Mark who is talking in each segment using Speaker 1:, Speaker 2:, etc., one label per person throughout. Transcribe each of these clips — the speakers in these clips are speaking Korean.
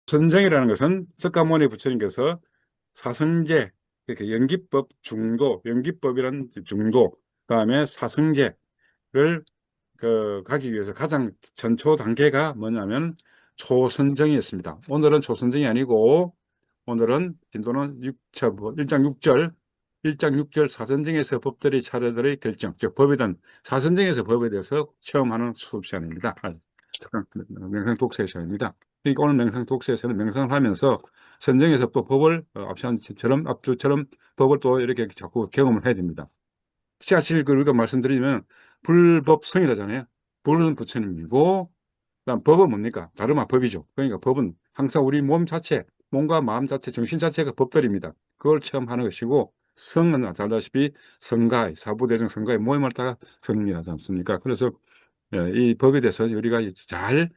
Speaker 1: 선정이라는 것은 석가모니 부처님께서 사성제, 이렇게 연기법 중도, 연기법이란 중도, 그다음에 사성제를 가기 위해서 가장 전초 단계가 뭐냐면 초선정이었습니다. 오늘은 초선정이 아니고 오늘은 진도는 6차, 1장 6절, 1장 6절 사선정에서 법들의 차례들의 결정, 즉 법이든 사선정에서 법에 대해서 체험하는 수업 시간입니다. 명상 독서 시간입니다. 그러니까 오늘 명상 독서에서는 명상을 하면서 선정에서 또 법을 앞시간처럼 앞주처럼 법을 또 이렇게 자꾸 경험을 해야 됩니다. 사실 우리가 말씀드리면 불법성이라잖아요. 불은 부처님이고 그다음 법은 뭡니까? 다름아 법이죠. 그러니까 법은 항상 우리 몸 자체, 몸과 마음 자체, 정신 자체가 법들입니다. 그걸 체험하는 것이고 성은 알다시피 성가의 사부대중 성가의 모임을 따라 성이라지 않습니까? 그래서 이 법에 대해서 우리가 잘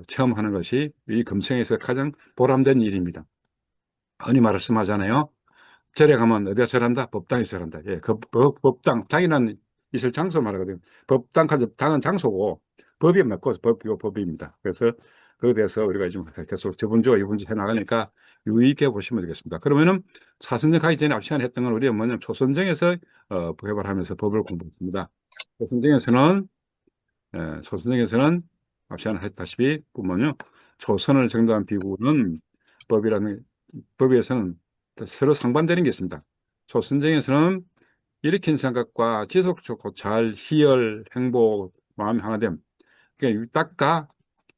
Speaker 1: 체험하는 것이 이 금생에서 가장 보람된 일입니다. 흔히 말씀하잖아요. 절에 가면 어디가 절한다? 법당에서 절한다. 예, 법당, 당이란 있을 장소 말하거든요. 법당, 당은 장소고, 법이 맞고, 법입니다. 그래서, 그에 대해서 우리가 좀 계속 저분주와 이분주 해나가니까 유의 있게 보시면 되겠습니다. 그러면은, 사선정 가기 전에 앞 시간에 했던 건 우리가 뭐냐면, 초선정에서, 개발하면서 법을 공부했습니다. 초선정에서는, 초선정에서는 앞 시간에 했다시피 보면요, 초선을 정도한 비구는 법이라는, 법에서는 서로 상반되는 게 있습니다. 초선정에서는 일으킨 생각과 지속적으로 잘 희열, 행복, 마음이 하나됨. 그러니까 윗닦아,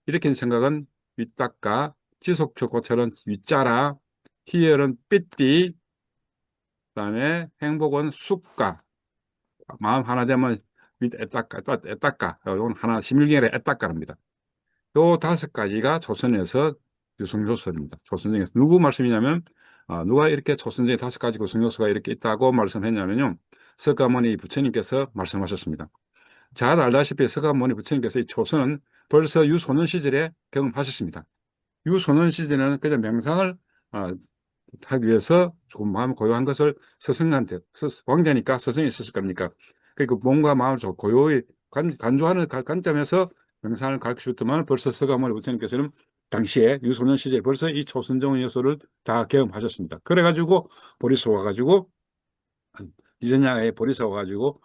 Speaker 1: 일으킨 생각은 윗닦아, 지속적고처럼 윗자라, 희열은 삐띠, 그다음에 행복은 쑥가, 마음 하나 되면 윗 애닦아, 애닦아. 이건 하나, 심일경의 애닦아랍니다. 요 다섯 가지가 조선에서 유성요소입니다. 조선정에서 누구 말씀이냐면 누가 이렇게 조선정에 다섯 가지 구성요소가 이렇게 있다고 말씀했냐면요. 석가모니 부처님께서 말씀하셨습니다. 잘 알다시피 석가모니 부처님께서 이 조선은 벌써 유소년 시절에 경험하셨습니다. 유소년 시절에는 그냥 명상을 아, 하기 위해서 조금 마음 고요한 것을 스승한테, 왕자니까 스승이 있었을 겁니까? 그러니까 몸과 마음을 좀 고요히 간주하는 관점에서 명상을 가르쳐 줬더만 벌써 서가모니 부처님께서는 당시에 유소년 시절에 벌써 이 초선정 요소를 다 경험하셨습니다. 그래가지고 보리서 와가지고 이전야에 보리서 와가지고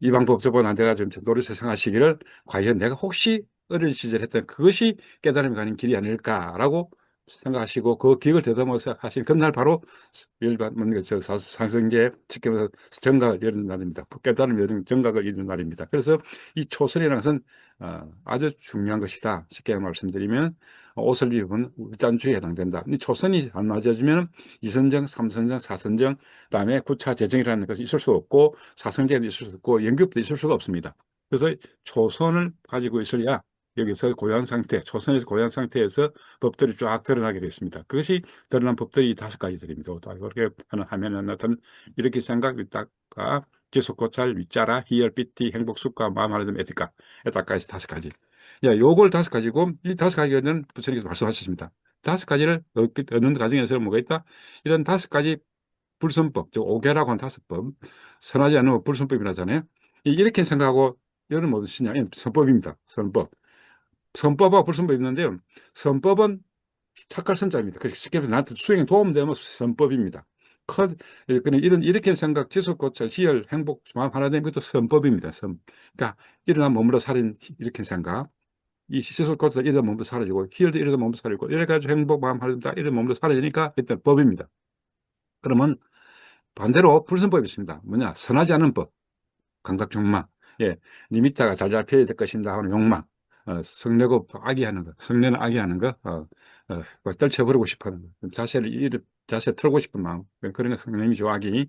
Speaker 1: 이 방법 저번 안 돼가 좀 노릇을 생하시기를 과연 내가 혹시 어린 시절에 했던 그것이 깨달음이 가는 길이 아닐까라고 생각하시고 그 기억을 되듬어서 하신 그날 바로 일반 상승계 지키면서 정각을 이루는 날입니다. 깨달음 이루는 정각을 이루는 날입니다. 그래서 이 초선이라는 것은 아주 중요한 것이다. 쉽게 말씀드리면 옷을 입으면 일단주의에 해당된다. 이 초선이 안 맞아지면 이선정, 삼선정, 사선정, 그다음에 구차 재정이라는 것이 있을 수 없고 사성제도 있을 수 없고 연결도 있을 수가 없습니다. 그래서 초선을 가지고 있어야 여기서 고요한 상태, 초선에서 고요한 상태에서 법들이 쫙 드러나게 되어 있습니다. 그것이 드러난 법들이 다섯 가지들입니다. 그렇게 하면 나타난 이렇게 생각, 윗다가 지속 고찰, 윗자라, 희열, 삐띠, 행복, 숙과, 마음 하나 좀 에티까, 에타까지 다섯 가지. 야, 요걸 다섯 가지고 이 다섯 가지는 부처님께서 말씀하셨습니다. 다섯 가지를 얻는 과정에서 뭐가 있다? 이런 다섯 가지 불선법, 즉 오계라고 하는 다섯 법, 선하지 않으면 불선법이라잖아요. 이렇게 생각하고 이거는 무엇이냐? 선법입니다. 선법. 선법하고 불선법이 있는데요. 선법은 착할 선자입니다. 그래서 쉽게 말해서 나한테 수행에 도움되면 선법입니다. 이렇게 생각, 지속 고찰, 희열, 행복, 마음 하나 되는 것도 선법입니다. 그러니까 일어나 머물러 살인 이렇게 생각. 이 지속 고찰 이러다 머물러 사라지고 희열도 이러다 머물러 사라지고 이래가지고 행복, 마음 하나 된다 이러다 머물러 사라지니까 일단 법입니다. 그러면 반대로 불선법이 있습니다. 뭐냐? 선하지 않은 법. 감각 욕망. 예. 니 밑에가 잘잘 펴야 될 것인다 하는 욕망. 성내고 악의하는 거. 성내는 악의하는 거. 뭐 떨쳐버리고 싶어 하는 거. 자세 털고 싶은 마음. 그런 거 성냄이죠, 악이.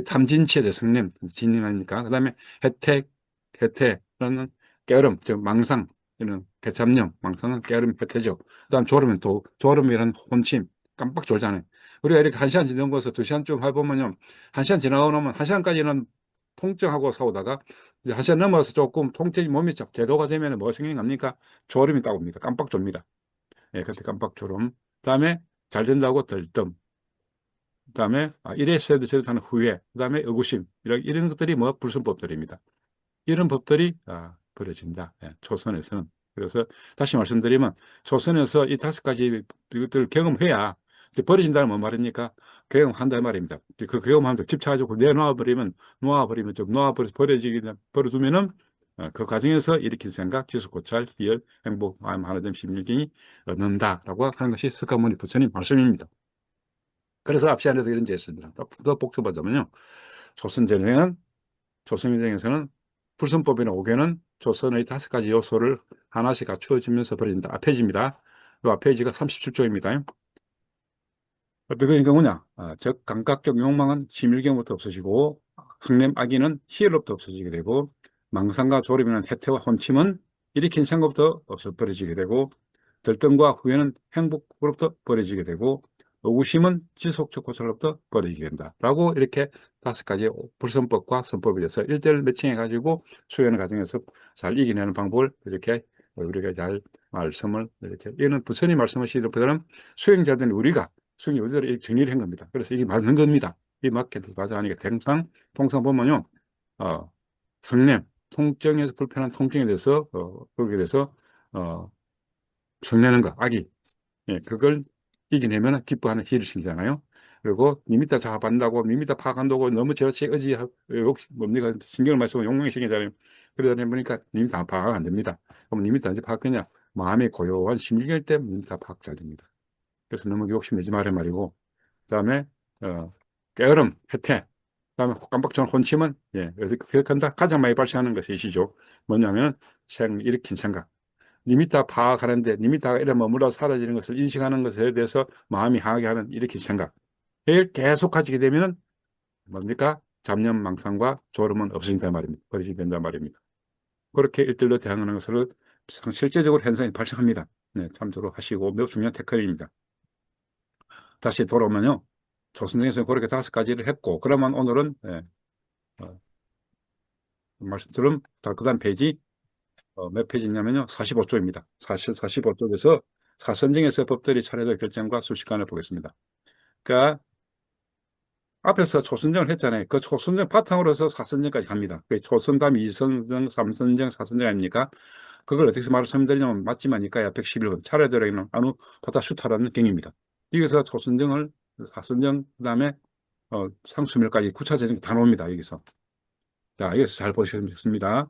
Speaker 1: 탐진치에서 성냄, 진림하니까. 그 다음에 혜택은 깨어름, 즉, 망상. 이런 개잡념, 망상은 깨어름, 혜태죠. 그 다음 졸음은 또, 졸음이란 혼침. 깜빡 졸잖아요. 우리가 이렇게 한 시간 지난 것에서 두 시간쯤 해보면요. 한 시간 지나고 나면 한 시간까지는 통증하고 싸우다가 이제 한 시간 넘어서 조금 통증이 몸이 제도가 되면 뭐 생각납니까? 졸음이 딱 옵니다. 깜빡 졸니다. 예, 그때 깜빡 졸음. 그다음에 잘 된다고 들뜸. 그다음에 이랬어도 저랬다 하는 후회. 그다음에 의구심. 이런 것들이 뭐 불순법들입니다. 이런 법들이 벌어진다. 예, 초선에서는. 그래서 다시 말씀드리면 조선에서 이 5가지 이것들을 경험해야 이제 버려진다는 뭔 말입니까? 경험한다 말입니다. 그 경험하면서 집착가지고 내놓아버리면 좀 놓아버려서 버려두면은 그 과정에서 일으킨 생각, 지속 고찰, 희열, 행복, 마음 하나됨, 심일경이 얻는다라고 하는 것이 석가모니 부처님 말씀입니다. 그래서 앞시 안에서 이런 제했습니다. 더 복잡하자면요. 조선전에는 조선인정에서는 불선법이나 오개는 조선의 5가지 요소를 하나씩 갖추어지면서 벌어진다. 앞페이지입니다. 이 앞페이지가 37조입니다. 어떤 경우냐? 즉 감각적 욕망은 심일경부터 없어지고 흥냄 악의는 희열로부터 없어지게 되고 망상과 졸음이나 해태와 혼침은 일으킨 생각부터 없어버려지게 되고 들뜸과 후회는 행복으로부터 버려지게 되고 의구심은 지속적 고찰로부터 버려지게 된다라고 이렇게 5가지 불선법과 선법에 대해서 일대를 매칭해 가지고 수행하는 과정에서 잘 이겨내는 방법을 이렇게 우리가 잘 말씀을 이렇게 이는 부처님 말씀하시는 것보다는 수행자들은 우리가 수행이 의대로 이렇게 정리를 한 겁니다. 그래서 이게 맞는 겁니다. 이 맞게 맞아 하니까 통상 보면요, 성냄, 통증에서 불편한 통증에 대해서 거기에 대해서 성내는 거, 악이, 예, 그걸 이겨내면 기뻐하는 희를 생기잖아요. 그리고 밋밋다 자아받는다고 밋밋다 파악한다고 너무 지나치게 혹시 뭡니까 신경을 많이 쓰면 욕망이 생기잖아요. 그러다 보니까 밋밋다 파악 안 됩니다. 그럼 밋밋다 언제 파악하냐? 마음이 고요한 심리일 때 밋밋다 파악 잘 됩니다. 그래서 너무 욕심내지 말란 말이고, 그다음에 게으름, 해태, 그다음에 깜빡처럼 혼침은 기억한다. 가장 많이 발생하는 것이 이시죠. 뭐냐면 일으킨 생각. 니미타 파악하는데 니미타가 이래 머물러 사라지는 것을 인식하는 것에 대해서 마음이 항하게 하는 일으킨 생각. 이걸 계속 가지게 되면은 뭡니까? 잡념, 망상과 졸음은 없어진단 말입니다. 버리게 된단 말입니다. 그렇게 일들로 대항하는 것을 실제적으로 현상이 발생합니다. 네, 참조로 하시고 매우 중요한 테크닉입니다. 다시 돌아오면요. 조선중에서 그렇게 5가지를 했고, 그러면 오늘은, 말씀처럼, 그 다음 페이지, 몇 페이지냐면요. 45조입니다. 사실 45쪽에서 사선정에서 법들이 차례될 결정과 순식간을 보겠습니다. 그러니까, 앞에서 초선정을 했잖아요. 그 초선정 바탕으로서 사선정까지 갑니다. 그 초선담, 이선정, 삼선정, 사선정 아닙니까? 그걸 어떻게 말씀드리냐면, 맞지만 이까야 111번 차례대로는 아누 포타 슈타라는 경입니다. 여기서 초선정을, 사선정, 그 다음에 상수멸까지 9차 재정 다 나옵니다. 여기서. 자, 여기서 잘 보시면 좋습니다.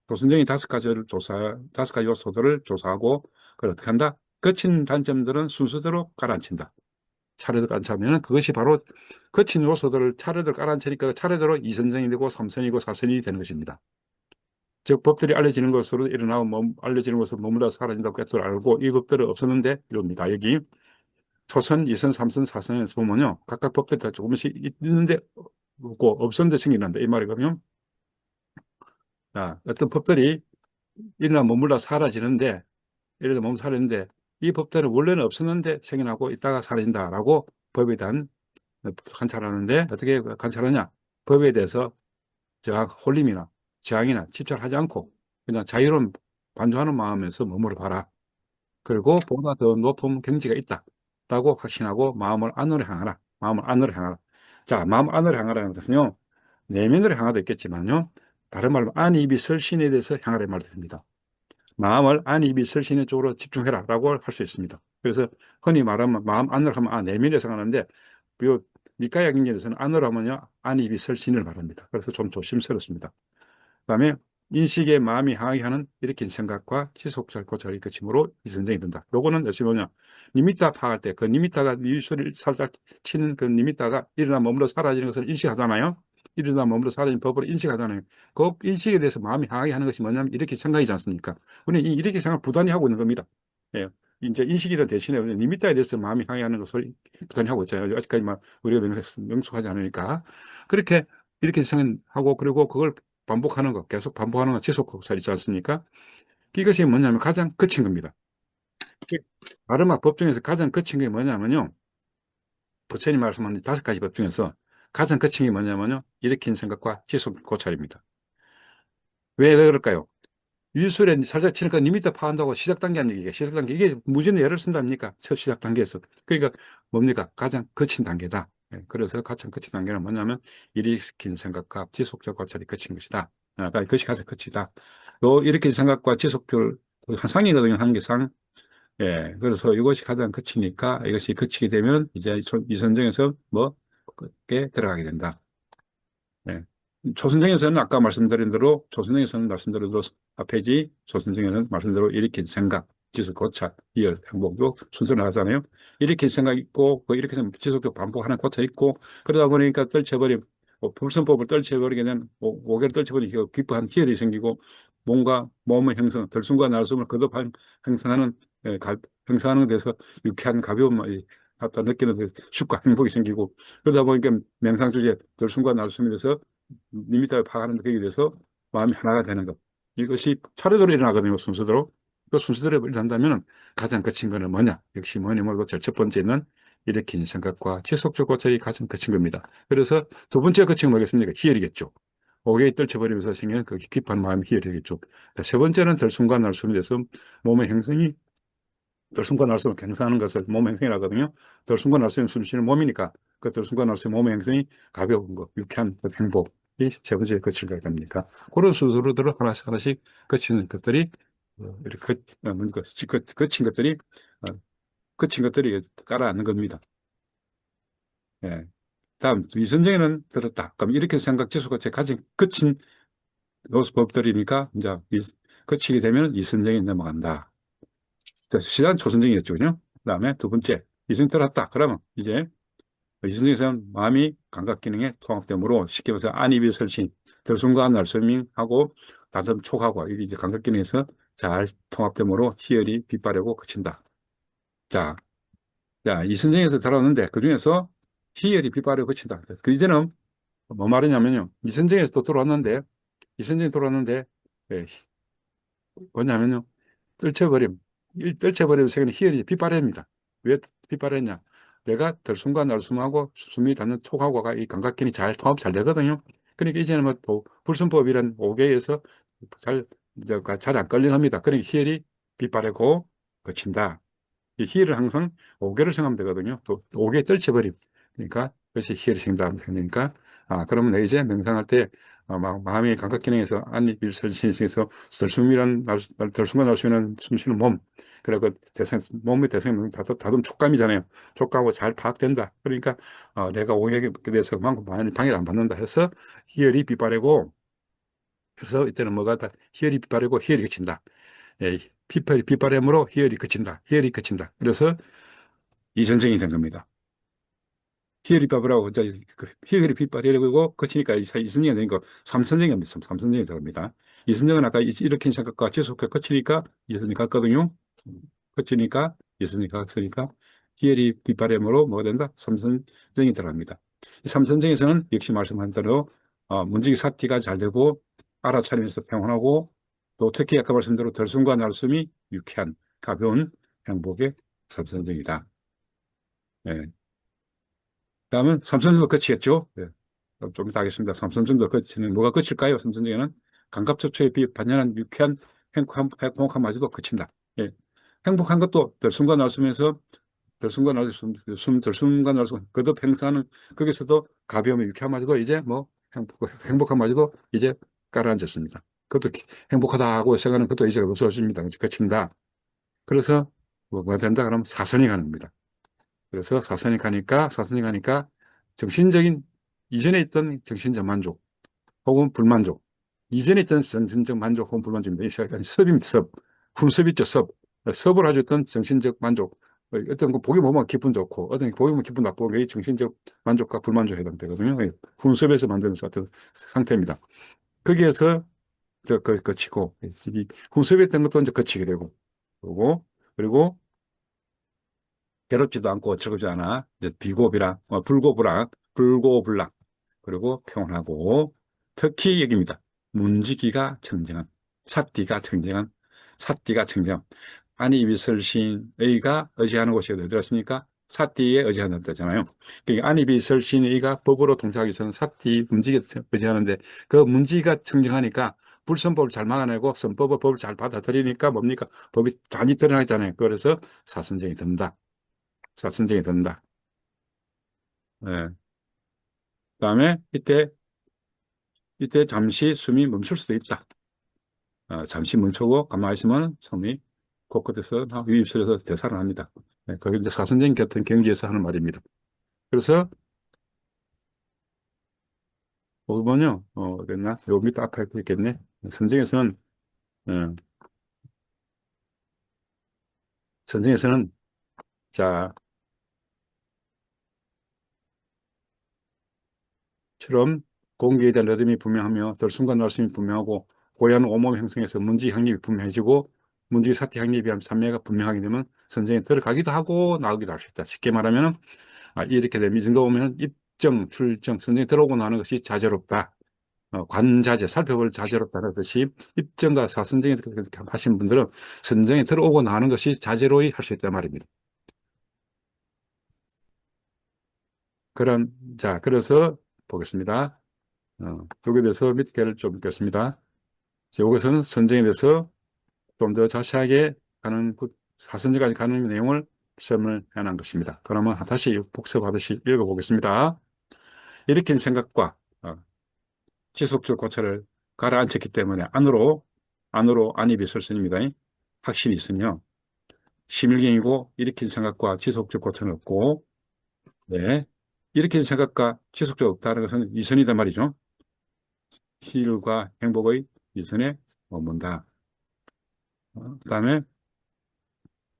Speaker 1: 조선정이 5가지 요소들을 조사하고, 그걸 어떻게 한다? 거친 단점들은 순서대로 가라앉힌다. 차례대로 가라앉히면 그것이 바로 거친 요소들을 차례대로 가라앉히니까 차례대로 2선정이 되고 3선이고 4선이 되는 것입니다. 즉, 법들이 알려지는 것으로 일어나고 알려지는 것으로 머물러 사라진다고 깨달아 알고 이 법들은 없었는데 이럽니다. 여기 초선, 2선, 3선, 4선에서 보면요. 각각 법들이 다 조금씩 있는데 없고 없었는데 생겨난다. 이 말이거든요. 자, 어떤 법들이 일어나 머물러 사라지는데, 예를 들어 머물러 사라지는데, 이 법들은 원래는 없었는데 생겨나고 있다가 사라진다라고 법에 대한 관찰하는데, 어떻게 관찰하냐? 법에 대해서 홀림이나 저항이나 집착하지 않고 그냥 자유로운 반조하는 마음에서 머무러 봐라. 그리고 보다 더 높은 경지가 있다라고 확신하고 마음을 안으로 향하라. 마음을 안으로 향하라. 자, 마음 안으로 향하라는 것은요, 내면으로 향하도 있겠지만요, 다른 말로 안, 입이, 설신에 대해서 향하라는 말도 됩니다. 마음을 안, 입이, 설신의 쪽으로 집중해라라고 할 수 있습니다. 그래서 흔히 말하면 마음 안으로 하면 내면에서 하는데, 요 니까야 경전에서는 안으로 하면요, 안, 입이, 설신을 말합니다. 그래서 좀 조심스럽습니다. 그다음에 인식의 마음이 항하게 하는 일으킨 생각과 지속적 고찰이 끝임으로 이선정이 든다. 요거는 역시 뭐냐? 니미타 파할 때 그 니미타가 미소리를 살짝 치는 그 니미타가 일어나 머물러 사라지는 것을 인식하잖아요. 일어나 머물러 사라지는 법을 인식하잖아요. 그 인식에 대해서 마음이 항하게 하는 것이 뭐냐면 이렇게 생각이지 않습니까? 우리 이렇게 생각 부단히 하고 있는 겁니다. 예. 이제 인식이란 대신에 니미타에 대해서 마음이 항하게 하는 것을 부단히 하고 있잖아요. 아직까지 막 우리가 명숙하지 않으니까. 그렇게 이렇게 생각하고 그리고 그걸 반복하는 거, 계속 반복하는 거, 지속 고찰 있지 않습니까? 이것이 뭐냐면 가장 거친 겁니다. 바르마 법 중에서 가장 거친 게 뭐냐면요. 부처님 말씀하는 5가지 법 중에서 가장 거친 게 뭐냐면요. 일으킨 생각과 지속 고찰입니다. 왜 그럴까요? 유술에 살짝 치니까 리미터 파한다고 시작 단계 아니에요. 이게 시작 단계. 이게 무진의 예를 쓴답니까? 첫 시작 단계에서. 그러니까 뭡니까? 가장 거친 단계다. 그래서 가장 거친 단계는 뭐냐면 일으킨 생각과 지속적 고찰이 거친 것이다. 그러니까 그것이 가장 거치다. 또 일으킨 생각과 지속적 한 상이거든요, 한계상. 예, 그래서 이것이 가장 끝이니까 이것이 그치게 되면 이제 이선정에서 뭐, 그게 들어가게 된다. 예. 초선정에서는 아까 말씀드린 대로, 초선정에서는 말씀드린 대로 앞에지, 초선정에는 말씀대로 일으킨 생각, 지속, 고찰, 이열, 행복도 순서로 나가잖아요. 일으킨 생각 있고, 그 일으켜서 지속적 반복하는 고찰 있고, 그러다 보니까 떨쳐버림, 불선법을 떨쳐버리게 된, 오개를 떨쳐버리기 기뻐한 희열이 생기고, 뭔가 몸의 형성, 들숨과 날숨을 거듭한 형성하는, 예, 형성하는 데서 유쾌한 가벼움을 갖다 느끼는 데 축과 행복이 생기고, 그러다 보니까 명상주제, 들숨과 날숨에 대해서 리미터를 파악하는 그에 대해서 마음이 하나가 되는 것. 이것이 차례대로 일어나거든요, 순서대로. 그 순서대로 일어난다면 가장 끝인 거는 뭐냐? 역시 뭐니 뭐고 첫 번째는 일으킨 생각과 지속적 고찰이 가장 끝인 겁니다. 그래서 두 번째 끝인 뭐겠습니까? 희열이겠죠. 오개에 떨쳐버리면서 생기는 그 깊은 마음이 희열이겠죠. 세 번째는 들숨과 날숨에 대해서 몸의 형성이 들숨과 날숨을 경상하는 것을 몸의 행성이라 하거든요. 들숨과 날숨이 숨쉬는 몸이니까 그 들숨과 날숨 몸의 행성이 가벼운 거, 유쾌한 그 행복이 세 번째 거칠 것 겁니까? 그런 순서로 하나씩 하나씩 거치는 것들이 이렇게 거친 것들이 어, 거친 것들이 깔아앉는 겁니다. 예. 다음 이선정에는 들었다. 그럼 이렇게 생각 지수가 제 가장 거친 요소법들이니까 이제 거치게 되면 이선정에 넘어간다. 시장 초선정이었죠, 그죠? 그다음에 두 번째 이승 들었다. 그러면 이제 이승에서는 마음이 감각 기능의 통합됨으로 쉽게 말해서 안입이 설신, 들숨과 날숨하고 다듬 촉하고 이게 이제 감각 기능에서 잘 통합됨으로 희열이 빛바래고 그친다. 자, 자 이승에서 들었는데 그 중에서 희열이 빛바래고 그친다. 그 이제는 뭐 말이냐면요, 이선정에서 또 들어왔는데 이선정이 들어왔는데 예, 뭐냐면요, 떨쳐버림. 떨쳐버리면 세계는 희열이 빛바랍니다. 왜 빛바랬냐? 내가 들숨과 날숨하고 숨이 닿는 촉하고가 이 감각기능이 잘 통합 잘 되거든요. 그러니까 이제는 뭐 불순법이란 오개에서 잘 안 끌려갑니다. 그러니까 희열이 빛바래고 그친다. 이 희열은 항상 오개를 생각하면 되거든요. 또 오개에 떨쳐버림. 그러니까 그것이 희열이 생긴다. 그러니까 그러면 내가 이제 명상할 때 마음의 감각 기능에서 안일설신에서 들숨과 날 수 있는 숨쉬는 몸. 그리고 몸의 대상 다듬 촉감이잖아요. 촉감하고 잘 파악된다. 그러니까 내가 오해에 대해서 많이 방해를 안 받는다 해서 희열이 빛바래고, 그래서 이때는 뭐가 다 희열이 빛바래고 희열이 그친다. 예, 빛바램으로 희열이 그친다. 희열이 그친다. 그래서 이선정이 된 겁니다. 희열이 빛바라고 희열이 빛바라고 그치니까 이선정이 되니까 삼선정이 됩니다. 삼선정이 됩니다. 이선정은 아까 이렇게 생각과 지속해 그치니까 이선이 갔거든요. 그치니까 이선이 갔으니까 희열이 빛바램으로 뭐가 된다? 삼선정이 들어갑니다. 이 삼선정에서는 역시 말씀한 대로 문지기 삭티가 잘 되고 알아차리면서 평온하고, 또 특히 아까 말씀대로 들숨과 날숨이 유쾌한 가벼운 행복의 삼선정이다. 예. 다음은 삼선정도 끝이겠죠. 예. 좀 이따 하겠습니다. 삼선정도 끝이는 뭐가 끝일까요? 삼선정에는 감각초초에 반연한 유쾌한 행복함마저도 끝인다. 예. 행복한 것도 들숨과 날숨에서 들숨과 날숨 거듭 행사하는 거기서도 가벼움의 유쾌함마저도 이제 뭐 행복함마저도 이제 가라앉았습니다. 그것도 행복하다 하고 생각하는 것도 이제 없어집니다. 끝인다. 그래서 뭐가 된다 그러면 사선이 가는 겁니다. 그래서 사선이 가니까 정신적인, 이전에 있던 정신적 만족 혹은 불만족, 이전에 있던 정신적 만족 혹은 불만족입니다. 이 시작은 섭입니다. 섭. 훈섭 있죠. 섭. 섭을 가지고 있던 정신적 만족. 어떤 거 보기 보면 기분 좋고 어떤 거 보기 보면 기분 나쁘고, 이게 정신적 만족과 불만족에 해당되거든요. 훈섭에서 만드는 어떤 상태입니다. 거기에서 거치고, 이 훈섭에 있던 것도 이제 거치게 되고, 그리고 괴롭지도 않고 즐겁지 않아. 이제 비고비락, 불고불락, 그리고 평온하고, 특히 여기입니다. 문지기가 청정한, 삿띠가 청정한, 삿띠가 청정. 아니, 비설신의가 의지하는 곳이 어디 들었습니까? 삿띠에 의지하는 데잖아요. 그러니까 아니, 비설신의가 법으로 통치하기 위해서는 삿띠, 문지기에 의지하는데, 그 문지기가 청정하니까 불선법을 잘 막아내고 법을 잘 받아들이니까 뭡니까? 법이 단히 드러나잖아요. 그래서 사선정이 든다. 사선정이 든다. 예. 그다음에 이때 잠시 숨이 멈출 수도 있다. 잠시 멈추고 가만히 있으면 섬이 곳곳에서 유입술에서 대사를 합니다. 네, 그게 이제 사선적인 같은 경지에서 하는 말입니다. 그래서 보면요, 어딨나? 요 밑에 앞에 있겠네. 선정에서는, 어, 선정에서는, 자, 처럼 공기에 대한 리듬이 분명하며 들숨과 날숨이 분명하고 고요한 온몸 형성에서 문지 확립이 분명해지고 문지 사태 확립이 한 산매가 분명하게 되면 선정에 들어가기도 하고 나오기도 할 수 있다. 쉽게 말하면 이렇게 되면 이 정도 오면 입정, 출정, 선정에 들어오고 나는 것이 자제롭다. 관자재, 살펴볼 자제롭다는 뜻이 입정과 사선정에 하신 분들은 선정에 들어오고 나는 것이 자제로이 할 수 있단 말입니다. 자, 그래서 보겠습니다. 여기에 대해서 밑에 게를 좀 읽겠습니다. 여기서는 선정에 대해서 좀 더 자세하게 가는, 사선정까지 가는 내용을 시험을 해놓은 것입니다. 그러면 다시 복습하듯이 읽어보겠습니다. 일으킨 생각과 지속적 고찰을 가라앉혔기 때문에 안으로 안입이 설선입니다. 확신이 있으며 심일경이고 일으킨 생각과 지속적 고찰은 없고, 네. 일으킨 생각과 지속적 없다는 것은 이선이단 말이죠. 희일과 행복의 이선에 머문다. 그다음에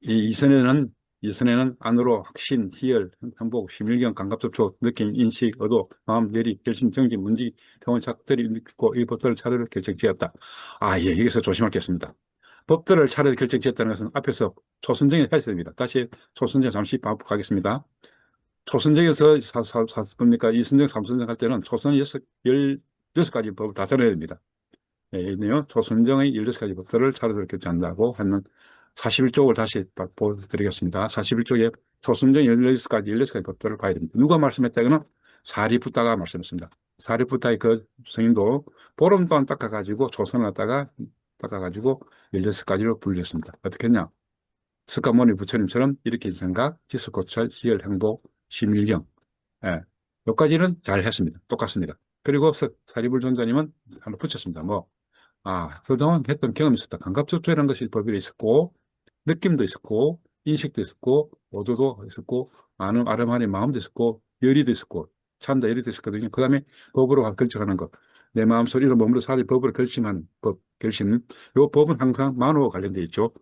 Speaker 1: 이선에는 안으로 확신, 희열, 행복, 심일경, 감각접촉, 느낌, 인식, 의도, 마음, 내리, 결심, 정지, 문지, 평온, 착들이 있고 이 법들을 차례로 결정지었다. 예, 여기서 조심할 게 있습니다. 법들을 차례로 결정지었다는 것은 앞에서 초선정에 했어야 됩니다. 다시 초선정 잠시 반복하겠습니다. 초선정에서 뭡니까? 이선정, 삼선정 할 때는 초선 16가지 법을 다 들어야 됩니다. 예, 있네요. 조선정의 16가지 법들을 차례로 결정한다고 하는 41쪽을 다시 보여드리겠습니다. 41쪽에 조선정 16가지 법들을 봐야 됩니다. 누가 말씀했다고는 사리부타가 말씀했습니다. 사리부타의 그 스님도 보름 동안 닦아가지고 조선을 닦아가지고 16가지로 분류했습니다. 어떻게 했냐? 석가모니 부처님처럼 이렇게 생각, 지수고철, 희열, 행복, 심일경. 예, 여기까지는 잘 했습니다. 똑같습니다. 그리고 사리불존자님은 하나 붙였습니다. 그동안 했던 경험이 있었다. 감각적조라는 것이 법이 있었고, 느낌도 있었고, 인식도 있었고, 오도도 있었고, 아름아름한 마음도 있었고, 열의도 있었고, 찬다 열의도 있었거든요. 그 다음에 법으로 결정하는 것. 내 마음소리로 머물러 사리 법으로 결심하는 법, 결심. 요 법은 항상 만호와 관련되어 있죠.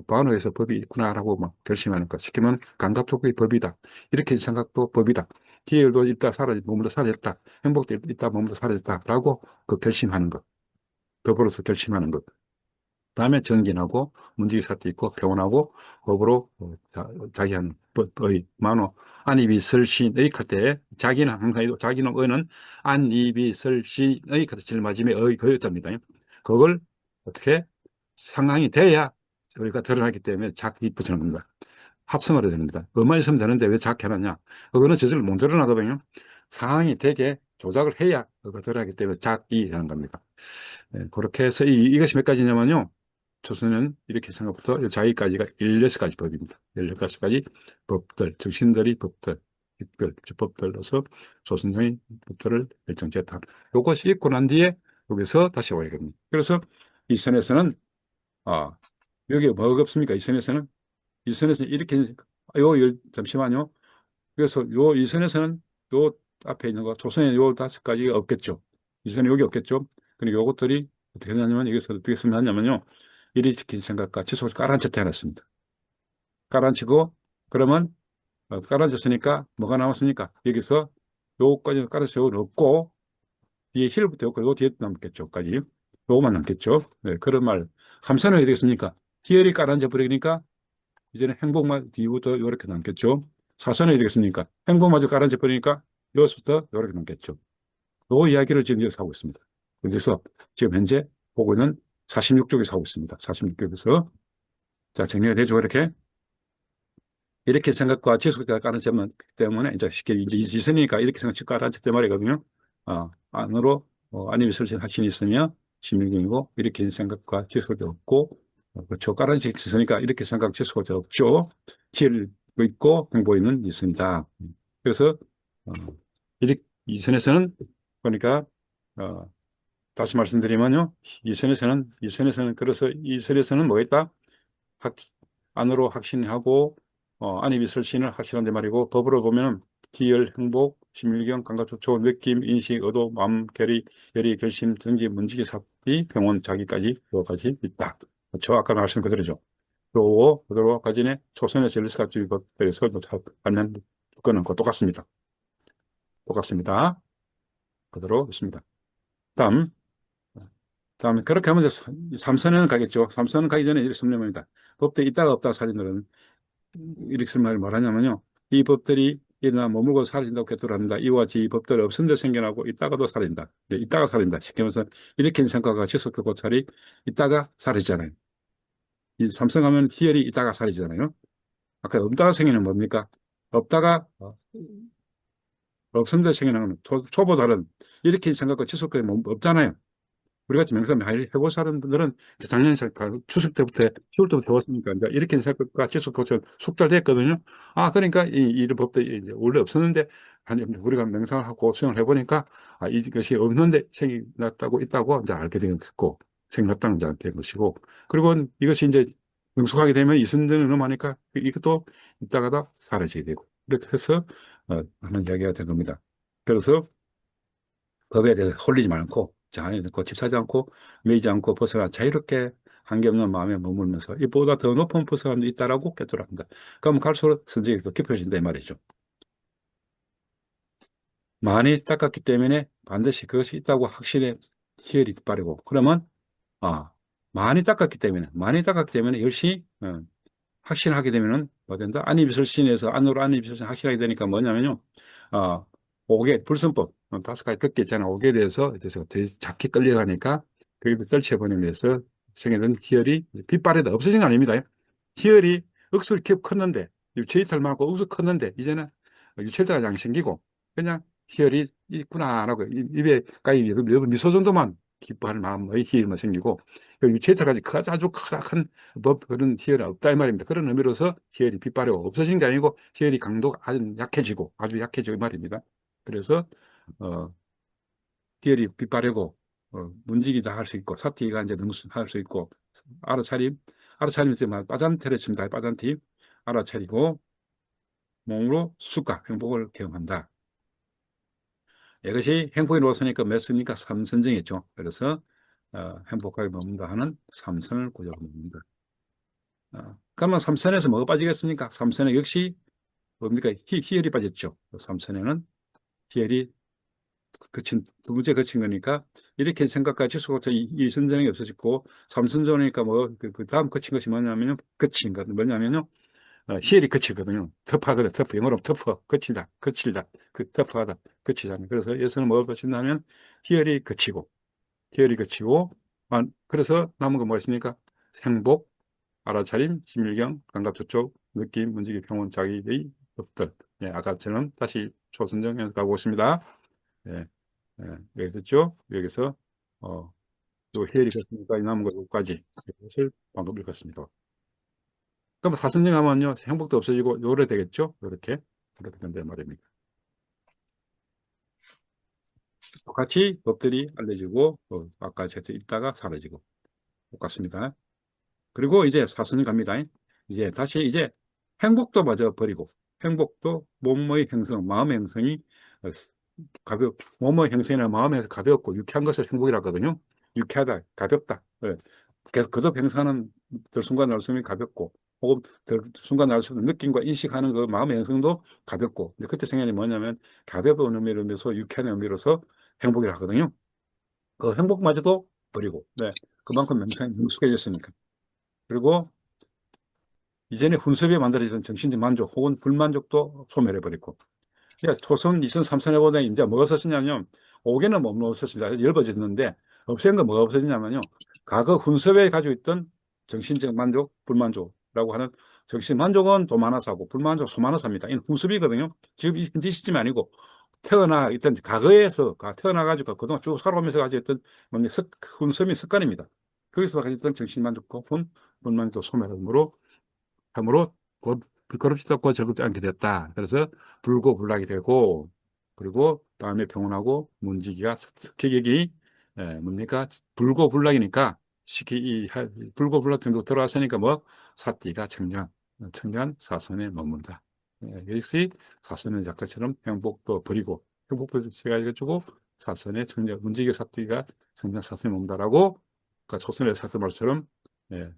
Speaker 1: 만호에서 법이 있구나라고 막 결심하는 것. 쉽게 말하면 감각적의 법이다. 이렇게 생각도 법이다. 기회도 있다, 머물러 사라졌다. 행복도 있다, 머물러 사라졌다라고 그 결심하는 것. 법으로서 결심하는 것. 다음에 정진하고 문지기 사태 있고 평온하고 법으로 자기 한 법의 만호 안입이 설신의 할때 자기는 항상 자기는 의는 안입이 설신의 같은 질맞음의 의 그였답니다. 그걸 어떻게 상황이 돼야 우리가 드러나기 때문에 작이 붙이는 겁니다. 합성을 해야 됩니다. 뭐만 있으면 되는데 왜 작 해놨냐? 그거는 저절로 못 드러나거든요. 상황이 되게 조작을 해야 그거 드러나기 때문에 작이 하는 겁니다. 네, 그렇게 해서 이것이 몇 가지냐면요. 조선은 이렇게 생각부터 자기까지가 16가지 법입니다. 16가지 법들, 정신들이 법들, 법들로서 조선의 법들을 결정지었다. 이것이 있고 난 뒤에 여기서 다시 오야겠습니다. 그래서 이 선에서는, 여기 뭐가 없습니까? 이 선에서는 이렇게, 잠시만요. 그래서 이 선에서는 요 앞에 있는 거, 조선의 요 5가지가 없겠죠. 이 선에 여기 없겠죠. 그리고 요것들이 어떻게 하냐면, 여기서 어떻게 쓰면 하냐면요. 이리 지킨 생각과 지속을 깔아앉혔다 해놨습니다. 깔아앉히고, 그러면, 깔아앉혔으니까 뭐가 남았습니까? 여기서 요까지 깔아서 넣고, 뒤에 힐부터 넣고, 요 뒤에 남겠죠. 까지. 요거만 남겠죠. 네, 그런 말. 삼선은 어떻게 되겠습니까? 희열이 깔아앉아 버리니까, 이제는 행복만 뒤부터 이렇게 남겠죠. 사선은 어떻게 되겠습니까? 행복마저 깔아앉아 버리니까, 여기서부터 이렇게 남겠죠. 요 이야기를 지금 여기서 하고 있습니다. 그래서 지금 현재 보고 있는 46쪽에서 하고 있습니다. 46쪽에서. 자, 정리를 해줘, 이렇게. 이렇게 생각과 지속과 까는 점 때문에, 이제 쉽게, 이제 이선이니까 이렇게 생각, 까는 점 말이거든요. 안으로, 안입이 설신 확신이 있으며, 심일경이고, 이렇게 생각과 지속도 없고, 그렇죠. 까는 점 있으니까 이렇게 생각, 지속도 없죠. 길도 있고, 행보 있는 이선이다. 그래서, 어, 이 선에서는, 보니까, 어, 다시 말씀드리면요. 그래서 이 선에서는 뭐가 있다? 확, 안으로 확신하고, 안입이 설신을 확실한데 말이고, 법으로 보면 기열, 행복, 심일경, 감각, 조초, 느낌, 인식, 의도, 마음, 결의, 열의, 결심, 정지, 문지기, 사비, 병원, 자기까지 여러 가지 있다. 그렇죠? 아까 말씀 그대로죠. 그대로 가진의 초선의 젤리스가 주의법에서 관련 조건은 똑같습니다. 똑같습니다. 그대로 있습니다. 다음. 다음에 그렇게 하면 이제 3선에는 가겠죠. 3선은 가기 전에 이렇게 설명합니다. 법대 있다가 없다 살인들은 이렇게 설명을 말하냐면요. 이 법들이 일어나 머물고 살인다고 겠더랍니다. 이와 같이 이 법들이 없은 데 생겨나고 있다가도 살인다. 네, 있다가 살인다. 쉽게 말해서 일으킨 생각과 지속되고 살이 있다가 살이잖아요. 이 삼성하면 희열이 있다가 살이잖아요. 아까 없다가 생기는 뭡니까? 없다가 없은 데 생겨나는 초보 다른 일으킨 생각과 지속되면 없잖아요. 우리 같이 명상 많이 해본 사람들은 작년 추석 때부터 10월 때부터 해왔으니까 이제 이렇게 생각과 지속 고쳐 숙달됐거든요. 아, 그러니까 이런 법도 이제 원래 없었는데 아니 우리가 명상을 하고 수행을 해보니까 아, 이것이 없는데 생겨났다고 있다고 이제 알게 됐고 생겨났다는 이제 된 것이고 그리고 이것이 이제 능숙하게 되면 이선전을 넘어가니까 이것도 있다가다 사라지게 되고 이렇게 해서 하는 이야기가 된 겁니다. 그래서 법에 대해서 홀리지 않고 장애에 고집사지 않고 매이지 않고 벗어나 자유롭게 한겹없는 마음에 머물면서 이보다 더 높은 벗어남도 있다라고 깨달합니다. 그럼 갈수록 선정이 더 깊어진다 이 말이죠. 많이 닦았기 때문에 반드시 그것이 있다고 확신에 희열이 빠르고 그러면 많이 닦았기 때문에 역시 확신하게 되면은 뭐 된다? 안입설신에서 안으로 안입설신 확신하게 되니까 뭐냐면요. 아, 옥에 불선법 5가지 걷게 있잖아. 옥에 대해서 되게 작게 끌려가니까 거기도 떨쳐버리기 위해서 생기는 희열이 빛발에다 없어진 거 아닙니다. 희열이 억수로 키 컸는데 유체이탈 많고 억수로 컸는데 이제는 유체이탈이 안 생기고 그냥 희열이 있구나라고 입에 까이 미소 정도만 기뻐하는 마음의 희열만 생기고 유체이탈까지 아주 크다큰 그런 희열이 없다 이 말입니다. 그런 의미로서 희열이 빛발이고 없어진 게 아니고 희열이 강도가 아주 약해지고 이 말입니다. 그래서 어, 희열이 빛바래고 문지기 다 할 수 있고 사티가 이제 능수할 수 있고 알아차림 때만 빠잔테를 칩니다. 빠잔티 알아차리고 몸으로 수가 행복을 경험한다. 이것이 행복의 노선이니까 몇 선입니까? 삼선정이죠. 그래서 행복하게 머문다 하는 삼선을 고정합니다. 그러면 삼선에서 뭐가 빠지겠습니까? 삼선에 역시 뭡니까? 희열이 빠졌죠. 삼선에는 희열이 두 번째 거친 거니까 이렇게 생각과 지속부터 이 선전이 없어졌고 삼선전이니까 뭐 그 다음 거친 것이 뭐냐면요. 거친 것 뭐냐면요. 희열이 거치거든요. 터프하거든. 터프 영어로 터프 거칠다. 터프하다 거치잖아요. 그래서 여기서는 뭐가 거친다면 희열이 거치고 그래서 남은 거 뭐가 있습니까? 행복 알아차림, 심일경, 감각조촉, 느낌, 문지기, 평온, 자기의 법들. 예, 아까처럼 다시 초선정에 가고 있습니다. 예, 예, 여기서 있죠? 여기서, 요 해열이 갔으니까 이 남은 것까지 이것을 방금 읽었습니다. 그럼 사선정 하면요, 행복도 없어지고 요래 되겠죠? 이렇게 된다 말입니다. 똑같이 법들이 알려지고, 아까 제가 있다가 사라지고, 똑같습니다. 그리고 이제 사선이 갑니다. 이제 행복도 마저 버리고, 행복도 몸의 형성, 마음의 형성이 몸의 형성이나 마음에서 가볍고 유쾌한 것을 행복이라 하거든요. 유쾌하다, 가볍다. 예. 계속 거듭 형성하는 순간 날숨이 가볍고, 혹은 순간 날숨 느낌과 인식하는 그 마음의 형성도 가볍고, 근데 그때 생각이 뭐냐면 가벼운 의미로서 유쾌한 의미로서 행복이라 하거든요. 그 행복마저도 버리고, 네. 그만큼 명상이 능숙해졌으니까. 그리고 이전에 훈섭에 만들어지던 정신적 만족 혹은 불만족도 소멸해버리고. 그러니까 초선, 2선, 3선 해보다 이제 뭐가 없어지냐면, 5개는 못 없어집니다. 엷어졌는데, 없앤 건 뭐가 없어지냐면요. 과거 훈섭에 가지고 있던 정신적 만족, 불만족이라고 하는 정신 만족은 도만화사 하고 불만족 소만화사입니다. 이는 훈섭이거든요. 지금 현재 시점이 아니고, 태어나 있던 과거에서 태어나가지고 그동안 쭉 살아오면서 가지고 있던 훈섭이 습관입니다. 거기서 가지고 있던 정신 만족과 불만족 소멸함으로 곧 불가롭지도 즐겁지 않게 됐다. 그래서 불고불락이 되고 그리고 다음에 병원하고 문지기가 습격이 뭡니까? 불고불락이니까 쉽게 불고불락 정도 들어왔으니까 뭐 사띠가 청정한 사선에 머문다. 역시 사선은 작가처럼 행복도 버리고 행복도 해가지고 사선에 문지기 사띠가 청정한 사선에 머문다라고 그러니까 조선의 사선 말처럼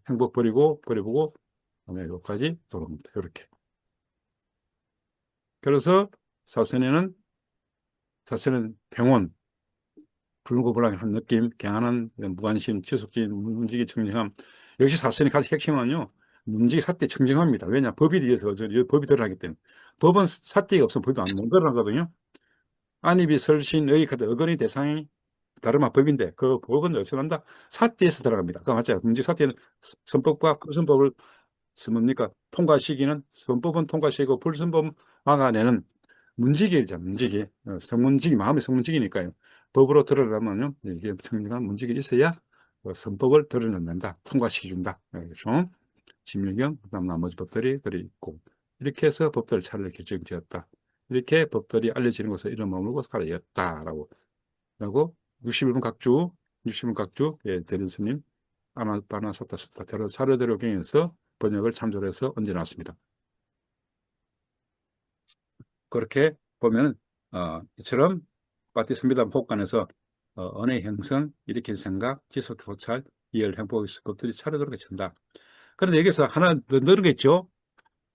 Speaker 1: 행복 버리고 그다음에 여기까지 돌아옵니다. 이렇게. 그래서 사선에는 평온 불고불락한 느낌, 강한 무관심, 지속적인 문지기 청정함. 역시 사선의 가장 핵심은요, 문지기 사태 청정합니다. 왜냐? 법에 대해서 법이 들어가기 때문에. 법은 사태가 없으면 법이 안 들어가거든요. 안입이 설신, 의익하다, 어건의 대상이 다르마 법인데, 그 법은 어디서 난다? 사태에서 들어갑니다. 그거 맞죠? 문지기 사태는 선법과 불선법을 뭡니까? 통과 시기는, 선법은 통과 시기고, 불선법 막아내는 문지기이죠, 문지기. 성문지기, 마음의 성문지기니까요. 법으로 드러나면요, 이게 청정한 문지기 있어야 선법을 드러낸다, 통과시켜준다. 그렇죠? 심리경, 그다음 나머지 법들이 들어있고, 이렇게 해서 법들 차를 결정지었다. 이렇게 법들이 알려지는 것을 이런 머물고 살아였다라고. 라고 61번 각주, 61번 각주, 대련 스님, 아나빠나 섰다 차례대로 경에서 번역을 참조해서 얹어놨습니다. 그렇게 보면 이처럼 파티선비담 호간에서 언의 형성, 일으킨 생각, 지속 교찰, 이해를 행복의 것들이 차례대로 겹친다. 그런데 여기서 하나 더 넣은 게 있죠.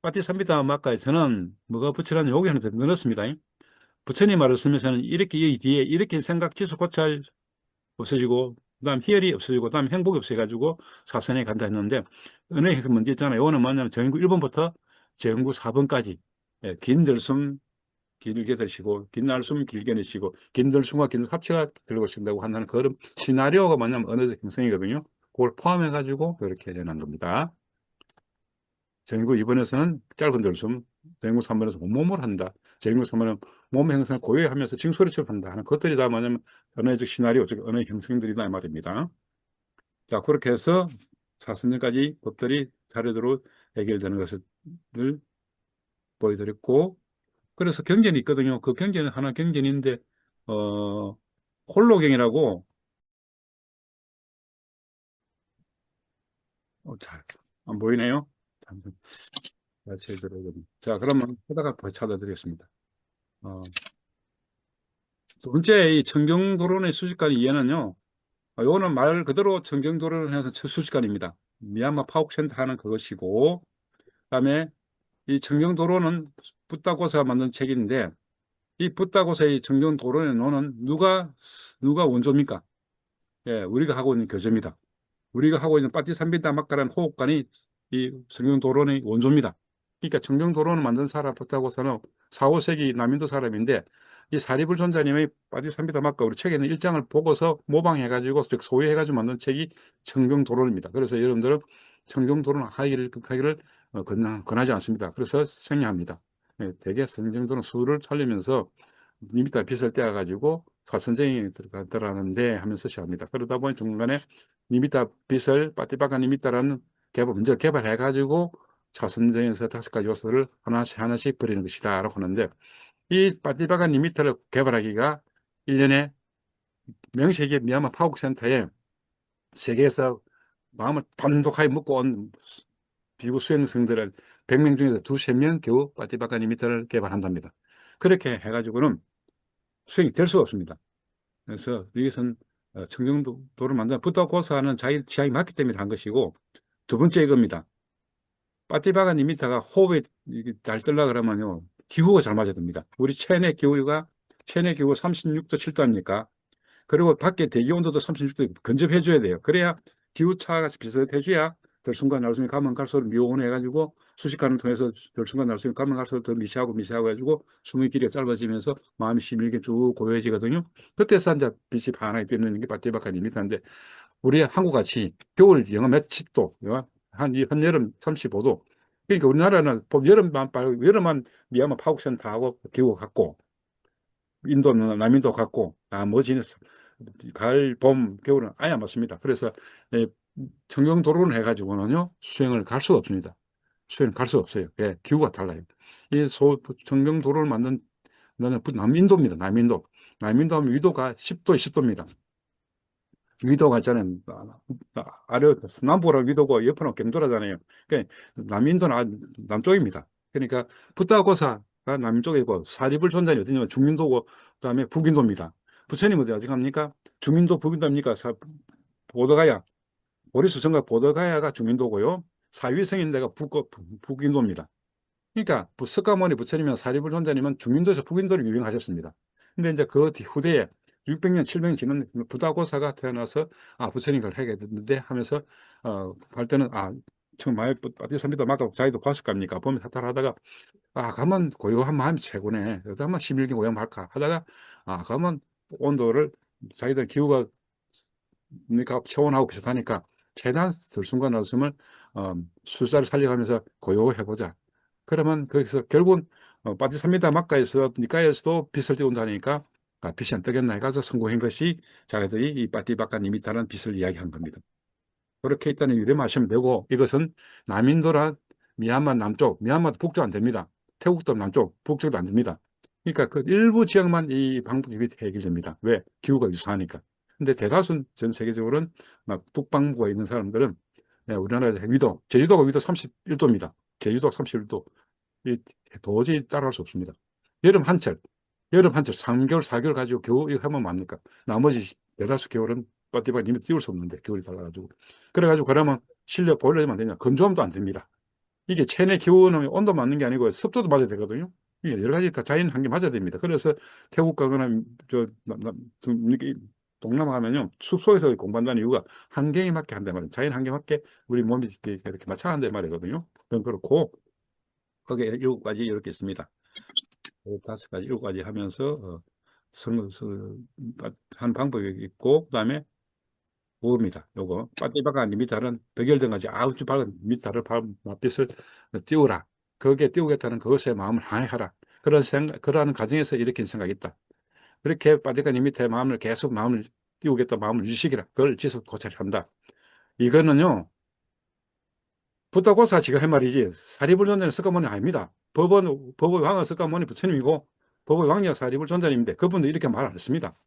Speaker 1: 파티선비담 아까에서는 뭐가 붙여라는 요기 하나 더 넣었습니다. 부처님 말을 쓰면서는 이렇게 이 뒤에 일으킨 생각, 지속 교찰 없어지고 그다음 희열이 없어지고 그다음 행복이 없어가지고 사선에 간다 했는데 은혜 형성 문제 있잖아요. 이거는 뭐냐면 정인구 1번부터 정인구 4번까지 긴 들숨 길게 드시고 긴 날숨 길게 내쉬고 긴 들숨과 긴 합체가 들고 싶다고 한다는 그런 시나리오가 뭐냐면 언어적 형성이거든요. 그걸 포함해 가지고 이렇게 해놓은 겁니다. 정인구 2번에서는 짧은 들숨, 정인구 3번에서 온몸을 한다. 정인구 3번은 몸 형성을 고요하면서 징소리처럼 한다 하는 것들이 다 뭐냐면 언어적 시나리오, 즉 언어의 형성들이다 이 말입니다. 자, 그렇게 해서 사선전까지 법들이 차례대로 해결되는 것을 보여드렸고, 그래서 경전이 있거든요. 그 경전은 하나 경전인데, 홀로경이라고, 잘, 안 보이네요. 같이 들어보겠습니다. 자, 그러면 하다가 더 찾아드리겠습니다. 두 번째, 이 청정도론의 수식관 이해는요, 요거는 말 그대로 청정도론을 해서 수식관입니다. 미얀마 파옥센터 하는 그것이고, 그다음에 이 청정도론은 붓다고사가 만든 책인데, 이 붓다고사의 청정도론의 노는 누가 원조입니까? 예, 우리가 하고 있는 교재입니다. 우리가 하고 있는 빠띠삼비다 막가라는 호흡관이 이 청정도론의 원조입니다. 그러니까 청정도론을 만든 사람 붓다고사는 4, 5세기 남인도 사람인데 이 사리불존자님의 빠띠삼비다 막가 우리 책에 있는 일장을 보고서 모방해가지고 즉 소유해가지고 만든 책이 청정도론입니다. 그래서 여러분들은 청정도론 하기를 권하지 않습니다. 그래서 생략합니다. 예, 대개 청정도론 수를 살리면서 리미터 빗을 떼어가지고 사선쟁이 들어가는데 하면서 시작합니다. 그러다 보니 중간에 리미터 빗을 빠띠바가 리미터라는 먼저 개발해가지고 차선쟁에서 5가지 요소를 하나씩 버리는 것이다 라고 하는데 이 빠띠바가 리미터를 개발하기가 1년에 명세계 미얀마 파국센터에 세계에서 마음을 돈독하게 먹고 온 비구 수행성들을 100명 중에서 두세 명 겨우 빠띠바가 리미터를 개발한답니다. 그렇게 해가지고는 수행이 될 수가 없습니다. 그래서 여기서는 청정도를 만드는 붓다고사는 자기 취향이 맞기 때문에 한 것이고 두 번째 이겁니다. 빠띠바가 니미타가 호흡에 잘 뜨려 그러면요 기후가 잘 맞아야 됩니다. 우리 체내 기후가 36도 7도 아닙니까? 그리고 밖에 대기 온도도 36도 근접해줘야 돼요. 그래야 기후차가 비슷해져야 들숨과 날숨이 가면 갈수록 미온해가지고 수식관을 통해서 들숨과 날숨이 가면 갈수록 더 미세하고 해가지고 숨의 길이가 짧아지면서 마음이 심일게 쭉 고요해지거든요. 그때서 이제 빛이 환하게 뜨는 게 빠띠바칸 리미터인데 우리 한국같이 겨울 영하 몇십 도, 한여름 35도. 그러니까 우리나라는 여름만 미얀마 파국센터하고 기후가 같고 인도는 남인도 같고 나머지는 가을, 봄, 겨울은 아예 안 맞습니다. 그래서 청정도로를 해가지고는요 수행을 갈 수가 없습니다. 수행을 갈 수가 없어요. 예, 기후가 달라요. 이 청정도로를 만든 남인도입니다. 남인도 하면 위도가 10도, 20도입니다. 위도가 있잖아요. 아래, 남부로 위도고 옆으로 경도라잖아요. 그러니까 남인도는 남쪽입니다. 그러니까 붓다고사가 남쪽이고 사리불 존자이 어디냐면 중인도고 그다음에 북인도입니다. 부처님 어디 아직 합니까? 중인도 북인도입니까? 보더가야, 보리수성과 보더가야가 중인도고요. 사위성인 데가 북인도입니다. 그러니까 석가모니 부처님이나 사리불 존자님은 중인도에서 북인도를 유행하셨습니다. 근데 이제 그 후대에 600년, 700년 지난 부다고사가 태어나서 부처님을 하겠는데 하면서 할 때는 정말 어디서입니다. 막 자기도 봤을 겁니까? 보면 사탈하다가 가면 고요한 마음이 최고네. 그래도 한번 11개 고요한 할까 하다가 가면 온도를 자기들 기후가 그러니까 체온하고 비슷하니까 최대한 들숨과 날숨을 술자를 살려가면서 고요해보자. 그러면 거기서 결국은 빠지삽니다 막가에서 니까에서도 빛을 띄운다니까 빛이 안 뜨겠나 해가지고 성공한 것이 자기들이 이 빠띠바카 니미타라는 빛을 이야기한 겁니다. 그렇게 일단은 유념하시면 되고 이것은 남인도란 미얀마 남쪽, 미얀마도 북쪽 안 됩니다. 태국도 남쪽, 북쪽도 안 됩니다. 그러니까 그 일부 지역만 이 방북이 해결됩니다. 왜? 기후가 유사하니까. 근데 대다수 전 세계적으로는 막 북방부가 있는 사람들은 우리나라에서 위도, 제주도가 위도 31도입니다. 제주도 31도. 이 도저히 따라갈 수 없습니다. 여름 한철, 여름 한철 3개월, 4개월 가지고 겨우 이거 하면 뭡니까? 나머지 대다수 겨울은 빠띠바 님이 띄울 수 없는데 겨울이 달라가지고. 그래가지고 그러면 실내 보일러면 안 되냐? 건조함도 안 됩니다. 이게 체내 기온은 온도 맞는 게 아니고 습도도 맞아야 되거든요. 이게 여러 가지 다 자연 환경 맞아야 됩니다. 그래서 태국 가거나 동남아 가면요 숲속에서 공부한다는 이유가 환경에 맞게 한단 말이에요. 자연 환경에 맞게 우리 몸이 이렇게 맞춰야 한단 말이거든요. 그건 그렇고 거기에 7가지 이렇게 있습니다. 5가지, 7가지 하면서 한 방법이 있고 그다음에 그겁니다. 요거 빠띠바가 미터는 백열등까지 아주 밝은 미터를 빛을 띄우라. 거기에 띄우겠다는 그것에 마음을 항해하라. 그러한 과정에서 일으킨 생각이 있다. 그렇게 빠띠가 미터의 마음을 계속 마음을 띄우겠다, 마음을 유식이라. 그걸 지속 고찰한다. 이거는요. 부다고사 지가 한 말이지 사리불 존자는 석가모니 아닙니다. 법의 왕은 석가모니 부처님이고 법의 왕이야 사리불 존자님인데 그분도 이렇게 말 안 했습니다.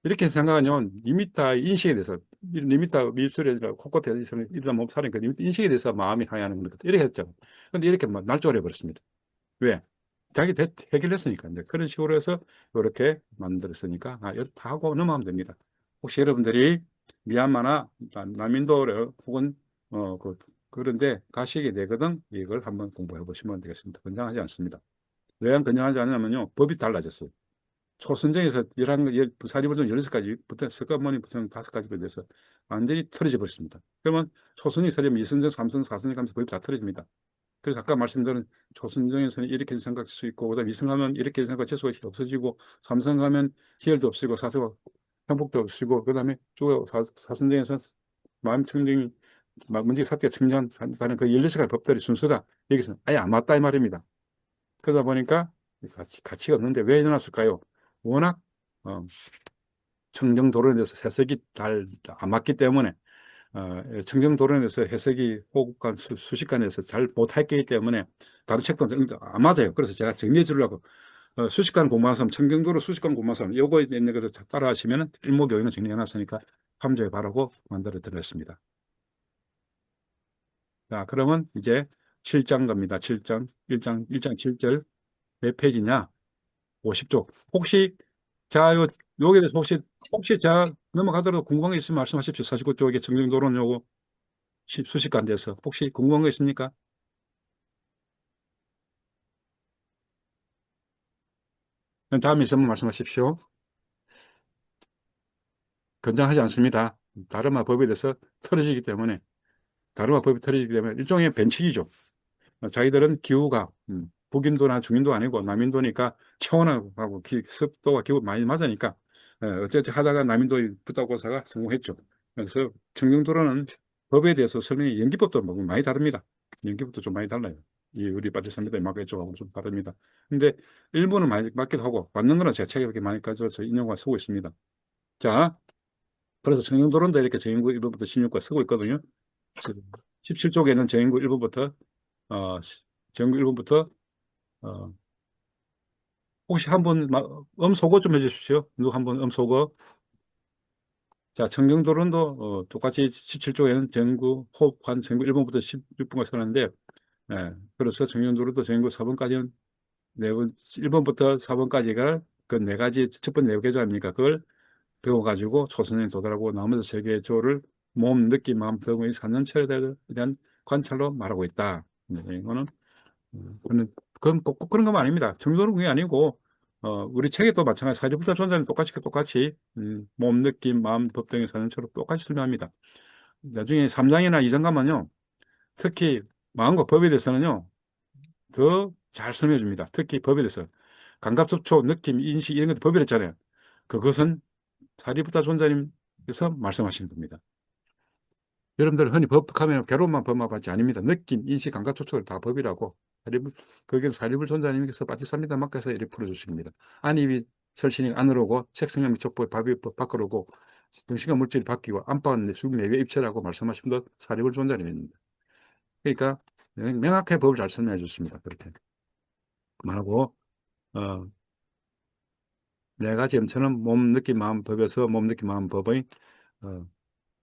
Speaker 1: 이렇게 생각하면 리미터 인식에 대해서 리미터 미술이나 코코테에서 이런 몸살인 그 리미터 인식에 대해서 마음이 하야하는 것 이렇게 했죠. 근데 이렇게 날조해 버렸습니다. 왜? 자기 해결했으니까. 이제 그런 식으로 해서 이렇게 만들었으니까 이렇게 다 하고 넘어가면 됩니다. 혹시 여러분들이 미얀마나 남인도 혹은 그런데 가시게 되거든 이걸 한번 공부해 보시면 되겠습니다. 건장하지 않습니다. 왜 건장하지 않냐면요 법이 달라졌어요. 초선정에서 11, 사리불종 16가지부터 석가모니부터 5가지로 돼서 완전히 틀어져 버렸습니다. 그러면 초선이 서리면 2선정, 3선정, 4선정 하면서 거의 다 틀어집니다. 그래서 아까 말씀드린 초선정에서는 이렇게 생각할 수 있고, 그 다음 2선 가면 이렇게 생각할 재수가 없어지고, 3선 가면 희열도 없어지고, 4선 행복도 없어지고, 그 다음에 4선정에서 마음 청정이, 문제 사태가 청정하는 그 16가지 법들의 순서가 여기서는 아예 안 맞다 이 말입니다. 그러다 보니까 가치가 없는데 왜 일어났을까요? 워낙 청정도론에 대해서 해석이 잘 안 맞기 때문에 청정도론에 대해서 해석이 호국간 수식관에서 잘 못했기 때문에 다른 책도 안 맞아요. 그래서 제가 정리해 주려고 수식관 공부한 사람, 청정도로 수식관 공부한 사람 요거에 있는 것을 따라 하시면 일목요연은 정리해 놨으니까 함조에 바라고 만들어 드렸습니다. 자, 그러면 이제 7장 갑니다. 7장, 1장 7절 몇 페이지냐? 50쪽. 혹시 여기에 대해서 혹시 제가 넘어가더라도 궁금한 게 있으면 말씀하십시오. 49쪽에 정정도론 요거 수식관 돼서 혹시 궁금한 거 있습니까? 다음에 있으면 말씀하십시오. 건장하지 않습니다. 다르마 법에 대해서 틀어지기 때문에 일종의 변칙이죠. 자기들은 기후가 북인도나 중인도 아니고 남인도니까 체온하고 습도가 기후 많이 맞으니까 어쨌든 하다가 남인도의 부다고사가 성공했죠. 그래서 청정도로는 법에 대해서 설명이 연기법도 뭐 많이 다릅니다. 연기법도 좀 많이 달라요. 이 우리 바티산미다 마크 쪽하고 좀 다릅니다. 근데 일부는 많이 맞기도 하고 맞는 거는 제가 책에 이렇게 많이 가져서 인용과 쓰고 있습니다. 자, 그래서 청정도로도 이렇게 정인구 1번부터 16과 쓰고 있거든요. 17쪽에는 정인구 1번부터 어, 정인구 1번부터 혹시 한번 음소거 좀 해주십시오. 누구 한번 음소거. 자, 청정도론도 똑같이 17조에는 전구, 호흡한 전구 1번부터 16번까지 써놨는데, 예, 그래서 청정도론도 전구 4번까지는 네 번, 1번부터 4번까지가 그 네 가지, 첫 번째 네 개조 아닙니까? 그걸 배워가지고 초선에 도달하고 나머지 세 개의 조를 몸, 느낌, 마음 등의 산전체에 대한 관찰로 말하고 있다. 네, 이거는 그건 꼭 그런 건 아닙니다. 정도는 그게 아니고 우리 책에도 마찬가지 사주부터 존재는 똑같이 몸, 느낌, 마음, 법 등의 산전체로 똑같이 설명합니다. 나중에 3장이나 2장 가면요. 특히 마음과 법에 대해서는요. 더 잘 설명해 줍니다. 특히 법에 대해서. 감각접촉, 느낌, 인식 이런 것도 법이라 했잖아요. 그것은 사리부타 존자님께서 말씀하시는 겁니다. 여러분들 흔히 법하면 괴로움만 법만 받지 아닙니다. 느낌, 인식, 감각, 초촉을 다 법이라고. 거기는 사리불 존자님께서 빠티삽니다 맡겨서 이렇게 풀어주십니다. 안입이 설신이 안으로 오고 색성형 미촉법 밥이 밖으로 오고 정신과 물질이 바뀌고 안방은 숙내외 입체라고 말씀하신 것 사리불 존자님입니다. 그러니까 명확하게 법을 잘 설명해 주십니다. 그렇게 말하고 네 가지 염처는 몸, 느낌, 마음 법에서 몸, 느낌, 마음 법의 어,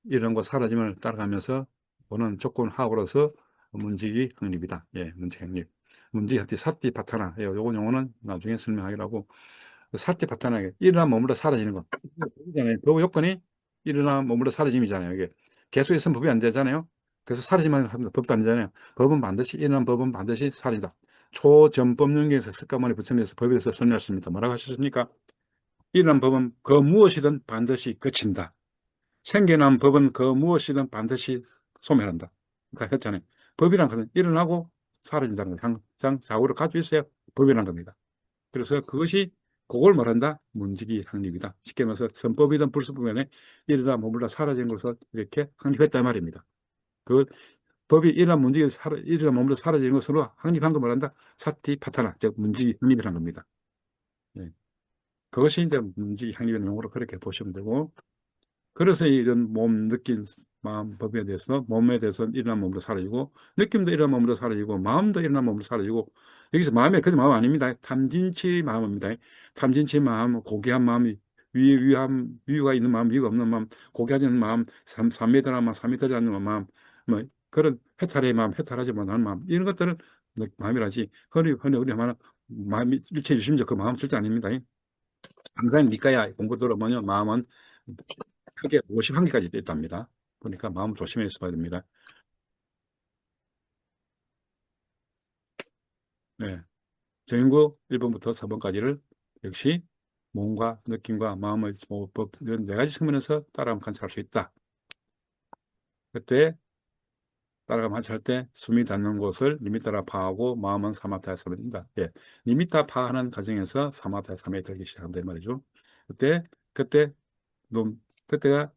Speaker 1: 이런 거 사라짐을 따라가면서 보는 조건 하고로서 문지기 확립이다. 예, 문지기 확립. 문지기 사티, 사티 파타나. 예, 요건 용어는 나중에 설명하기로 하고 사티 파타나 일어나 머물러 사라지는 거. 법이잖아요. 그 요건이 일어나 머물러 사라짐이잖아요. 이게 계속 있으면 법이 안 되잖아요. 그래서 사라지만 합니다. 법도 아니잖아요. 법은 반드시 일어난 법은 반드시 사라지다. 초전법령에서 석가모니 부처님께서 법에 대해서 설명하십니다. 뭐라고 하셨습니까? 일어난 법은 그 무엇이든 반드시 그친다. 생겨난 법은 그 무엇이든 반드시 소멸한다. 그러니까 했잖아요. 법이란 것은 일어나고 사라진다는 거 항상 사고를 가지고 있어야 법이란 겁니다. 그래서 그것이 그걸 말한다. 문지기 확립이다. 쉽게 말해서 선법이든 불선법이든 일어나 머물러 사라진 것을 이렇게 확립했단 말입니다. 그 법이 일어나 문지기 일어나 머물러 사라지는 것으로 확립한 거 말한다. 사티 파타나 즉 문지기 확립이라는 겁니다. 예. 그것이 이제 문지기 확립의 용어로 그렇게 보시면 되고 그래서 이런 몸, 느낌, 마음, 법에 대해서 몸에 대해서는 일어난 몸으로 사라지고 느낌도 일어난 몸으로 사라지고 마음도 일어난 몸으로 사라지고 여기서 마음이 그저 마음 아닙니다. 탐진치 마음입니다. 탐진치 마음, 고귀한 마음이 위가 있는 마음, 위가 없는 마음, 고귀하지 않은 마음, 3m나 마음, 3m지 않는 마음, 뭐 그런 해탈의 마음, 해탈하지 못하는 마음 이런 것들을 마음이라지 흔히 우리 말하는 마음이 일체의 주심적 그 마음 절대 아닙니다. 항상 니까야 공부 들어보면 마음은 크게 51개까지 있답니다. 그러니까 마음 조심해서 봐야 됩니다. 네. 정인구 1번부터 4번까지를 역시 몸과 느낌과 마음의 법 이런 네 가지 측면에서 따라가면 관찰할 수 있다. 그때 따라가면 관찰할 때 숨이 닿는 곳을 님이 따라 파하고 마음은 사마타에 사면된다. 예. 님이 따라 파하는 과정에서 사마타에 사면이 들기 시작한다 말이죠. 그때 그때가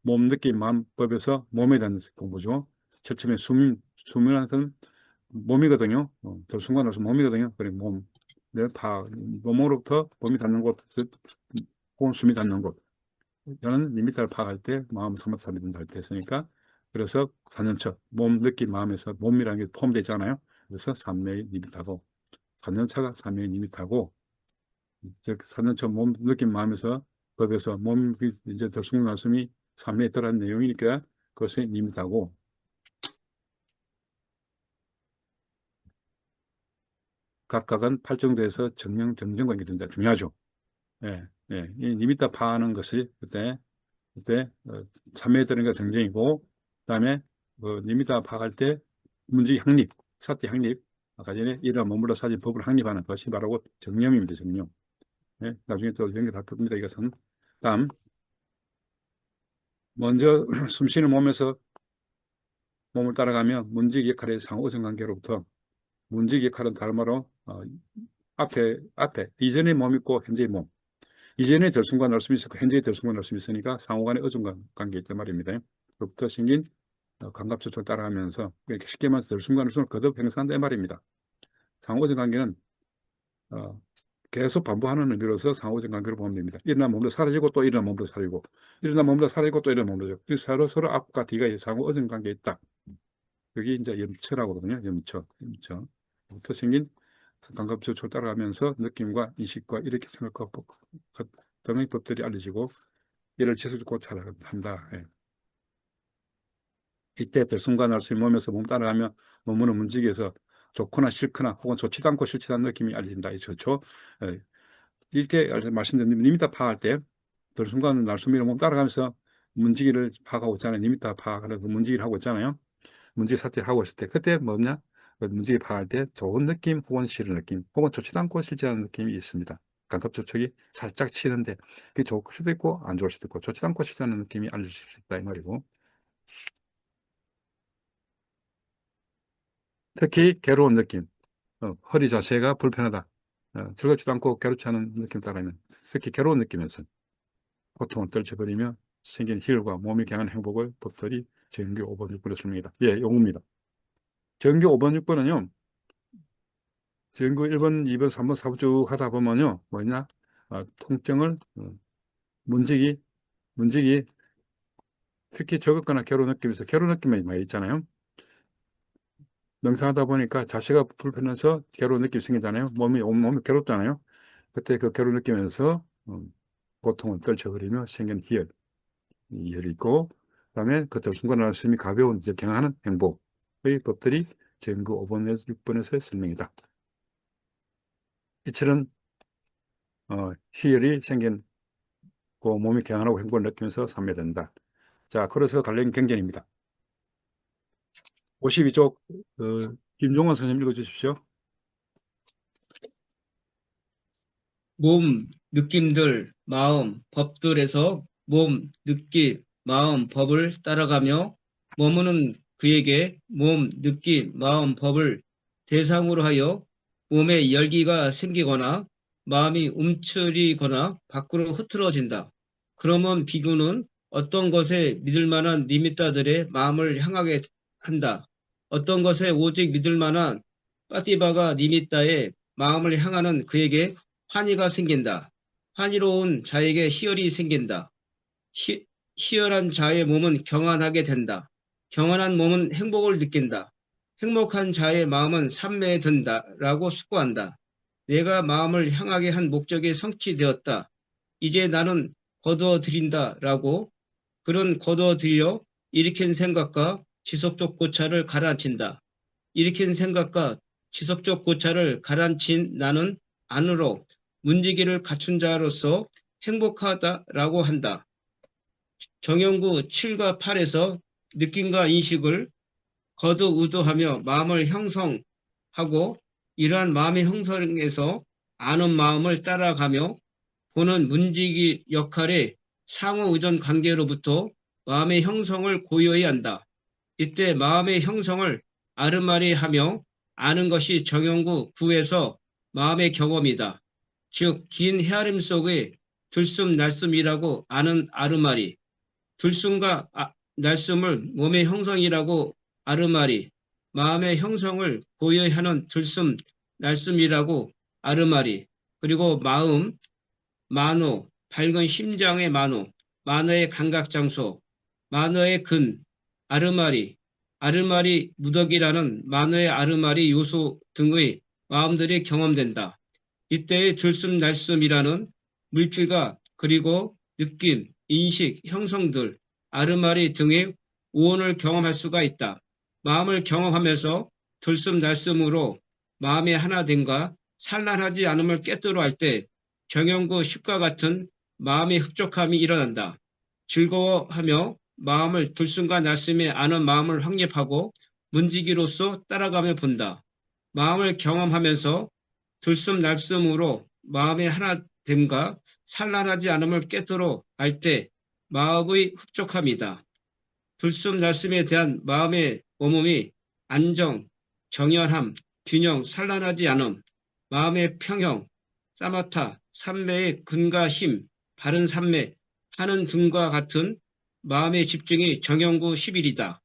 Speaker 1: 몸 느낌 마음법에서 몸에 대한 공부죠. 처음에 숨이라는 것은 몸이거든요. 들숨과 날숨 몸이거든요. 그리고 몸으로부터 몸이 닿는 곳, 혹은 숨이 닿는 곳. 이는 리미터를 파악할 때 마음 삼합삼이 된다 할 때 했으니까 그래서 4년차 몸 느낌 마음에서 몸이라는 게 포함되어 있잖아요. 그래서 3명의 리미터고 4년차가 3명의 리미터고 즉 4년차 몸 느낌 마음에서 법에서 몸 이제 들숨과 날숨이 3명에 들어간 내용이니까 그것이 리미터고 각각은 팔정도에서 정정관계 된다. 중요하죠. 예, 예. 이 리미터 파하는 것이 그때 참여에 드는 게 정정이고, 그다음에 리미터 파악할 때 문제 확립, 사태 확립, 아까 전에 이런 머물러 사진 법을 확립하는 것이 바로 정념입니다. 정념. 예, 나중에 또 연결할 겁니다. 이것은 다음 먼저 숨쉬는 몸에서 몸을 따라가며 문지 역할의 상호적 관계로부터 문지 역할은 다른 말로 앞에 이전의 몸 있고 현재의 몸. 이전에 들숨과 날숨이 있었고 현재의 들숨과 날숨이 있으니까 상호간의 어중 관계 있단 말입니다. 그로부터 생긴 감각조절 따라가면서 이렇게 쉽게 말해서 들숨과 날숨을 거듭 형성한다 이 말입니다. 상호적 관계는 어, 계속 반복하는 의미로서 상호적 관계를 보면 됩니다. 일어난 몸도 사라지고 또 일어난 몸도 사라지고 일어난 몸도 사라지고 또 일어난 몸도 사라지고 서로 앞과 뒤가 상호 어정 관계에 있다. 여기 이제 염처라고 하거든요. 염처. 부터 생긴 감각조절 따라가면서 느낌과 인식과 이렇게 생각하고 등의 법들이 알려지고 이를 지속적으로 고찰한다. 예. 이때 들숨과 날숨이 몸에서 몸 따라가며 몸은 움직여서 좋거나 싫거나 혹은 좋지도 않고 싫지도 않은 느낌이 알려진다. 이 좋죠. 예. 이렇게 말씀드린 리미터 파악할 때 들숨과 날숨이 몸 따라가면서 문지기를 파악하고 있잖아요. 리미터 파악하는 그 문지기를 하고 있잖아요. 문지기 사태를 하고 있을 때 그때 뭐냐? 그 문지기 파악할 때 좋은 느낌 혹은 싫은 느낌 혹은 좋지도 않고 싫지 않은 느낌이 있습니다. 간접 접촉이 살짝 치는데 그게 좋을 수도 있고 안 좋을 수도 있고 좋지도 않고 싫지 않은 느낌이 알려질 수 있다 이 말이고, 특히 괴로운 느낌, 허리 자세가 불편하다, 즐겁지도 않고 괴롭지 않은 느낌 따르면 특히 괴로운 느낌에서 고통을 떨쳐버리며 생긴 희열과 몸이 강한 행복을 법들이 정규 5번 6번의 설명이다. 예, 용어입니다. 정규 5번 6번은요 전구 1번, 2번, 3번, 4번 쭉 하다 보면요, 뭐냐, 통증을, 문지기, 문지기, 특히 적었거나 괴로운 느낌에서 괴로운 느낌이 많이 있잖아요. 명상하다 보니까 자세가 불편해서 괴로운 느낌이 생기잖아요. 몸이 괴롭잖아요. 그때 그 괴로운 느끼면서 고통을 떨쳐버리며 생긴 희열, 이 희열이 있고, 그다음에 그때 순간의 숨이 가벼운 이제 경하는 행복의 법들이 전구 5번에서 6번에서의 설명이다. 이처럼 희열이 생긴 그 몸이 개운하고 행복을 느끼면서 삼매된다. 자, 그래서 관련 경전입니다. 52쪽 김종원 선생님 읽어주십시오.
Speaker 2: 몸, 느낌들, 마음, 법들에서 몸, 느낌, 마음, 법을 따라가며 머무는 그에게 몸, 느낌, 마음, 법을 대상으로 하여 몸에 열기가 생기거나 마음이 움츠리거나 밖으로 흐트러진다. 그러면 비구는 어떤 것에 믿을 만한 니미따들의 마음을 향하게 한다. 어떤 것에 오직 믿을 만한 빠티바가 니미따의 마음을 향하는 그에게 환희가 생긴다. 환희로운 자에게 희열이 생긴다. 희열한 자의 몸은 경안하게 된다. 경안한 몸은 행복을 느낀다. 행복한 자의 마음은 삼매에 든다. 라고 숙고한다. 내가 마음을 향하게 한 목적이 성취되었다. 이제 나는 거두어 드린다. 라고 그런 거두어 들여 일으킨 생각과 지속적 고찰을 가라앉힌다. 일으킨 생각과 지속적 고찰을 가라앉힌 나는 안으로 문지기를 갖춘 자로서 행복하다라고 한다. 정형구 7과 8에서 느낌과 인식을 거두우두하며 마음을 형성하고 이러한 마음의 형성에서 아는 마음을 따라가며 보는 문지기 역할의 상호 의존 관계로부터 마음의 형성을 고요히 한다. 이때 마음의 형성을 아르마리하며 아는 것이 정형구 9에서 마음의 경험이다. 즉, 긴 헤아림 속의 들숨 날숨이라고 아는 아르마리, 들숨과 날숨을 몸의 형성이라고 아르마리, 마음의 형성을 고요히 하는 들숨 날숨이라고 아르마리, 그리고 마음, 만호, 밝은 심장의 만호, 만호의 감각장소, 만호의 근, 아르마리, 아르마리 무덕이라는 만호의 아르마리 요소 등의 마음들이 경험된다. 이때의 들숨날숨이라는 물질과 그리고 느낌, 인식, 형성들, 아르마리 등의 오온을 경험할 수가 있다. 마음을 경험하면서 들숨날숨으로 마음의 하나됨과 산란하지 않음을 깨뜨려 할 때 정형구 10과 같은 마음의 흡족함이 일어난다. 즐거워하며 마음을 들숨과 날숨에 아는 마음을 확립하고 문지기로서 따라가며 본다. 마음을 경험하면서 들숨날숨으로 마음의 하나됨과 산란하지 않음을 깨뜨려 알 때 마음의 흡족함이다. 들숨날숨에 대한 마음의 몸음이 안정, 정연함, 균형, 산란하지 않음, 마음의 평형, 사마타, 삼매의 근과 힘, 바른 삼매, 하는 등과 같은 마음의 집중이 정형구 10일이다.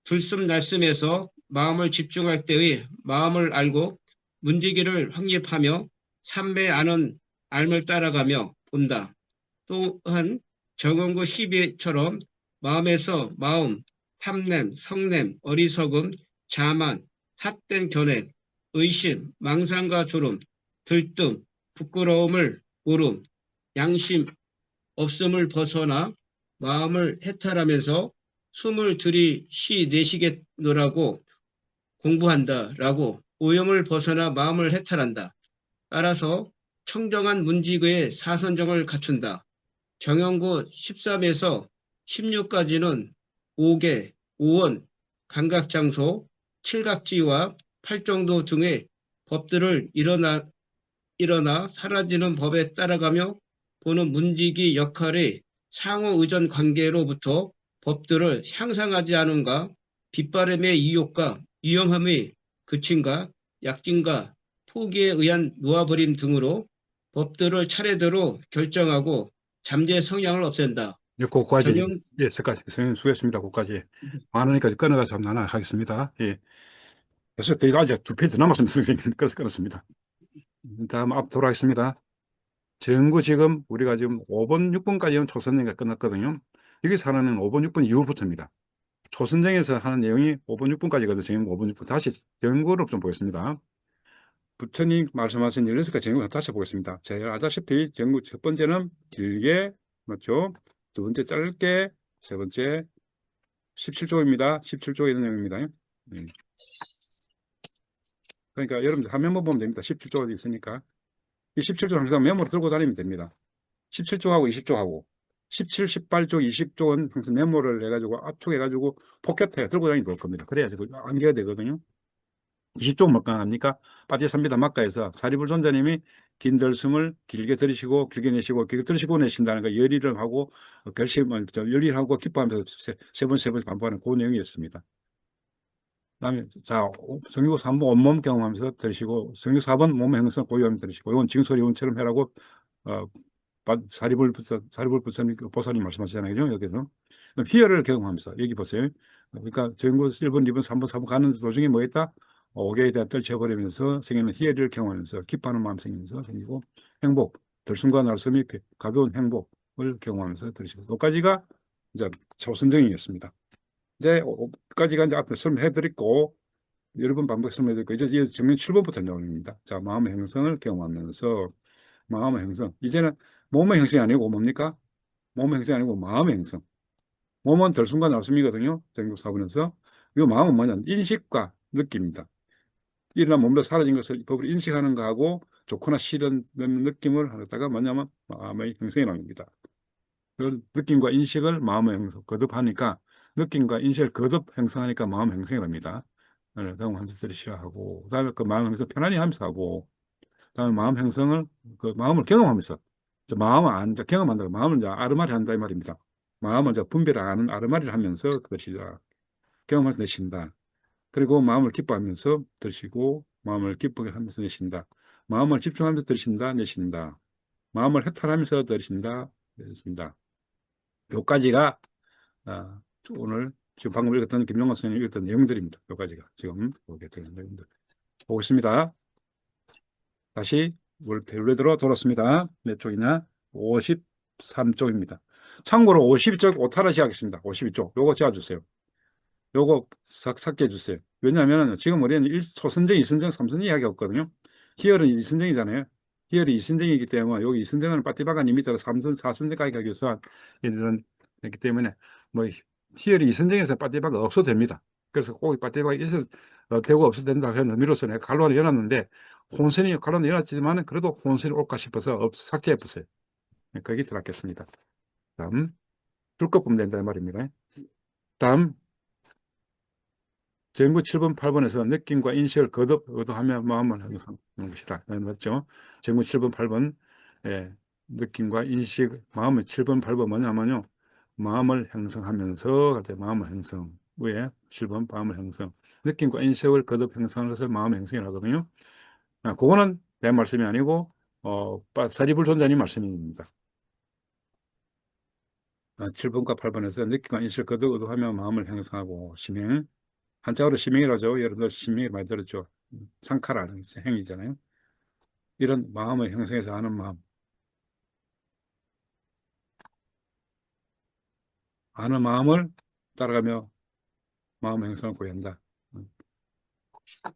Speaker 2: 들숨날숨에서 마음을 집중할 때의 마음을 알고 문지기를 확립하며 삼매 아는 알을 따라가며 본다. 또한 정원구 12처럼 마음에서 마음, 탐냄, 성냄, 어리석음, 자만, 삿된 견해, 의심, 망상과 졸음, 들뜸, 부끄러움을 오름, 양심, 없음을 벗어나 마음을 해탈하면서 숨을 들이쉬내쉬겠노라고 공부한다라고 오염을 벗어나 마음을 해탈한다. 따라서 청정한 문지기의 사선정을 갖춘다. 정형구 13에서 16까지는 5개, 5원, 감각장소, 칠각지와 팔정도 등의 법들을 일어나 사라지는 법에 따라가며 보는 문지기 역할의 상호 의존 관계로부터 법들을 향상하지 않은가, 빗바람의 이욕과 위험함의 그침과 약진과 포기에 의한 놓아버림 등으로 법들을 차례대로 결정하고 잠재 성향을 없앤다.
Speaker 1: 예, 그거까지,
Speaker 2: 전형,
Speaker 1: 예, 선생님 수고했습니다. 그거까지. 많으니까 끊어가서 하나 하겠습니다. 예. 그래서 더 아직 두 페이지 남았습니다. 선생님. 그래서 끊었습니다. 다음 앞으로 하겠습니다. 전구 지금 우리가 지금 5번, 6번까지는 초선정이 끝났거든요. 여기서 하나는 5번, 6번 이후부터입니다. 초선정에서 하는 내용이 5번, 6번까지거든요. 지금 5번, 6번 다시 전구를 좀 보겠습니다. 부처님 말씀하신 16가지 전구를 다시 보겠습니다. 잘 알다시피 전구 첫 번째는 길게, 맞죠? 두 번째 짧게, 세 번째 17조입니다. 17조에 있는 내용입니다. 그러니까 여러분들 화면만 보면 됩니다. 17조가 있으니까. 이 17조 항상 메모로 들고 다니면 됩니다. 17조하고 20조하고 17, 18조, 20조는 항상 메모를 해가지고 압축해가지고 포켓에 들고 다니면 될 겁니다. 그래야지 암기가 되거든요. 20조 뭘까 합니까? 빠티삼비다 막가에서 사리불 존자님이 긴 들숨을 길게 들이쉬고 길게 내쉬고 길게 들이쉬고 내쉰다는 거 열의를 하고 결심을 열의를 하고 기뻐하면서 세 번 세 번 반복하는 그 내용이었습니다. 그다음에 자 성경 3번 온몸 경험하면서 들으시고 성경 4번 몸의 형성 고유하면서 들으시고 이건 징소리 운처럼 해라고 어, 사리불 보살님 말씀하시잖아요. 그죠? 여기서 희열을 경험하면서 여기 보세요. 그러니까 전국 1번, 2번, 3번, 4번 가는 도중에 뭐 있다? 오개에 대한 떨쳐버리면서 생기는 희열을 경험하면서 기뻐하는 마음 생기면서 생기고 행복, 들숨과 날숨이 가벼운 행복을 경험하면서 들으시고 여기까지가 이제 초선정이었습니다. 이제 까지가 이제 앞에 설명해드렸고 여러 번 반복 설명해드렸고 이제 정면 7번부터 내용입니다. 자, 마음의 형성을 경험하면서 마음의 형성. 이제는 몸의 형성이 아니고 뭡니까? 몸의 형성이 아니고 마음의 형성. 몸은 들숨과 날숨이거든요. 전국 사본에서. 이 마음은 뭐냐? 인식과 느낌입니다. 일어나 몸도 사라진 것을 법으로 인식하는 거하고 좋거나 싫은 느낌을 하다가 뭐냐면 마음의 형성이라는 겁니다. 그 느낌과 인식을 마음의 형성, 거듭하니까 느낌과 인식을 거듭 형성하니까 마음 형성이랍니다. 경험하면서 들으셔야 하고, 그다음에 그 마음 형성 편안히 하면서 하고, 그다음에 마음 형성을 그 마음을 경험하면서 마음을 안 경험한다. 마음을 이제 아르마리 한다 이 말입니다. 마음을 이제 분별하는 아르마리를 하면서 그것이 경험해서 내신다. 그리고 마음을 기뻐하면서 들으시고 마음을 기쁘게 하면서 내신다. 마음을 집중하면서 들으신다, 내신다. 마음을 해탈하면서 들으신다, 내신다. 요까지가 오늘 지금 방금 읽었던 김용관 선생님이 읽었던 내용들입니다. 요까지가 지금 보게 되는 내용들. 보고 있습니다. 다시 원래대로 돌았습니다. 몇 쪽이냐? 53쪽입니다. 참고로 52쪽 오타라시 하겠습니다. 52쪽. 요거 지어주세요. 요거 삭제해 주세요. 왜냐하면 지금 우리는 1초선정, 2선정, 3선정 이야기 없거든요. 희열은 2선정이잖아요. 희열이 2선정이기 때문에 여기 2선정은 빠띠바가 이미터로 3선, 4선정까지 가기 위해서 이런 있기 때문에 뭐 희열이 2선정에서 빠띠바가 없어도 됩니다. 그래서 꼭 빠띠바가 있어도 되고 없어도 된다 하는 의미로서 내가 갈론을 열었는데 혼선이 갈론을 열었지만 그래도 혼선이 올까 싶어서 삭제해 보세요. 거기 들어갔겠습니다. 다음 줄것 보면 된다는 말입니다. 다음 전구 7번, 8번에서 느낌과 인식을 거듭 의도하며 마음을 형성하는 것이다. 맞죠? 전구 7번, 8번, 예, 느낌과 인식, 마음의 7번, 8번 뭐냐면요. 마음을 형성하면서, 마음을 형성. 왜? 7번, 마음을 형성. 느낌과 인식을 거듭 형성하는 것을 마음의 형성이라고 하거든요. 그거는 내 말씀이 아니고, 사리불 존자님 말씀입니다. 7번과 8번에서 느낌과 인식을 거듭 의도하며 마음을 형성하고, 심행. 한자어로 심행이라죠. 여러분들 심행 많이 들었죠. 상카라는 행위잖아요. 이런 마음을 형성해서 하는 마음. 아는 마음을 따라가며 마음의 형성을 구한다.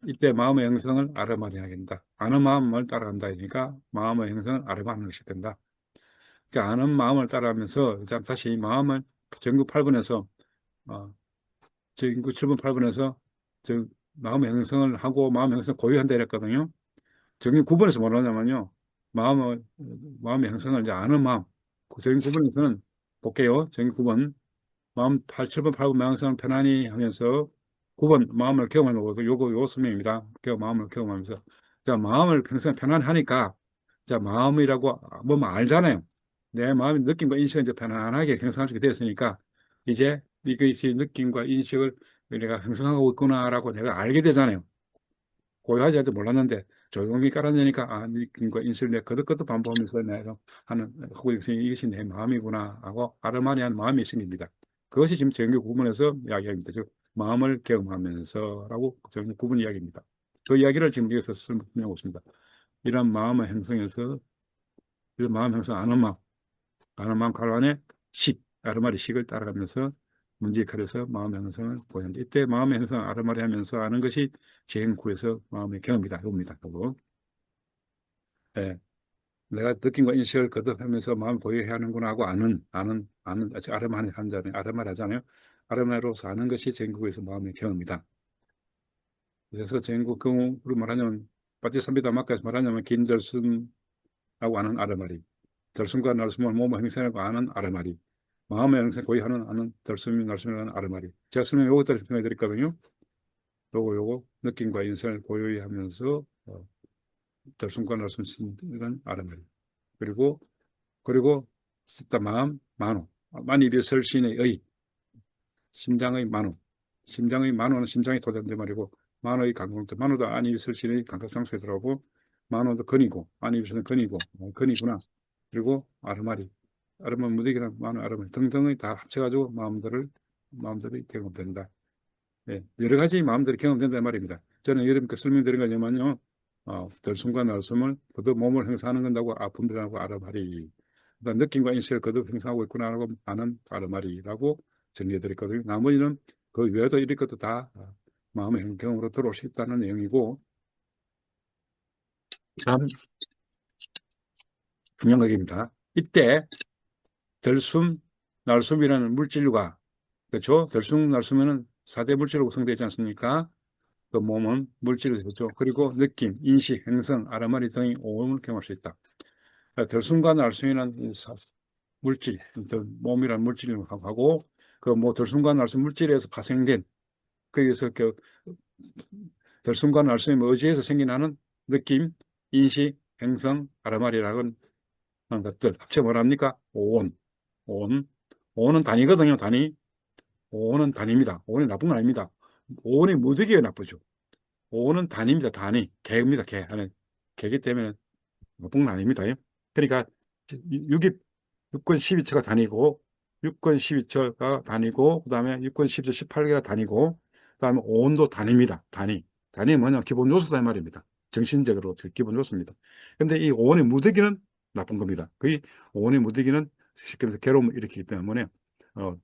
Speaker 1: 이때 마음의 형성을 아르마리하게 된다. 아는 마음을 따라간다. 그러니까 마음의 형성을 아르마하는 것이 된다. 그 아는 마음을 따라하면서 일단 다시 이 마음을 전구 8번에서 전구 7번 8번에서 저 마음의 형성을 하고 마음의 형성 고유한다 이랬거든요. 전구 9번에서 뭐라냐면요. 마음의 형성을 이제 아는 마음. 전구 9번에서는 볼게요. 전구 9번. 마음 7번 8번 마음성을 편안히 하면서 9번 마음을 경험하는 거고 요 설명입니다. 마음을 경험하면서 자 마음을 평생 편안히 하니까 자 마음이라고 뭐 알잖아요. 내 마음의 느낌과 인식을 이제 편안하게 형성할 수 있게 되었으니까 이제 이것이 느낌과 인식을 내가 형성하고 있구나라고 내가 알게 되잖아요. 고요하지 않도 몰랐는데 조용히 깔아내니까 아 느낌과 인식을 내가 거듭거듭 반복하면서 내가 하고 이것이 내 마음이구나 하고 아르마니한 마음이 생깁니다. 그것이 지금 정규 구문에서 이야기합니다. 즉 마음을 경험하면서라고 정규 구문 이야기입니다. 그 이야기를 지금 여기서 설명하고 있습니다. 이런 마음의 형성에서 이런 마음 형성 아는 마음 가로 안에 아르마리 식을 따라가면서 문제의 칼에서 마음의 형성을 보였는데 이때 마음의 형성 아르마리 하면서 아는 것이 제행구에서 마음의 경험이다. 이겁니다. 그리고 예, 내가 느낌과 인식을 거듭하면서 마음을 고유해야 하는구나 하고 아르마리 한자는 아르마리 하잖아요. 아르마리로서 아는 것이 제행구에서 마음의 경험이다. 그래서 제행구 경우로 말하자면 빠티삼비다마까지 말하자면 긴절순하고 아는 아르마리 덜숨과 날숨을 몸을 행세하고 아는 아르마리 마음의 행세 고유하는 아는 덜숨이 날숨이라는 아르마리 제가 설명 요것들을 설명해 드렸거든요. 요거 느낌과 인생을 고유히 하면서 덜숨과 날숨 이런 아르마리 그리고 숫다 마음 만호 만일이 설신의 의 심장의 만호 심장의 만호는 심장이 도전된 말이고 만호의 강공도 만호도 안입이 설신의 감각장소에 들어가고 만호도 근이고 안입이 근이고 근이구나 그리고 아르마리 무득이나 만호 아르마리 등등의 다 합쳐가지고 마음들이 경험된다. 예, 여러 가지 마음들이 경험된단 말입니다. 저는 여러분께 설명드린 거냐면요. 들숨과 날숨을 거듭 몸을 행사하는 건다고 아픔들하고 아르마리. 그다음 느낌과 인식을 거듭 행사하고 있구나라고 아는 아르마리라고 정리해드렸거든요. 나머지는 그 외에도 이런 것도 다 마음의 경험으로 들어올 수 있다는 내용이고 다음 중요한 얘기입니다. 이때 들숨, 날숨이라는 물질과 그렇죠? 들숨, 날숨에는 4대 물질로 구성되어 있지 않습니까? 그 몸은 물질을 그렇죠. 그리고 느낌, 인식, 행성, 아르마리 등의 오음을 경험할 수 있다. 들숨과 날숨이라는 물질, 몸이라는 물질을 하고 그 뭐 들숨과 날숨 물질에서 파생된 거기서 그 들숨과 날숨의 의지에서 생겨나는 느낌, 인식, 행성, 아르마리라는 것들 합쳐 뭐랍니까? 오온. 오온은 단위거든요. 단위. 오온은 단위입니다. 오온이 나쁜 건 아닙니다. 오온이 무더기에 나쁘죠. 오는 단위입니다. 단위. 개입니다. 개. 개기 때문에 나쁜 건 아닙니다. 그러니까 6이 6권 12처가 단위고 6권 12처가 단위고 그다음에 6권 12처 18개가 단위고 그다음에 오온도 단위입니다. 단위. 단위는 뭐냐? 기본 요소다 말입니다. 정신적으로 기본 요소입니다. 근데 이 오온의 무더기는 나쁜 겁니다. 그 오온의 무더기는 쉽게 말해서 괴로움을 일으키기 때문에 어,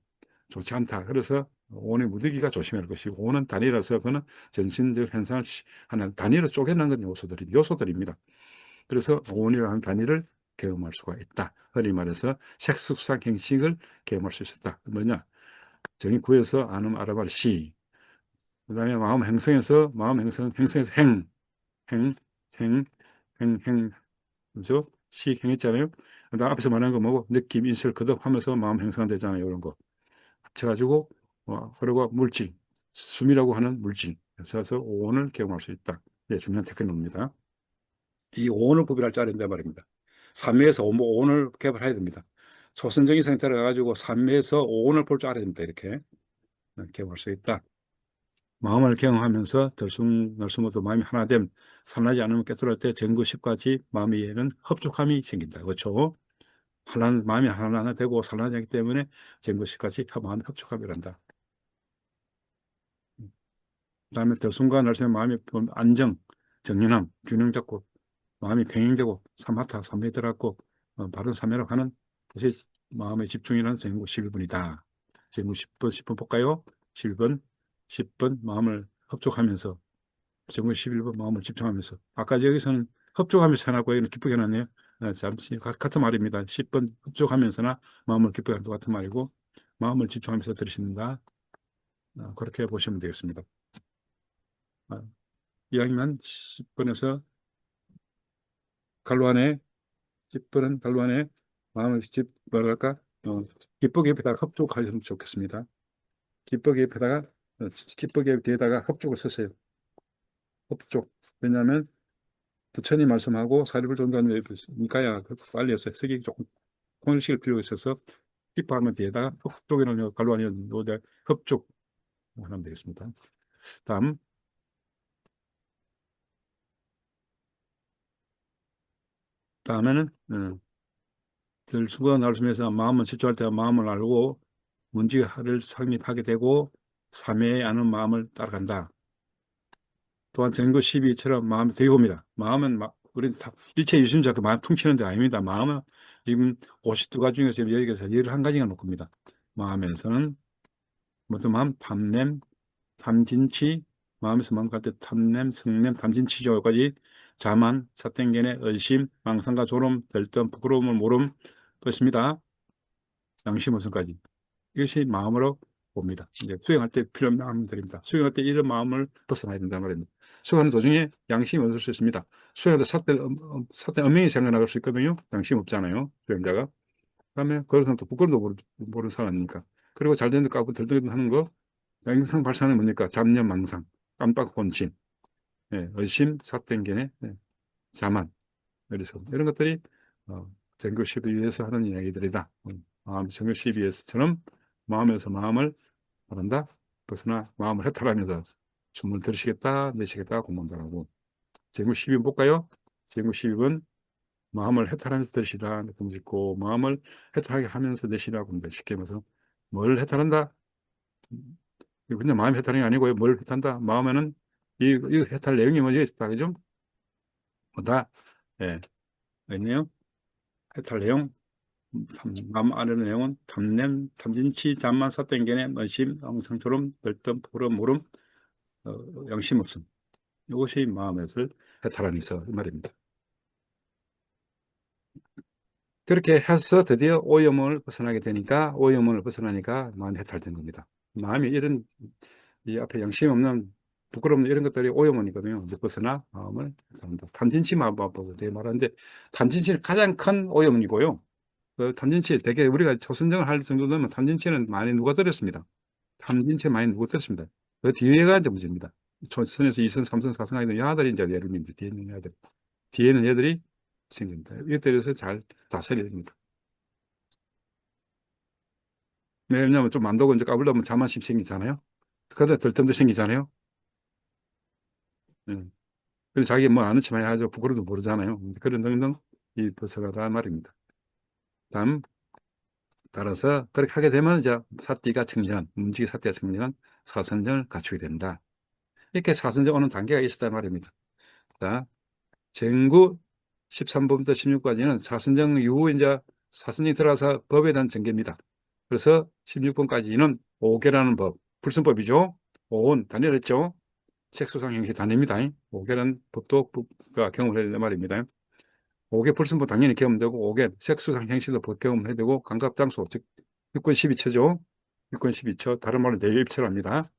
Speaker 1: 좋지 않다. 그래서 오온의 무더기가 조심해야 할 것이고 오는 단위라서 그는 전신적 현상을 하는 단위로 쪼개는 요소들입니다. 그래서 오온이라는 단위를 경험할 수가 있다. 흔히 말해서 색숙상 행식을 경험할 수 있었다. 뭐냐? 정의 구에서 아는 아라발 시. 그다음에 행성에서 행, 행, 행, 그죠? 시 행했잖아요. 그다음 앞에서 말하는 거 뭐고 느낌, 인식을 거듭하면서 마음 형성되잖아요. 이런 거. 합쳐가지고 그리고 물질, 숨이라고 하는 물질, 그래서 오온을 경험할 수 있다. 네, 중요한 테크닉입니다. 이 오온을 구별할 줄 알아야 말입니다. 삼매에서 오온을 개발해야 됩니다. 초선적인 상태로 가가지고 삼매에서 오온을 볼 줄 알아야 됩니다. 이렇게 개발할 수 있다. 마음을 경험하면서 들숨날숨으로 마음이 하나됨, 산하지 않으면 깨달을 때 전구 10가지 마음에는 흡족함이 생긴다. 그렇죠? 마음이 하나 되고 산하지 않기 때문에 전구 10가지 마음이 흡족함이란다. 그다음에 더 순간날숨에 마음이 안정, 정연함, 균형 잡고 마음이 평행되고 삼하타, 삼매 들어갔고 바른 삼매라고 하는 것이 마음의 집중이라는 전구 11번이다. 전구 10번 볼까요? 11번, 10번 마음을 협족하면서 전구 11번 마음을 집중하면서 아까 여기서는 협족하면서 해놨고 여기는 기쁘게 해놨네요. 잠시 같은 말입니다. 10번 흡족하면서나 마음을 기쁘게 하는 것 같은 말이고 마음을 집중하면서 들으신다. 그렇게 보시면 되겠습니다. 아, 이왕이면 10번에서 갈로 안에 10번은 갈로 안에 마음을 뭐랄까 기쁘게 옆에다가 흡족하시면 좋겠습니다. 기쁘게 옆에다가 기쁘게 뒤에다가 흡족을 썼어요. 흡족. 왜냐하면 부처님 말씀하고 사리불 전도하는 니까야 빨리 해서 쓰기 조금 통일식을 필요가 있어서 기뻐하면 뒤에다가 흡족이라는 갈로 안에 노대 흡족 하면 되겠습니다. 다음 다음에는 들수건 말씀에서 마음을 집중할 때 마음을 알고 문지를 성립하게 되고 삼회에 아는 마음을 따라간다. 또한 전거 12처럼 마음이 되게 옵니다. 마음은 우리 일체 유심자 그 마음 퉁치는 데 아닙니다. 마음은 지금 52가지 중에서 여기서 11가지가 놓습니다. 마음에서는 모든 마음, 탐냄, 탐진치, 마음에서 마음 갈 때 탐냄, 성냄, 탐진치조까지 자만, 사땡견의 의심, 망상과 졸음, 들뜸, 부끄러움을 모름 것입니다. 양심 우선까지. 이것이 마음으로 봅니다. 이제 수행할 때 필요한 마음들입니다. 수행할 때 이런 마음을 벗어나야 된다는 말입니다. 수행하는 도중에 양심이 얻을 수 있습니다. 수행할 때 사태 엄명히 생각나갈 수 있거든요. 양심 없잖아요. 수행자가. 그다음에 그것은 또 부끄럼도 모르는 사람이니까. 그리고 잘 되는 까고 들들 하는 거 양심 발산은 뭡니까? 잡념, 망상, 깜빡 본심, 의심, 사땡견의 자만. 그래서 이런 것들이 전교 12위에서 하는 이야기들이다. 전교 12위에서처럼 마음에서 마음을 말한다. 벗어나 마음을 해탈하면서 숨을 들이쉬겠다, 내쉬겠다 공부한다라고. 전교 12번 볼까요? 전교 12번 마음을 해탈하면서 들이쉬라 금짓고 마음을 해탈하게 하면서 내쉬라고 합니다. 쉽게 말해서 뭘 해탈한다? 그냥 마음 해탈이 아니고요. 뭘 해탈한다? 마음에는 이 해탈 내용이 뭐가 있다, 그죠? 뭐다? 예, 있네요. 해탈 내용. 마음 안의 내용은 탐냄, 탐진치, 잠만, 사땡견의 의심, 엉성처럼 들뜸, 부끄러움, 모름, 양심 없음. 이것이 마음에서 해탈하는 있어 이 말입니다. 그렇게 해서 드디어 오염을 벗어나게 되니까 오염을 벗어나니까 마음이 해탈된 겁니다. 마음이 이런 이 앞에 양심 없는 부끄러움 이런 것들이 오염원이거든요. 이제 벗어나 마음을 해탈한다. 탐진치 마음하고 되게 말하는데 탐진치는 가장 큰 오염이고요. 그 탐진치 되게 우리가 초선정을 할 정도 되면 탐진치는 많이 누가 들었습니다. 탐진치 많이 누가 들었습니다. 그 뒤에가 이제 문제입니다. 초선에서 2선, 3선, 4선 하게 되면 야들이 이제 예를 듭니다. 뒤에 있는 야들. 뒤에는 애들이 생깁니다. 이것들에서 잘 다스려야 됩니다. 왜냐하면 좀 만두고 이제 까불려면 자만심 생기잖아요. 그러다 들뜸도 생기잖아요. 예. 그래서 자기 뭐 아는 척만 해야죠. 부끄러도 모르잖아요. 그런 등등 이 벗어가다 말입니다. 다음 따라서 그렇게 하게 되면 이제 사띠가 청전, 문지기 사띠가 청전은 사선정을 갖추게 된다. 이렇게 사선정 오는 단계가 있었단 말입니다. 자, 전구 13번부터 16까지는 사선정 이후 이제 사선정이 들어가서 법에 대한 전개입니다. 그래서 16번까지는 오계라는 법, 불순법이죠. 오온 단일했죠. 색수상 형식 단위입니다. 오계라는 법도 경험을 해야 된단 말입니다. 오계 불순법 당연히 경험되고 오계 색수상 형식도 경험을 해야 되고 감각장소 즉 육권 12처죠. 육권 12처 다른 말로 대입처랍니다.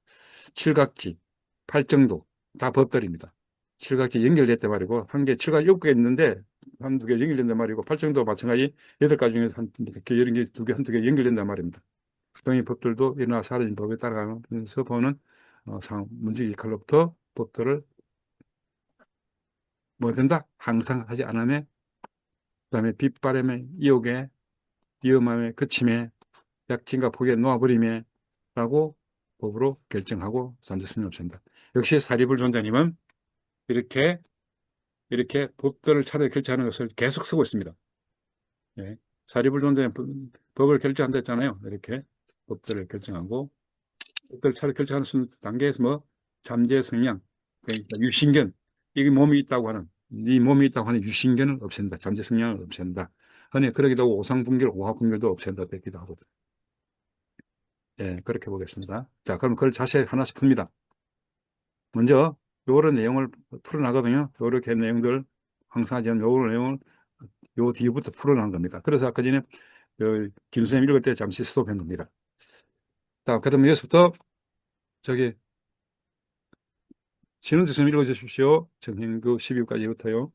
Speaker 1: 칠각지, 팔정도 다 법들입니다. 칠각지 연결됐단 말이고 한 개, 칠각 7개 있는데 한두 개 연결된단 말이고 팔정도 마찬가지 8가지 중에서 여러 개, 두 개, 한두 개 연결된단 말입니다. 등의 법들도 일어나 사라진 법에 따라가면서 보는 문제의 칼로부터 법들을 뭐 된다? 항상 하지 않으면 그다음에 빗바람에 이옥에 위험함에 그침에 약진과 폭에 놓아버림에 라고 법으로 결정하고 산재성이 없습니다. 역시 사리불존자님은 이렇게 법들을 차례 결정하는 것을 계속 쓰고 있습니다. 예. 사리불존자님 법을 결정한다 했잖아요. 이렇게 법들을 결정하고 법들을 차례 결정하는 단계에서 뭐 잠재 성향, 그러니까 유신견, 이 몸이 있다고 하는 이 몸이 있다고 하는 유신견을 없앤다. 잠재 성향을 없앤다. 흔히 그러기도 하고 오상분별, 오하분별도 없앤다 되기도 하고. 예, 그렇게 보겠습니다. 자, 그럼 그걸 자세히 하나씩 풉니다. 먼저 요런 내용을 풀어나거든요. 요렇게 내용들 항상 하지만 요런 내용을 요 뒤부터 풀어나는 겁니다. 그래서 아까 전에 김 선생님 읽을 때 잠시 스톱한 겁니다. 자, 그러면 여기서부터 저기 신은주 선생님 읽어주십시오. 정형구 12까지부터요.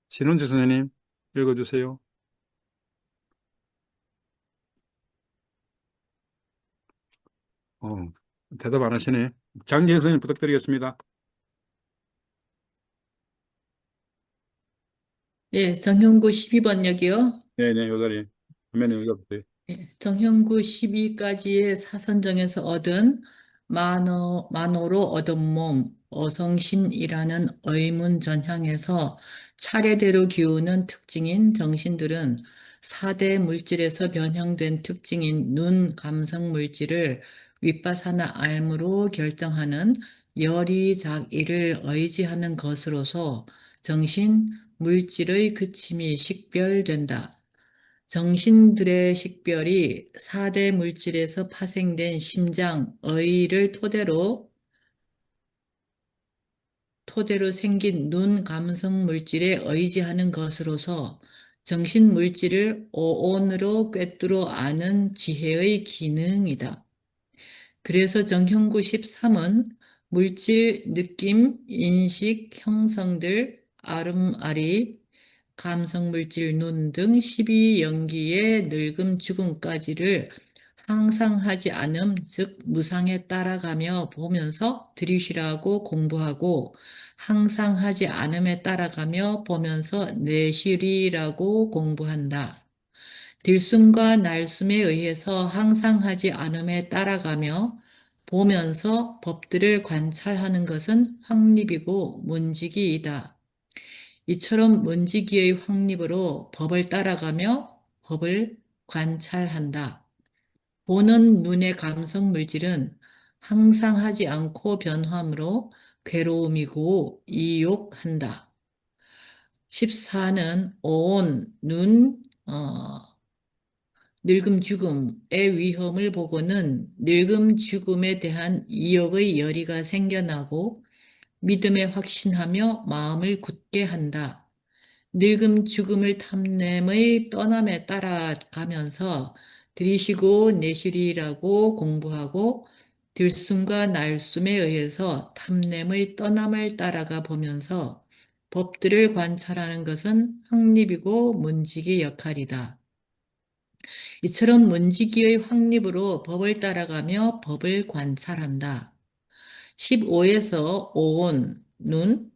Speaker 1: 신은주 선생님 읽어주세요. 어, 대답 안 하시네. 장기현 선생님 부탁드리겠습니다.
Speaker 3: 예, 정형구 12번역이요.
Speaker 1: 네네, 요 자리. 화면에 올려주세요.
Speaker 3: 예, 정형구 12가지의 사선정에서 얻은 만호로 얻은 몸, 어성신이라는 의문 전향에서 차례대로 기우는 특징인 정신들은 4대 물질에서 변형된 특징인 눈 감성 물질을 윗바사나 알무로 결정하는 열이작이를 의지하는 것으로서 정신 물질의 그침이 식별된다. 정신들의 식별이 4대 물질에서 파생된 심장, 의를 토대로 생긴 눈 감성 물질에 의지하는 것으로서 정신 물질을 오온으로 꿰뚫어 아는 지혜의 기능이다. 그래서 정형구 13은 물질, 느낌, 인식, 형성들, 아름아리, 감성물질, 눈 등 12연기의 늙음, 죽음까지를 항상하지 않음, 즉 무상에 따라가며 보면서 들이쉬라고 공부하고 항상하지 않음에 따라가며 보면서 내쉬리라고 공부한다. 들숨과 날숨에 의해서 항상하지 않음에 따라가며 보면서 법들을 관찰하는 것은 확립이고 문지기이다. 이처럼 문지기의 확립으로 법을 따라가며 법을 관찰한다. 보는 눈의 감성 물질은 항상 하지 않고 변화므로 괴로움이고 이욕한다. 14는 온, 눈, 늙음, 죽음의 위험을 보고는 늙음, 죽음에 대한 이욕의 열의가 생겨나고 믿음에 확신하며 마음을 굳게 한다. 늙음 죽음을 탐냄의 떠남에 따라가면서 들이쉬고 내쉬리라고 공부하고 들숨과 날숨에 의해서 탐냄의 떠남을 따라가 보면서 법들을 관찰하는 것은 확립이고 문지기 역할이다. 이처럼 문지기의 확립으로 법을 따라가며 법을 관찰한다. 15에서 오온, 눈,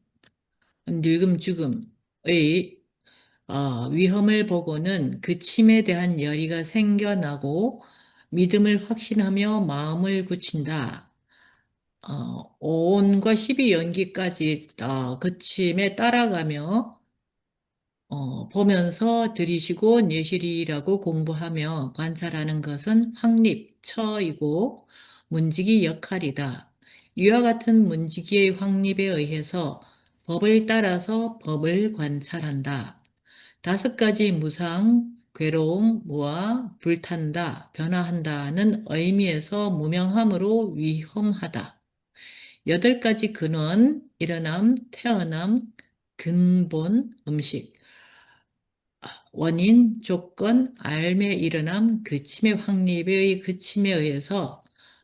Speaker 3: 늙음 죽음의 위험을 보고는 그 침에 대한 열의가 생겨나고 믿음을 확신하며 마음을 굳힌다. 오온과 12연기까지 그 침에 따라가며 보면서 들이쉬고 내쉬리라고 공부하며 관찰하는 것은 확립, 처이고 문지기 역할이다. 이와 같은 문지기의 확립에 의해서 법을 따라서 법을 관찰한다. 5가지 무상, 괴로움, 무아, 불탄다, 변화한다는 의미에서 무명함으로 위험하다. 8가지 근원, 일어남, 태어남, 근본, 음식, 원인, 조건, 알매 일어남, 그침의 확립의 그침에 의해서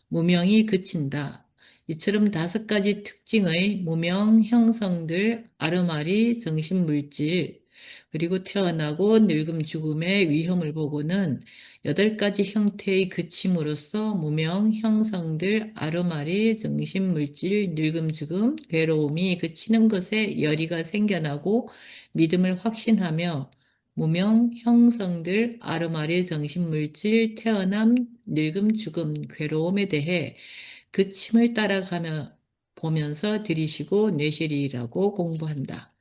Speaker 3: 무명이 그친다. 이처럼 5가지 특징의 무명 형성들, 아르마리, 정신물질, 그리고 태어나고 늙음 죽음의 위험을 보고는 8가지 형태의 그침으로써 무명 형성들, 아르마리, 정신물질, 늙음 죽음, 괴로움이 그치는 것에 열의가 생겨나고 믿음을 확신하며 무명, 형성들, 아르마리, 정신물질, 태어남, 늙음, 죽음, 괴로움에 대해 그침을 따라가며 보면서 들이쉬고 내쉬리라고 공부한다.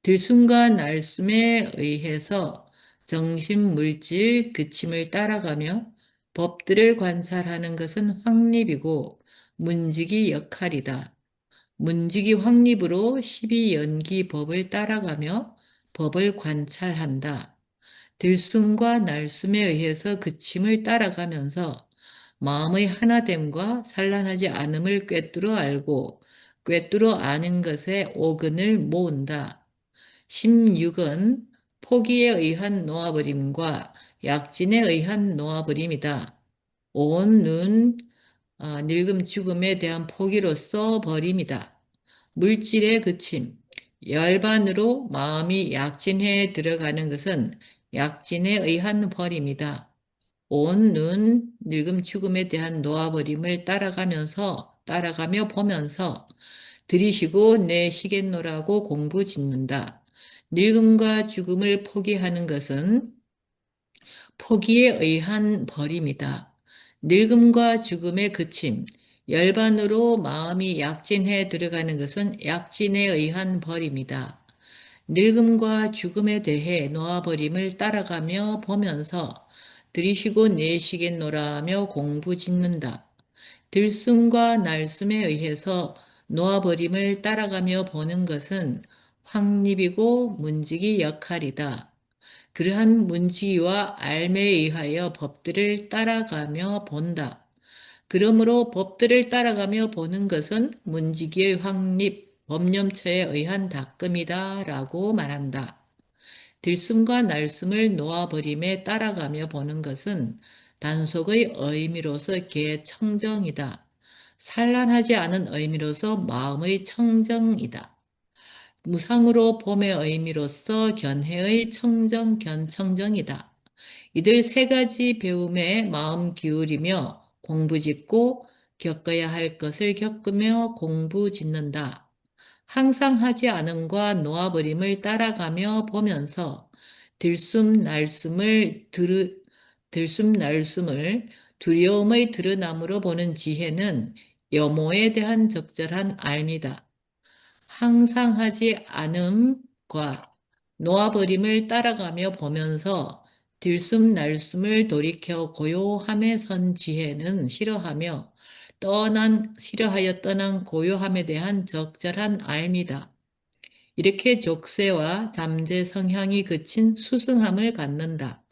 Speaker 3: 들숨과 날숨에 의해서 정신물질 그침을 따라가며 법들을 관찰하는 것은 확립이고 문지기 역할이다. 문지기 확립으로 12연기 법을 따라가며 법을 관찰한다. 들숨과 날숨에 의해서 그침을 따라가면서 마음의 하나됨과 산란하지 않음을 꿰뚫어 알고 꿰뚫어 아는 것에 오근을 모은다. 16은 포기에 의한 놓아버림과 약진에 의한 놓아버림이다. 5는 늙음 죽음에 대한 포기로서 버림이다. 물질의 그침. 열반으로 마음이 약진해 들어가는 것은 약진에 의한 버림이다. 온, 눈, 늙음, 죽음에 대한 놓아버림을 따라가며 보면서 들이쉬고 내쉬겠노라고 공부 짓는다. 늙음과 죽음을 포기하는 것은 포기에 의한 버림이다. 늙음과 죽음의 그침, 열반으로 마음이 약진해 들어가는 것은 약진에 의한 버림이다. 늙음과 죽음에 대해 놓아버림을 따라가며 보면서 들이쉬고 내쉬겠노라 하며 공부 짓는다. 들숨과 날숨에 의해서 놓아버림을 따라가며 보는 것은 확립이고 문지기 역할이다. 그러한 문지기와 알매에 의하여 법들을 따라가며 본다. 그러므로 법들을 따라가며 보는 것은 문지기의 확립, 법념처에 의한 닦음이다 라고 말한다. 들숨과 날숨을 놓아버림에 따라가며 보는 것은 단속의 의미로서 개청정이다. 산란하지 않은 의미로서 마음의 청정이다. 무상으로 봄의 의미로서 견해의 청정, 견청정이다. 이들 세 가지 배움에 마음 기울이며 공부 짓고 겪어야 할 것을 겪으며 공부 짓는다. 항상 하지 않음과 놓아버림을 따라가며 보면서 들숨 날숨을 두려움의 드러남으로 보는 지혜는 염호에 대한 적절한 알미다. 항상 하지 않음과 놓아버림을 따라가며 보면서 들숨 날숨을 돌이켜 고요함에 선 지혜는 싫어하여 떠난 고요함에 대한 적절한 알미다. 이렇게 족쇄와 잠재 성향이 그친 수승함을 갖는다.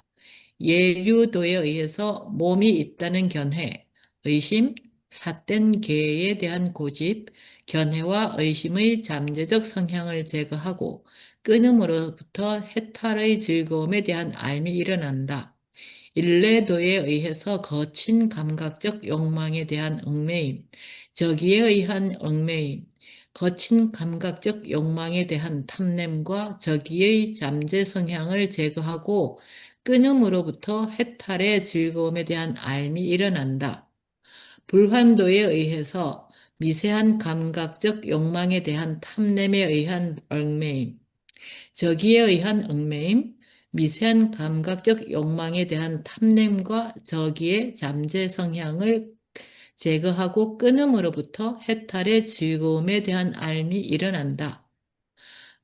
Speaker 3: 예류도에 의해서 몸이 있다는 견해, 의심, 삿된 계에 대한 고집, 견해와 의심의 잠재적 성향을 제거하고 끊음으로부터 해탈의 즐거움에 대한 알미 일어난다. 일례도에 의해서 거친 감각적 욕망에 대한 얽매임, 저기에 의한 얽매임, 거친 감각적 욕망에 대한 탐냄과 저기의 잠재 성향을 제거하고 끊음으로부터 해탈의 즐거움에 대한 알미 일어난다. 불환도에 의해서 미세한 감각적 욕망에 대한 탐냄에 의한 얽매임, 저기에 의한 얽매임, 미세한 감각적 욕망에 대한 탐냄과 저기의 잠재 성향을 제거하고 끊음으로부터 해탈의 즐거움에 대한 알미 일어난다.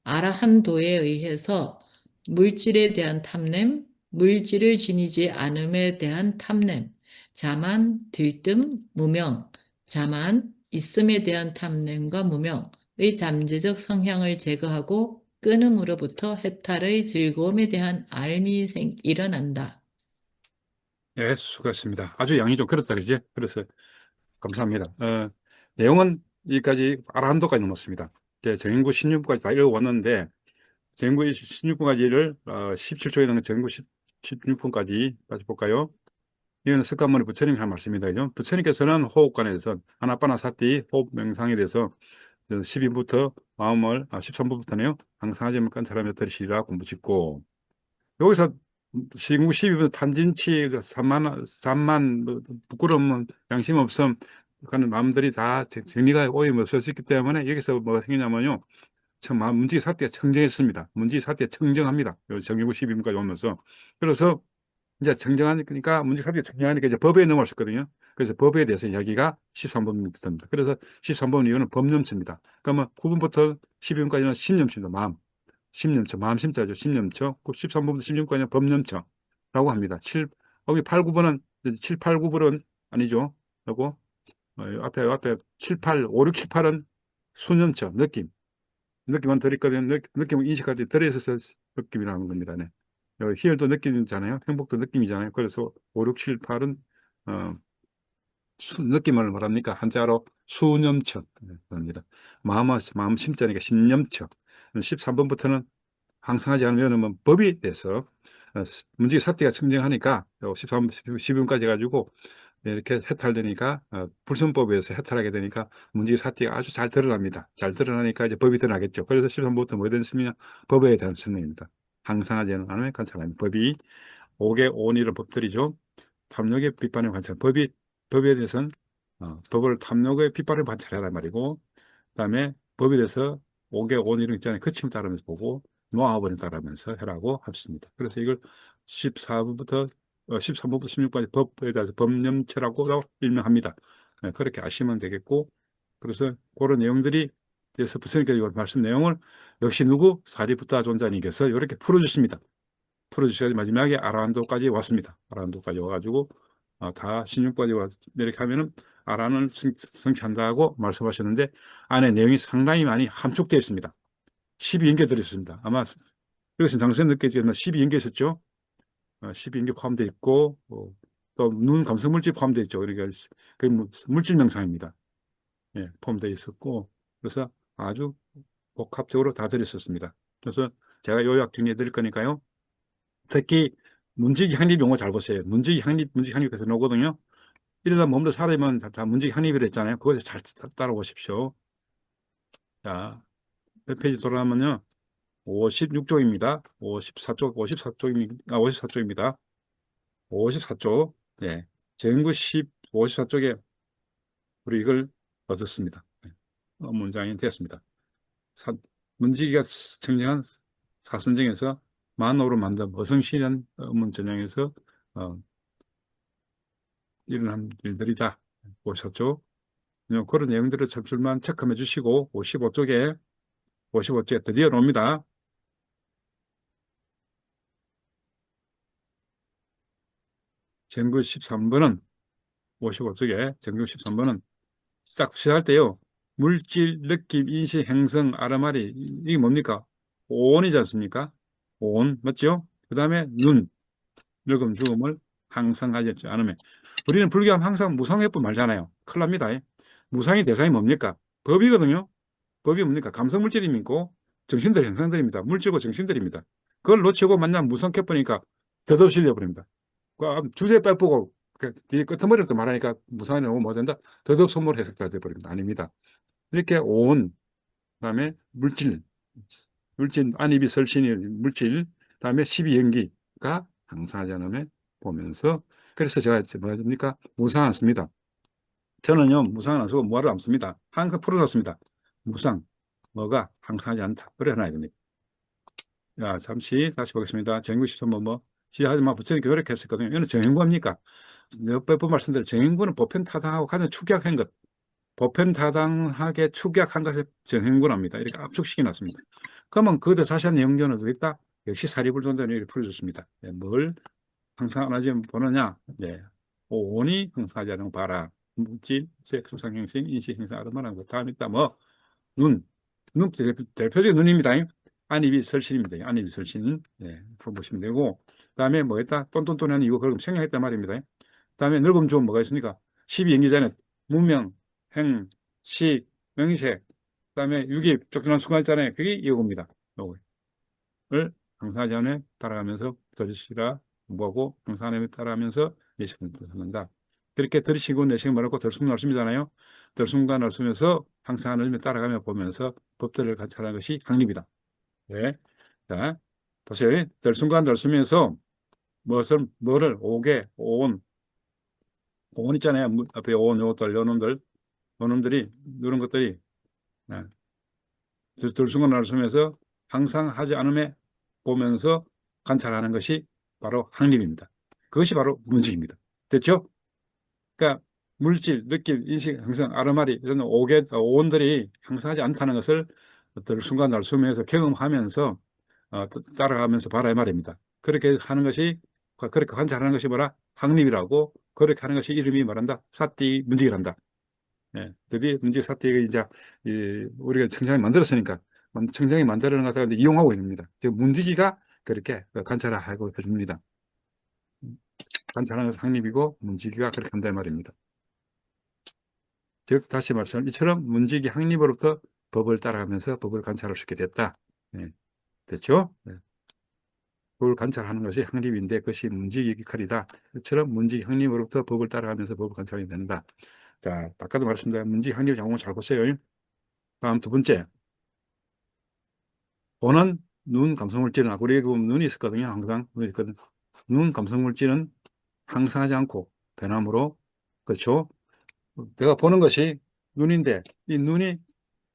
Speaker 3: 아라한도에 의해서 물질에 대한 탐냄, 물질을 지니지 않음에 대한 탐냄, 자만, 들뜸, 무명, 자만, 있음에 대한 탐냄과 무명의 잠재적 성향을 제거하고 끊음으로부터 해탈의 즐거움에 대한 알미 일어난다.
Speaker 1: 예, 수고했습니다. 아주 양이 좀 그렇다, 그지? 그래서 감사합니다. 내용은 여기까지 아라한도까지 넘었습니다. 이제 정인구 16부까지 다 읽어왔는데, 정인구 16부까지를 17초에 있는 정인구 16분까지 다시 볼까요? 이거는 석가모니 부처님이 한 말씀입니다. 그죠? 부처님께서는 호흡관에서 아나빠나사티 호흡 명상에 대해서 12부부터 마음을, 13부부터네요. 항상 하지 못한 사람의 들으시리라 공부 짓고, 여기서 시궁 12분 탄진치 산만 부끄러움 양심 없음 하는 마음들이 다 정리가 오염 없었기 때문에 여기서 뭐가 생기냐면요, 문지기 사태가 청정했습니다. 문지기 사태가 청정합니다. 정기구 12분까지 오면서. 그래서 이제 청정하니까 문지기 사태가 청정하니까 이제 법에 넘어갈 수 있거든요. 그래서 법에 대해서 이야기가 13번부터입니다. 그래서 13번 이거는 법념체입니다. 그러면 9분부터 12분까지는 신념체입니다. 마음. 심념처, 마음심자죠. 심념처. 13번부터 16번까지는 법념처라고 합니다. 여기 8, 9번은, 7, 8, 9번은 아니죠. 그리고, 앞에 7, 8, 5, 6, 7, 8은 수념처, 느낌. 느낌은 들있거든요. 느낌을 인식할 때 들어있어서 느낌이라는 겁니다. 네. 희열도 느낌이잖아요. 행복도 느낌이잖아요. 그래서 5, 6, 7, 8은, 느낌을 뭐랍니까? 한자로 수념처 합니다. 마음 심자니까 신념처. 13번부터는 항상하지 않으면 뭐 법이 돼서 문제의 사태가 청정하니까 13번, 12번까지 해가지고 이렇게 해탈되니까 불선법에 의해서 해탈하게 되니까 문제의 사태가 아주 잘 드러납니다. 잘 드러나니까 이제 법이 드러나겠죠. 그래서 13번부터 뭐에 대한 설명이냐? 법에 대한 설명입니다. 항상하지 않으면 관찰합니다. 법이 5개 5원이라는 법들이죠. 탐욕의 비판을 관찰. 법에 대해서는 법을 탐욕의 비판을 관찰하란 말이고, 그다음에 법에 대해서 5개 5원 이런 거 있잖아요. 그침을 따르면서 보고 노하우를 따르면서 해라고 합니다. 그래서 이걸 14부부터 13부부터 16부까지 법에 대해서 법념체라고 일명합니다. 네, 그렇게 아시면 되겠고, 그래서 그런 내용들이 그래서 부처님께서 말씀 내용을 역시 누구 사리부타 존자님께서 이렇게 풀어주십니다. 풀어주셔서 마지막에 아라한도까지 왔습니다. 아라한도까지 와가지고 다 신육까지 이렇게 하면은 아라한을 성취한다고 말씀하셨는데 안에 내용이 상당히 많이 함축되어 있습니다. 12인계 들어있습니다. 아마 여기서 장선 느껴지지만 12인계 있었죠. 12인계 포함되어 있고 또 눈 감성물질 포함되어 있죠. 그러니까 그 물질 명상입니다. 예, 포함되어 있었고 그래서 아주 복합적으로 다 들어있었습니다. 그래서 제가 요약 정리해 드릴 거니까요. 특히 문지기 확립 용어 잘 보세요. 문지기 확립에서 나오거든요. 이러다 몸도 사람은 다 문지기 확립을 했잖아요. 그걸 잘 따라오십시오. 자, 몇 페이지 돌아가면요. 56쪽입니다. 54쪽입니다. 54쪽. 예. 전구 54쪽에 우리 이걸 얻었습니다. 문장이 되었습니다. 문지기가 청정한 사선정에서 만호로 만든 어성실한 업문 전형에서 일어난 일들이다. 54쪽. 그런 내용들을 접술만 체크해 주시고 55쪽에 드디어 나옵니다. 전구 13번은 55쪽에 전구 13번은 딱 시작할 때요. 물질, 느낌, 인식, 행성, 아르마리 이게 뭡니까? 오온이지 않습니까? 오온 맞죠? 그 다음에 눈, 늙음, 죽음을 항상 하지 않으면 우리는 불교하면 항상 무상회법 말잖아요. 큰일 납니다. 무상의 대상이 뭡니까? 법이거든요. 법이 뭡니까? 감성물질입니까? 정신들, 형상들입니다. 물질과 정신들입니다. 그걸 놓치고 만나면 무상해버리니까 덧없이 버립니다. 주제 빼보고 뒤에 끄트머리부터 말하니까 무상이 너무 뭐 된다? 덧없소몰 해석다 돼버립니다. 아닙니다. 이렇게 온, 그다음에 물질, 안입이 설신이 물질, 그다음에 12연기가 항상하지 않으면 보면서 그래서 제가 뭐라 합니까? 무상 안 씁니다. 저는요 무상은 안 쓰고 무화를 안 씁니다. 항상 풀어놨습니다. 무상, 뭐가 항상하지 않다. 그래 하나 됩니다. 자, 잠시 다시 보겠습니다. 정구 13번 시작하지 마 부처님께 노력했었거든요. 이거는 정행구합니까? 몇번 말씀드린 정행구는 보편타당하고 가장 축약한 것. 보편타당하게 축약한 것을 정행구랍니다. 이렇게 압축시켜 놨습니다. 그러면 그것도 자세한 내용전은 어디 있다? 역시 사리불존자는 이렇게 풀어줬습니다. 뭘 항상 안 하지 보느냐? 네. 오온이 항상하지 않은 거 봐라. 물질, 색, 수상, 형식, 인식, 행상, 아름다운 것. 다음 있다 뭐 눈. 대표적인 눈입니다. 안입이 설신입니다. 안입이 설신. 네, 보시면 되고. 그다음에 뭐 했다? 똔똔똔한 이거 그럼 생략했단 말입니다. 그다음에 늙음 좀 뭐가 있습니까? 12연기전에 문명, 행, 식, 명색, 그다음에 유기, 쫓겨난 순간 있잖아요. 그게 이겁니다. 요걸 항상하지 않에 따라가면서 들으시라 공부하고 항상하에 따라가면서 내시면 한다. 그렇게 들으시고 내시고 말하고 들숨 날숨이잖아요. 들숨과 날숨에서 항상 하나님을 따라가며 보면서 법들을 관찰하는 것이 학립이다. 네. 자, 보세요. 들숨과 날숨에서 뭐를 오개, 오온 있잖아요. 앞에 오온, 요것들, 요놈들이, 이런 것들이, 네. 들숨과 날숨에서 항상 하지 않음에 보면서 관찰하는 것이 바로 학립입니다. 그것이 바로 문직입니다. 됐죠? 그러니까 물질, 느낌, 인식, 항상 아르마리 이런 오온들이 항상하지 않다는 것을 어떤 순간 날숨에서 경험하면서 따라가면서 봐라 이 말입니다. 그렇게 하는 것이 그렇게 관찰하는 것이 뭐라? 학립이라고 그렇게 하는 것이 이름이 말한다. 사띠 문직이란다. 예, 드디어 문직 사띠가 이제 우리가 청장이 만들었으니까 청장이 만들어낸 것을 이용하고 있습니다. 문직이가 그렇게 관찰하고 해줍니다. 관찰하는 것이 학립이고 문직이가 그렇게 한다 말입니다. 즉 다시 말하면 이처럼 문지기 확립으로부터 법을 따라가면서 법을 관찰할 수 있게 됐다. 예, 됐죠? 예. 법을 관찰하는 것이 확립인데 그것이 문지기 역할이다. 이처럼 문지기 확립으로부터 법을 따라가면서 법을 관찰이 된다. 자, 아까도 말씀드린 문지기 확립 장면 잘 보세요. 다음 두 번째. 보는 눈 감성물질은 우리에게 보면 눈이 있었거든요. 항상 눈이 있거든. 눈 감성물질은 항상하지 않고 변함으로 그렇죠. 내가 보는 것이 눈인데 이 눈이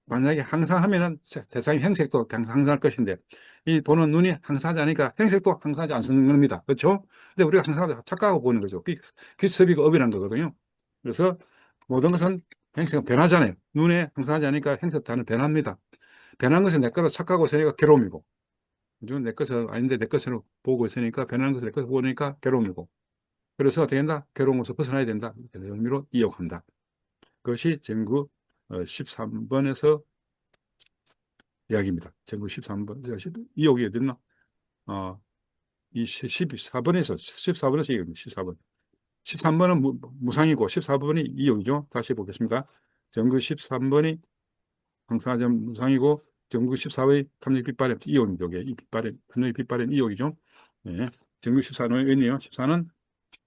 Speaker 1: 만약에 항상하면은 대상의 형색도 항상할 것인데 이 보는 눈이 항상하지 않으니까 형색도 항상하지 않는 겁니다. 그렇죠? 근데 우리가 항상 착각하고 보는 거죠. 기습이가 업이라는 거거든요. 그래서 모든 것은 형색은 변하잖아요. 눈에 항상하지 않으니까 형색 다는 변합니다. 변한 것은 내 거로 착각하고 있으니까 괴로움이고 내 것은 아닌데 내 것으로 보고 있으니까 변하는 것을 내 것으로 보니까 괴로움이고 그래서 어떻게 된다? 괴로움에서 벗어나야 된다. 이렇게 의미로 이용한다. 그것이 전구 13번에서 이야기입니다. 전구 13번, 이용이 어딨나? 이 14번에서 이야기입니다. 14번. 13번은 무상이고 14번이 이용이죠. 다시 보겠습니다. 전구 13번이 항상하점 무상이고 전구 14번이 탐욕 빗바람 이용이죠. 이 빗바람, 탐욕 빗바람 이용이죠. 네. 전구 14는 있네요. 14는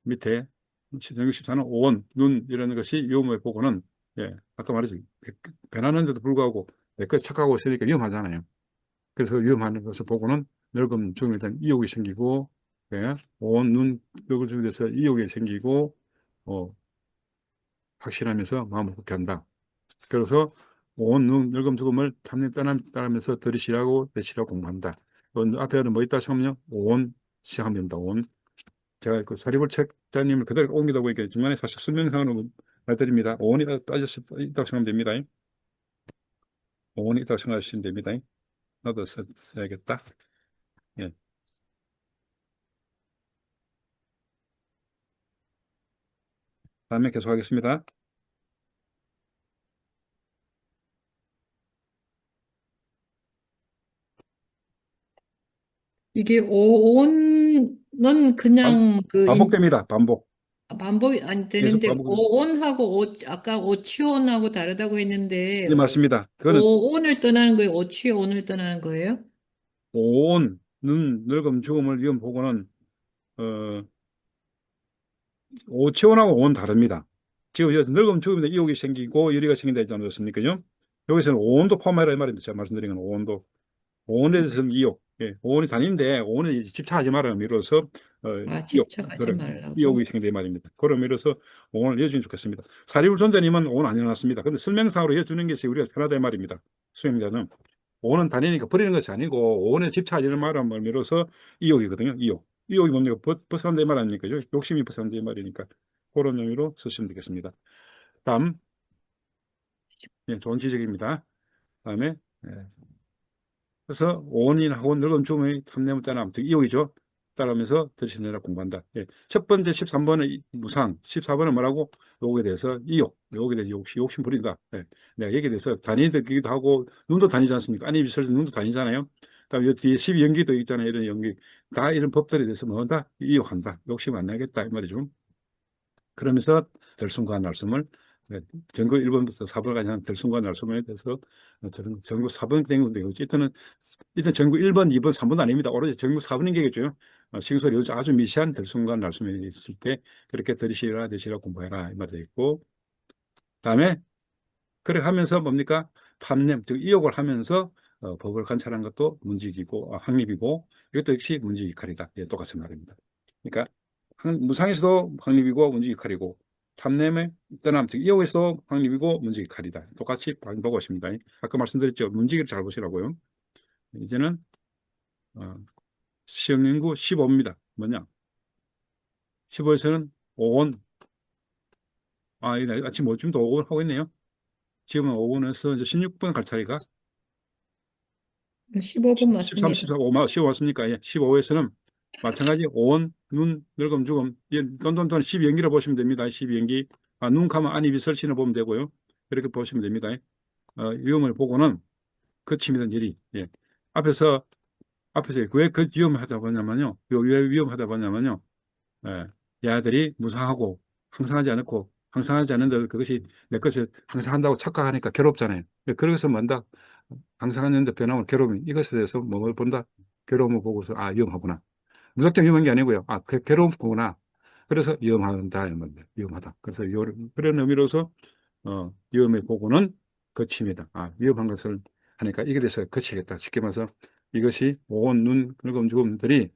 Speaker 1: 밑에 전구 14는 오온, 눈 이런 것이 위험을 보고는 예, 아까 말했죠. 변하는데도 불구하고 내 것 착각하고 있으니까 위험하잖아요. 그래서 위험한 것을 보고는 늙은 죽음에 대한 이욕이 생기고 예, 온, 눈, 늙은 죽음에 대해서 이욕이 생기고 확신하면서 마음을 굳게 한다. 그래서 온, 눈, 늙음 죽음을 탐내 따라면서 들이시라고 내시라고 공부한다. 앞에는 뭐 있다 하면요. 온 시작하면 됩니다. 온. 제가 그 사리불 책자님을 그대로 옮기다 보니까 중간에 사실 설명상으로 말드립니다. 오온이 빠졌을 있다고 생각하면 됩니다. 오온이 있다고 생각하시면 됩니다. 나도 써야겠다. 예. 다음에 계속하겠습니다.
Speaker 3: 이게 오온은 그냥
Speaker 1: 반복됩니다. 반복.
Speaker 3: 반복이 안
Speaker 1: 계속
Speaker 3: 되는데
Speaker 1: 반복.
Speaker 3: 오온하고 아까 오치온하고 다르다고 했는데
Speaker 1: 네, 맞습니다. 그거는
Speaker 3: 오온을 떠나는 거예요? 오치온을 떠나는 거예요?
Speaker 1: 오온, 눈, 늙음, 죽음을 위험 보고는 어, 오체온하고 오온 다릅니다. 지금 여기 늙음, 죽음인데 이욕이 생기고 열이가 생긴다 했지 않습니까? 여기서는 오온도 포함해라 이 말인데 제가 말씀드린 건 오온도. 오온에 대해서는 이욕. 예, 오온이 단인데 오온에 집착하지 말라는 의미로서 이욕,
Speaker 3: 집착하지
Speaker 1: 그런
Speaker 3: 말라고.
Speaker 1: 이욕이 생긴다 이 말입니다. 그런 의미로서 오온을 이어주면 좋겠습니다. 사리불 존자님은 오온 안 해놨습니다. 근데 설명상으로 이어주는 것이 우리가 편하다 이 말입니다. 수행자는. 오는 다니니까 버리는 것이 아니고 오온에 집착하지는 말은 의미로서 이욕이거든요. 이욕. 이욕이 뭡니까? 벗어난다 이 말 아닙니까? 욕심이 벗어난다 이 말이니까 그런 의미로 쓰시면 되겠습니다. 다음, 예, 좋은 지적입니다. 다음에 예. 그래서 오온이하고 늙은 죽음의 탐내면 따라하면 이욕이죠. 따라하면서 들으시느라 공부한다. 예. 첫 번째 13번은 무상, 14번은 뭐라고? 요거에 대해서 이욕, 요거에 대해서 욕심 부린다. 예. 내가 여기에 대해서 다니기도 하고 눈도 다니지 않습니까? 아니 비설 눈도 다니잖아요. 그다음에 요 뒤에 12연기도 있잖아요. 이런 연기 다 이런 법들에 대해서 뭐다 이욕한다. 욕심 안 나겠다 이 말이죠. 그러면서 들숨과 날숨을 전국 1번부터 4번까지 한 들숨과 날숨에 대해서 전국 4번 된건데 일단 전국 1번, 2번, 3번도 아닙니다. 오로지 전국 4번인 게겠죠. 싱소리 아주 미시한 들숨과 날숨이 있을 때 그렇게 들으시라 되시라 공부해라 이 말이 되어 있고 그다음에 그렇게 하면서 뭡니까? 탐냄, 즉 이욕을 하면서 법을 관찰한 것도 문지기고 확립이고 이것도 역시 문지기 칼이다. 예, 똑같은 말입니다. 그러니까 무상에서도 확립이고 문지기 칼이고 탐냄에 떠남, 즉 이욕에서도 확립이고 문지기 칼이다. 똑같이 보고 있습니다. 아까 말씀드렸죠. 문지기를 잘 보시라고요. 이제는 시험 연구 15입니다. 뭐냐? 15에서는 오온 지금 지금도 오온 하고 있네요. 지금은 오온에서 이제 16번 갈차리가
Speaker 3: 15분
Speaker 1: 13,
Speaker 3: 맞습니다.
Speaker 1: 14, 15 왔습니까? 예. 15에서는 마찬가지 온, 눈, 늙음, 죽음. 예, 돈돈돈 12연기로 보시면 됩니다. 12연기. 눈 감아 안입이 설신을 보면 되고요. 이렇게 보시면 됩니다. 위험을 보고는 그침이든 일이. 예. 앞에서 왜 그 위험하다 보냐면요. 왜 위험하다 보냐면요. 예. 이 아들이 무상하고 항상하지 않고 항상하지 않는데 그것이 내 것을 항상한다고 착각하니까 괴롭잖아요. 그래서 뭔다 항상하는데 변하면 괴로움 이것에 대해서 뭘 본다? 괴로움을 보고서 아 위험하구나. 무작정 위험한 게 아니고요. 아 괴롭구나. 그래서 위험하다 이런 건데 위험하다. 그래서 그런 의미로서 위험해 보고는 거침이다. 아 위험한 것을 하니까 이게 돼서 거치겠다. 쉽게 말해서 이것이 온, 눈, 긁음, 죽음들이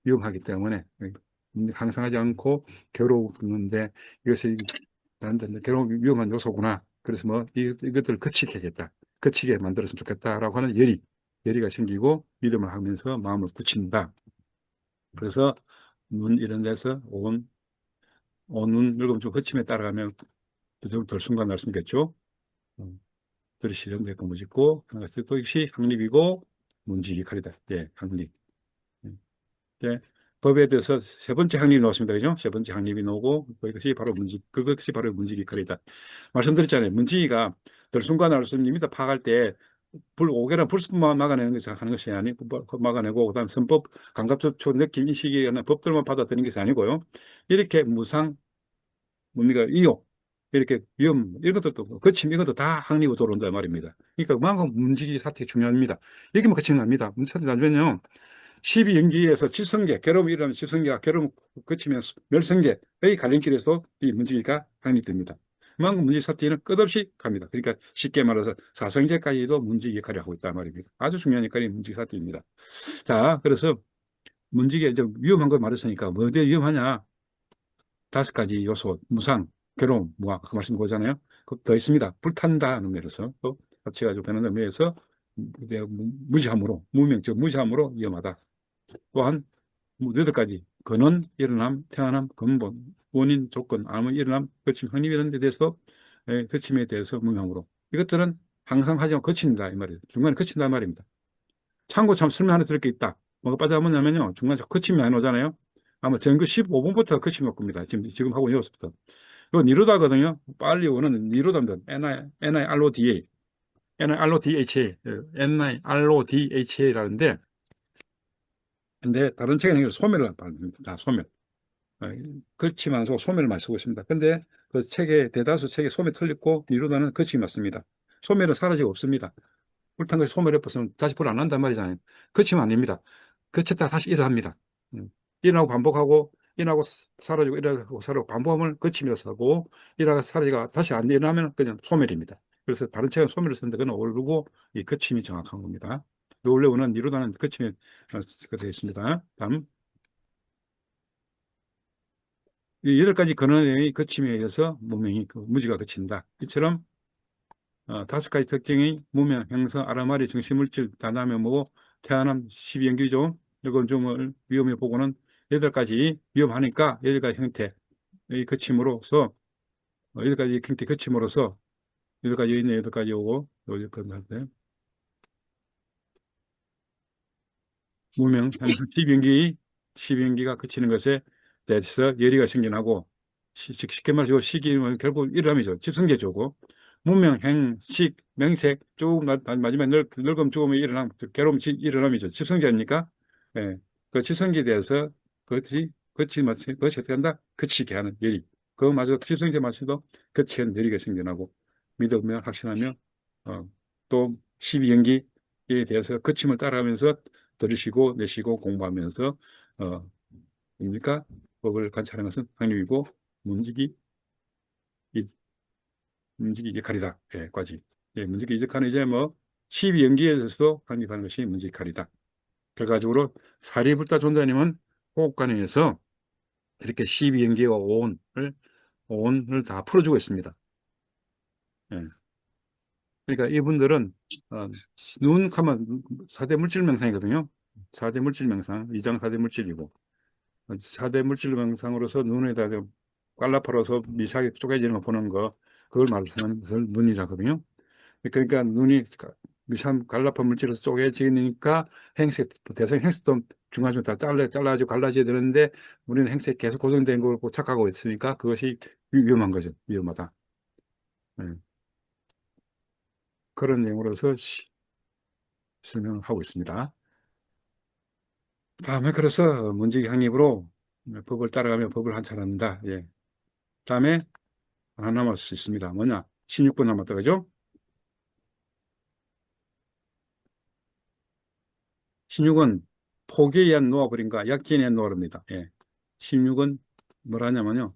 Speaker 1: 위험하기 때문에 항상하지 않고 괴로우는데 이것이 나한테 괴로운 위험한 요소구나. 그래서 뭐 이것들을 거치게 하겠다. 거치게 만들었으면 좋겠다라고 하는 열의가 생기고 믿음을 하면서 마음을 굳힌다. 그래서 눈 이런 데서 눈 늙으면 좀 거침에 따라가면 좀 덜 순간 날 수 있겠죠. 들이 실현되고 무짓고 또 역시 확립이고 문지기 칼이다. 예, 확립. 예, 법에 대해서 세 번째 확립이 나왔습니다. 그죠? 세 번째 확립이 나오고 그것이 바로 문지기 칼이다. 말씀드렸잖아요. 문지기가 들순간 날 수 있는 리미터 파악할 때 오개란 불순만 막아내는 것이 하는 것이 아니고 막아내고 그다음 선법 감각조초 느낌 인식에 관한 법들만 받아들이는 것이 아니고요. 이렇게 무상 뭡니까 이용 이렇게 위험 이런 것도 거침 이것도 다 확립으로 들어온다 말입니다. 그러니까 그만큼 문지기 사태 중요합니다. 여기만 거치는 겁니다. 문지 사태 나중에는요. 12연기에서 칠성계, 괴로움이 일어나면 칠성계가 괴로움 거치면 멸성계의 갈림길에서 이 문지기가 확립됩니다. 그만큼 문지기 사태는 끝없이 갑니다. 그러니까 쉽게 말해서 사성계까지도 문지기 역할을 하고 있단 말입니다. 아주 중요한 역할이 문지기 사태입니다. 자, 그래서 문지기가 이제 위험한 걸 말했으니까 뭐 어디에 위험하냐? 5가지 요소, 무상, 괴로움, 무학, 그 말씀 거잖아요. 더 있습니다. 불탄다는 면에서 또 합쳐가지고 변하는 의미에서 무지함으로, 무명적 무지함으로 위험하다. 또한 8가지 근원, 일어남, 태어남, 근본, 원인, 조건, 암의 일어남, 거침, 확립 이런 데 대해서 거침에 대해서 무명으로 이것들은 항상 하지만 거친다 이 말이에요. 중간에 거친다 이 말입니다. 참고 참 설명 하나 드릴 게 있다. 뭐가 빠져나오냐면요. 중간에 거침이 안 오잖아요. 아마 전교 15분부터 거침이 올 겁니다. 지금 하고 있었부터. 이거 니로다거든요. 빨리 오는 니로다입니다. NIRODA, NIRODHA, NIRODHA라는데 근데 다른 책에는 소멸을 말합니다. 소멸. 거침만 쓰고 소멸을 많이 쓰고 있습니다. 근데 그 책에 대다수 책에 소멸 틀리고 니로다는 거침이 맞습니다. 소멸은 사라지고 없습니다. 불탄 것이 소멸해버리면 다시 불 안 난단 말이잖아요. 거치면 아닙니다. 거쳤다 다시 일어납니다. 일어나고 반복하고 일어나고 사라지고 일어나고 사라지고 반복하면 거침이라서 하고 일어나고 사라지고 다시 안 일어나면 그냥 소멸입니다. 그래서 다른 책은 소멸을 쓰는데 그건 오르고 이 거침이 정확한 겁니다. 원래 원은 이루다는 거침이 되어 있습니다. 다음 이 8가지 근원의 거침에 의해서 문명이 무지가 거친다. 이처럼 5가지 특징이 무명, 형성, 아라마리, 정신물질, 다남의 뭐 태어남, 12연기종, 이건 좀 위험해 보고는 8가지 위험하니까 8가지 형태의 거침으로서 8가지 형태 거침으로서 8가지 있네 8가지 오고 여기 건데 무명, 형성, 12연기가 거치는 것에 대해서 열의가 생겨나고 쉽게 말해서 시기는 결국 일어남이죠. 집성계조고 무명, 행, 식, 명색 쭉 마지막에 늙음 죽음이 일어남 괴로움 일어남이죠. 집성계니까 예. 그 집성계에 대해서 그것이 어떻게 한다? 거치게 하는 열의. 그마저 집성계 마치도 거치는 열의가 생겨나고 믿으면 확신하며 또 12연기에 대해서 거침을 따라가면서 들으시고 내시고 공부하면서 뭡니까? 법을 관찰하는 것은 확립이고 문지기 역할이다. 예, 까지. 예, 문지기 역할은 이제 뭐 12연기에서도 확립하는 것이 문지기 역할이다. 결과적으로 사리불타 존자님은 호흡관에서 이렇게 12연기와 오온을 다 풀어주고 있습니다. 예. 그러니까 이분들은 눈 하면 4대 물질 명상이거든요. 4대 물질 명상, 2장 4대 물질이고 4대 물질 명상으로서 눈에다 깔라팔아서 미세하게 쪼개지는 거 보는 거 그걸 말하는 것을 눈이라거든요. 그러니까 눈이 미세한 갈라판 물질에서 쪼개지니까 행색, 대상 행색도 중간중간 다 잘라지고 갈라져야 되는데 우리는 행색이 계속 고정된 걸 착각하고 있으니까 그것이 위험한 거죠. 위험하다. 네. 그런 내용으로서 설명하고 있습니다. 다음에 그래서 문지기 확립으로 법을 따라가며 법을 관찰한다. 예. 다음에 하나 남을 수 있습니다. 뭐냐? 16번 남았다, 그죠? 16은 폭에 의한 노화불임과 약진에 의한 노화입니다. 예. 16은 뭘 하냐면요.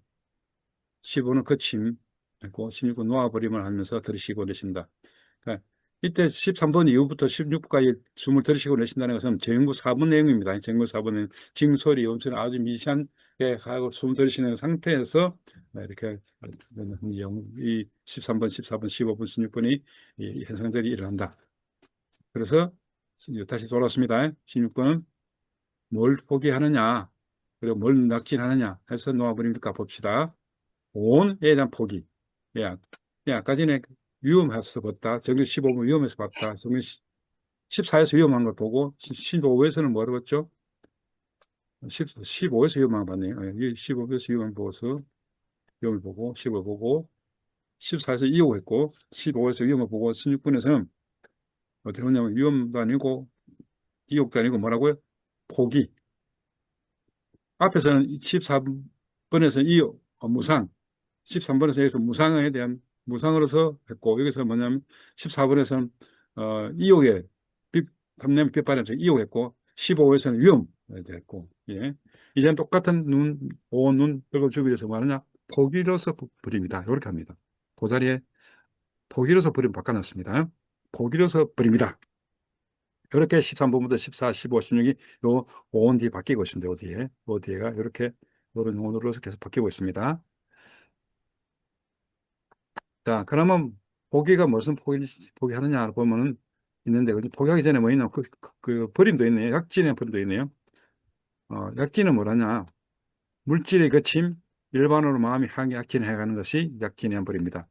Speaker 1: 15는 거침, 그리고 16은 노화불임을 하면서 들으시고 내신다. 그러니까 이때 13번 이후부터 16번까지 숨을 들이쉬고 내쉰다는 것은 정부 4번 내용입니다. 정부 4번 내용, 징소리, 음소리 아주 미세한 하고 숨 들이쉬는 상태에서 이렇게 이 13번, 14번, 15번, 16번이 이 현상들이 일어난다. 그래서 다시 돌아왔습니다. 16번은 뭘 포기하느냐, 그리고 뭘 낙진하느냐 해서 놓아버립니까 봅시다. 온에 대한 포기. 예, 아까 전에 위험해서 봤다. 정규 15번 위험해서 봤다. 정규 14에서 위험한 걸 보고 15에서는 뭐라고 했죠? 15에서 위험한 걸 봤네요. 15에서 위험한 보고서 위험을 보고 15 보고 14에서 이용했고 15에서 위험을 보고 16번에서는 어떻게 하냐면 위험도 아니고 이욕도 아니고 뭐라고요? 포기. 앞에서는 14번에서 이욕, 무상. 13번에서 여기서 무상에 대한 무상으로서 했고 여기서 뭐냐면 14번에서는 이욕에 탐냄 비판에서 이욕했고 15에서는 위험에 대했고 예. 이제는 똑같은 눈, 온, 눈, 붉은 주변에서 뭐하느냐 포기로서 버립니다. 이렇게 합니다. 그 자리에 포기로서 버림 바꿔놨습니다. 포기로서 버립니다. 이렇게 13번부터 14, 15, 16이 요 온 뒤에 바뀌고 있습니다. 어디에가 이렇게 이런 온으로서 계속 바뀌고 있습니다. 자, 그러면 포기가 무슨 포기하느냐 보면은 있는데, 포기하기 전에 뭐 있나? 그 버림도 있네요. 약진의 버림도 있네요. 약진은 뭐라냐? 물질의 거침, 일반으로 마음이 향해 약진해 가는 것이 약진의 버림입니다.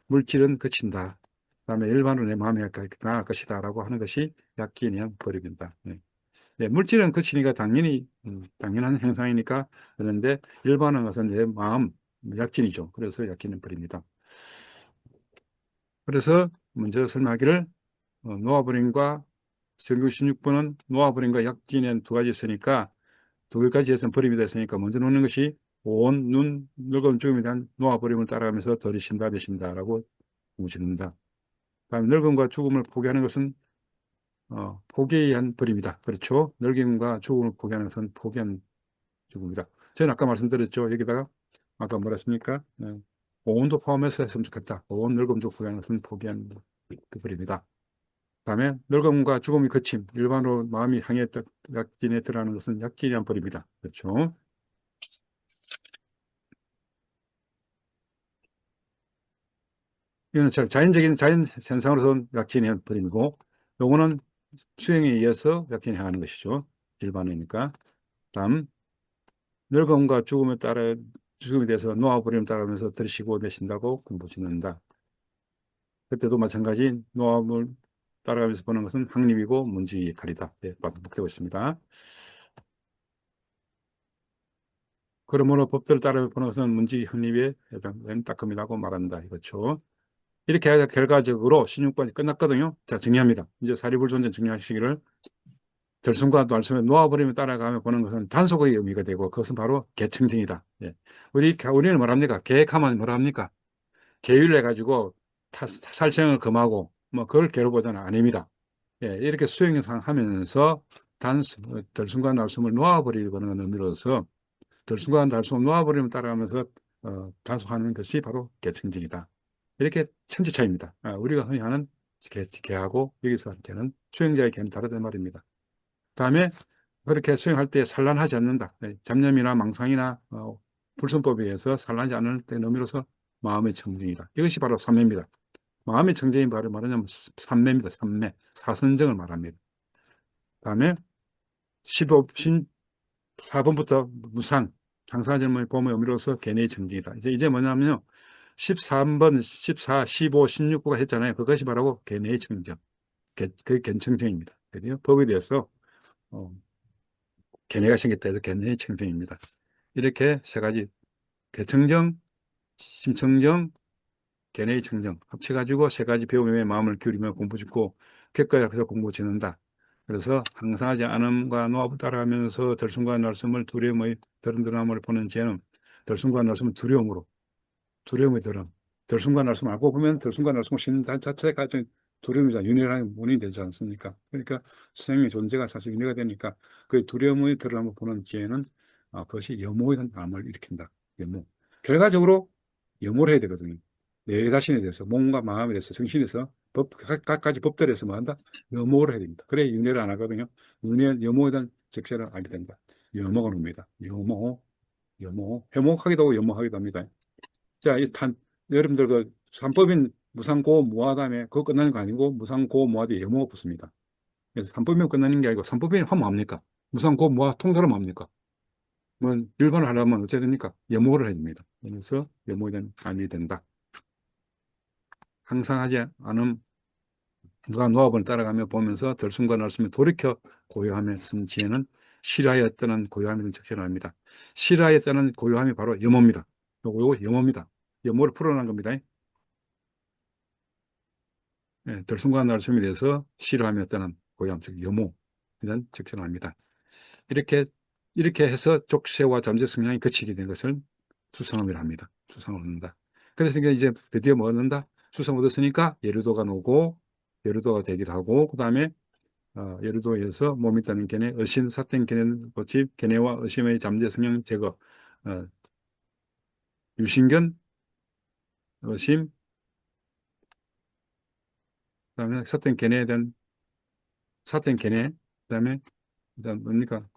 Speaker 1: 물질은 그친다. 그다음에 일반으로 내 마음이 나아갈 것이다. 라고 하는 것이 약진의 버림입니다. 네. 네, 물질은 그치니까 당연히, 당연한 현상이니까 그런데 일반은 것은 내 마음, 약진이죠. 그래서 약진은 버립니다. 그래서 먼저 설명하기를 노화불임과 정규 16번은 노화불임과 약진의 두 가지 있으니까 두 가지 에서 버림이 됐으니까 먼저 놓는 것이 온, 눈, 늙은 죽음에 대한 노화불임을 따라가면서 들이신다, 내쉰다라고 묻습니다. 다음 늙음과 죽음을 포기하는 것은 포기에 의한 버림이다. 그렇죠? 늙음과 죽음을 포기하는 것은 포기한 죽음이다. 저는 아까 말씀드렸죠. 여기다가 아까 뭐라 했습니까? 오온도 포함해서 했으면 좋겠다. 오온 늙음 죽음 포기하는 것은 포기한 그 버림이다. 다음에 늙음과 죽음이 그침, 일반으로 마음이 향했다, 약진에 들어가는 것은 약진에 대한 버림이다. 그렇죠? 이거는 자연적인 자연 현상으로서 약진에 대한 버림이고, 요거는 수행에 의해서 약진에 향하는 것이죠. 일반이니까. 다음, 늙음과 죽음에 따라 죽음에 대해서 노화버림을 따라가면서 들이쉬고 내쉰다고 공부 짓는다. 그때도 마찬가지 노화를 따라가면서 보는 것은 확립이고 문지의 역할이다. 예, 반복되고 있습니다. 그러므로 법들을 따라 보는 것은 문지 확립에 해당되는 따끔이라고 말한다. 이거죠. 이렇게 해서 결과적으로 16번이 끝났거든요. 자, 정리합니다. 이제 사리불존전 정리하시기를 들숨과 날숨의 놓아버림에 따라가며 보는 것은 단속의 의미가 되고 그것은 바로 계층증이다. 예. 우리는 뭐랍니까? 계획하면 뭐랍니까? 계율을 해가지고 살생을 금하고 뭐 그걸 계로 보자는 아닙니다. 예, 이렇게 수행상 하면서 들숨과 날숨을 놓아버리는 의미로서 들숨과 날숨을 놓아버림을 따라가면서 단속하는 것이 바로 계층증이다. 이렇게 천지 차이입니다. 우리가 흔히 하는 계하고 여기서 하는 수행자의 계는 다르단 말입니다. 다음에 그렇게 수행할 때 산란하지 않는다. 잡념이나 망상이나 불성법에 의해서 산란하지 않을 때 의미로서 마음의 청정이다. 이것이 바로 삼매입니다. 마음의 청정이 바로 말하자면 삼매입니다. 삼매. 사선정을 말합니다. 다음에 4번부터 무상, 장사절문의 범의 의미로서 개내의 청정이다. 이제 뭐냐면요. 13번, 14, 15, 16부가 했잖아요. 그것이 바로 개내의 청정. 그 견청정입니다. 그래요? 법에 대해서 견해가 생겼다 해서 견해의 청정입니다. 이렇게 세 가지 개청정, 심청정, 견해의 청정 합쳐가지고 세 가지 배움에 마음을 기울이며 공부 짓고 객과에 앞에서 공부 짓는다. 그래서 항상 하지 않음과 노합을 따라가면서 들숨과 날숨을 두려움의 드럼드럼을 보는 죄는 들숨과 날숨을 두려움의 드럼 들숨과 날숨 알고 보면 들숨과 날숨을 쉬는 자체가 좀 두려움이자 윤회라는 원인이 되지 않습니까? 그러니까 스승의 존재가 사실 윤회가 되니까 그 두려움의 들을 한번 보는 기회는 그것이 염오이라는 마음을 일으킨다. 염오. 결과적으로 염오를 해야 되거든요. 내 자신에 대해서 몸과 마음에 대해서 정신에서 각가지 법들에서 뭐 한다? 염오를 해야 됩니다. 그래 윤회를 안 하거든요. 윤회 염오에 대한 적절을 알게 된다. 염오가 옵니다. 염오, 염오, 해목하기도 하고 염오하기도 합니다. 자, 여러분들 그 삼법인 무상고 무하다음에 그거 끝나는 거 아니고 무상고 무하뒤에 염호가 붙습니다. 그래서 삼법이면 끝나는 게 아니고 삼법인 하면 뭡니까? 무상고 무하 통달하면 뭡니까? 뭐 일반을 하려면 어찌 됩니까? 염호를 해야 됩니다. 그래서 염호에 대한 감이 된다. 항상 하지 않음 누가 노합을 따라가며 보면서 들숨과 날숨에 돌이켜 고요함에 쓴 지혜는 실하에 떠난 고요함이든 적절합니다. 실하에 떠난 고요함이 바로 염호입니다. 요거 염호입니다. 염호를 풀어난 겁니다. 예, 들숨과 날숨에 대해서 싫어하며 떠난 고향, 즉 염호, 이런 적절합니다. 이렇게 해서 족쇄와 잠재 성향이 거치게 된 것을 수성음이라 합니다. 수성을 얻는다. 그래서 이제 드디어 뭐 얻는다? 수성 얻었으니까 예류도가 나오고 예류도가 되기도 하고 그 다음에 예류도에서 몸이 있다는 견해, 의심, 사땡 견해, 고집, 견해와 의심의 잠재 성향 제거, 어, 유신견, 의심, 그 다음에 사땡 견해에 대한 사땡 견해, 그 다음에 뭡니까?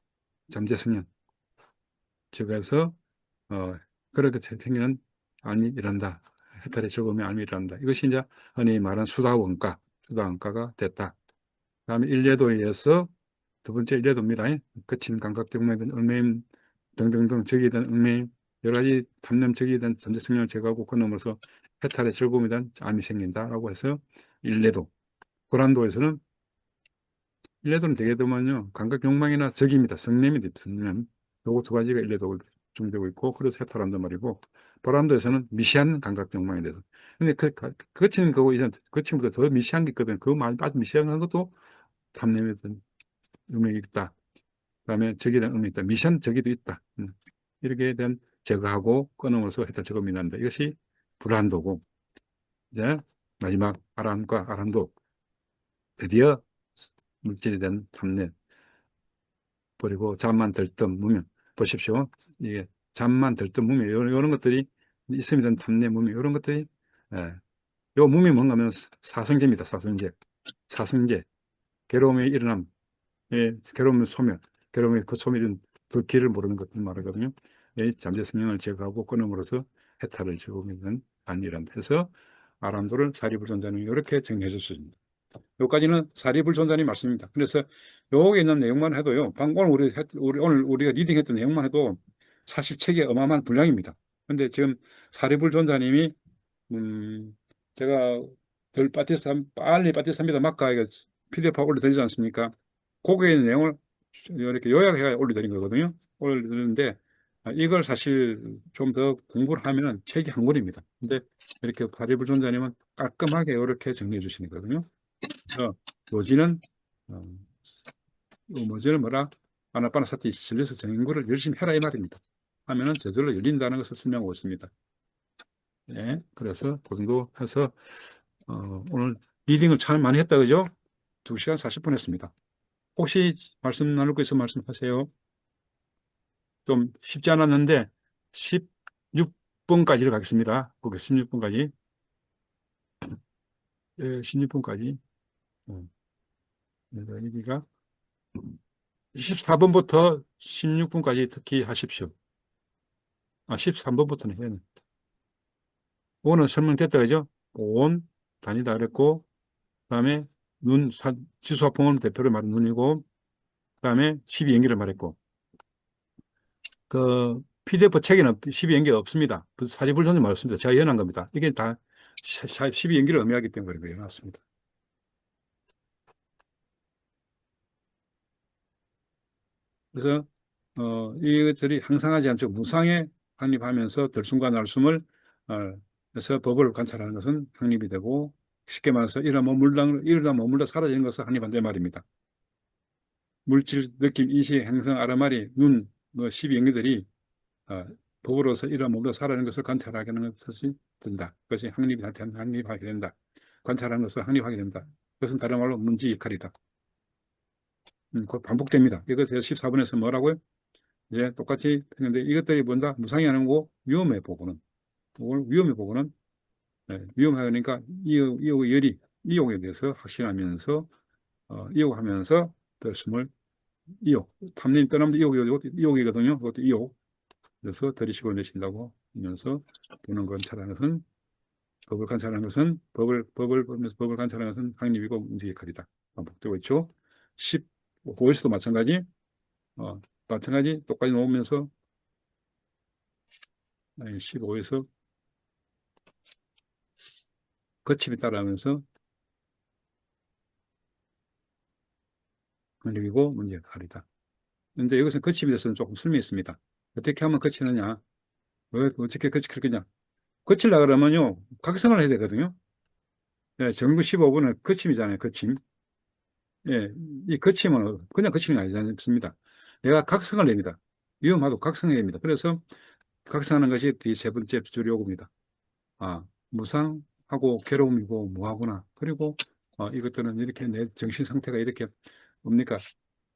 Speaker 1: 잠재성형. 즉에서 그렇게 생기는 알미 일한다. 해탈의 적음의 알미 일한다. 이것이 이제 흔히 말하는 수다원가가 됐다. 그다음에 일례도에 의해서 두 번째 일례도입니다. 거친 감각경매든 얽매임 등등등 적이 된 얽매임 여러 가지 탐냄 적이 된 잠재성형을 제거하고 그 넘어서 해탈의 즐거움에 대한 암이 생긴다라고 해서 일례도. 고란도에서는 일례도는 되게 되면요 감각 욕망이나 적입니다. 성냄이 됩니다. 성냄. 요거 두 가지가 일례도 중되고 있고 그래서 해탈한단 말이고 보람도에서는 미시한 감각 욕망에 대해서. 근데 거친 거고 이제 거친보다 더 미시한 게 있거든. 그 많이 아주 미시한 것도 탐냄에 대한 음역이 있다. 그다음에 적에 대한 음역이 있다. 미시한 적이도 있다. 이렇게 된 제거하고 끊음으로써 해탈 적음이 난다. 이것이 불안도고 이제 마지막 아란과 아란도 드디어 물질에 대한 탐냄 그리고 잠만 들뜬 무명 보십시오. 이게 잠만 들뜬 무명 이런 것들이 있음에 대한 탐내 무명 이런 것들이 요 무명이 뭔가 하면 사성제입니다. 사성제 괴로움의 일어남 괴로움의 소멸 괴로움의 그 소멸은 그 길을 모르는 것을 말하거든요. 이 잠재 성령을 제거하고 끊음으로써 해탈을 제공하는 안이란다 해서 아람도를 사리불전자는 이렇게 정리해 줬습니다. 여기까지는 사리불존자님 말씀입니다. 그래서 여기 있는 내용만 해도요, 방금 오늘 우리가 리딩했던 내용만 해도 사실 책이 어마어마한 분량입니다. 근데 지금 사리불존자님이, 제가 빨리 빠티스타입니다. 막가 PDF 올려드리지 않습니까? 거기에 있는 내용을 이렇게 요약해 올려드린 거거든요. 올려드리는데, 이걸 사실 좀 더 공부를 하면 책이 한 권입니다. 근데 이렇게 사리불존자님은 깔끔하게 이렇게 정리해 주시는 거거든요. 노지는 뭐지는 뭐라 아나파나사티 진리에서 정인구를 열심히 해라 이 말입니다. 하면은 저절로 열린다는 것을 설명하고 있습니다. 네, 그래서 그 정도 해서 오늘 리딩을 참 많이 했다 그죠? 2시간 40분 했습니다. 혹시 말씀 나눌 거 있으면 말씀하세요. 좀 쉽지 않았는데 16분까지를 가겠습니다. 거기 16분까지. 예, 16분까지. 여기가 24번부터 16분까지 특히 하십시오. 13번부터는 해야 돼. 오는 설명됐다, 그죠? 온, 다니다 그랬고, 그 다음에 지수화풍은 대표를 말한 눈이고, 그 다음에 12연기를 말했고, 그 PDF 책에는 12연기가 없습니다. 사리불전자 말없습니다. 제가 연한 겁니다. 이게 다 12연기를 의미하기 때문에 그렇게 해놨습니다. 그래서, 이것들이 항상하지 않죠. 무상에 확립하면서 들숨과 날숨을, 해서 법을 관찰하는 것은 확립이 되고, 쉽게 말해서 일어나 머물러 사라지는 것을 확립한다 말입니다. 물질, 느낌, 인식, 행성, 아라마리, 눈, 12연기들이 법으로서 이런 몸도 살아있는 것을 관찰하게 하는 것이 된다. 그것이 확립하게 된다. 관찰하는 것을 확립하게 된다. 그것은 다른 말로 문지 역할이다. 곧 반복됩니다. 이것에서 14번에서 뭐라고요? 이제 똑같이 했는데 이것들이 뭔가 무상이 아니고 위험해 보고는. 위험해 보고는 위험하니까 이옥의 열이 이옥에 대해서 확신하면서 이옥하면서 더 숨을 이옥 탐님 떠나면 이옥이거든요. 그것도 이옥. 그래서 들이쉬고 내쉰다고 하면서 보는 관찰하는 것은 법을 관찰하는 것은 법을 보면서 법을 관찰하는 것은 확립이고 문제 역할이다. 반복되고 있죠. 15에서도 마찬가지 마찬가지 똑같이 놓으면서 15에서 거침이 따라하면서 확립이고 문제 역할이다. 근데 여기서 거침에 대해서는 조금 설명했습니다. 어떻게 하면 거치느냐? 어떻게 거칠 거냐? 거치려 그러면요, 각성을 해야 되거든요. 예, 정부 15분은 거침이잖아요, 거침. 예, 이 거침은 그냥 거치는 게 아니지 않습니다. 내가 각성을 냅니다. 위험하도 각성해야 됩니다. 그래서 각성하는 것이 뒤 세 번째 줄 요구입니다. 무상하고 괴로움이고 무하구나. 그리고 이것들은 이렇게 내 정신 상태가 이렇게 뭡니까?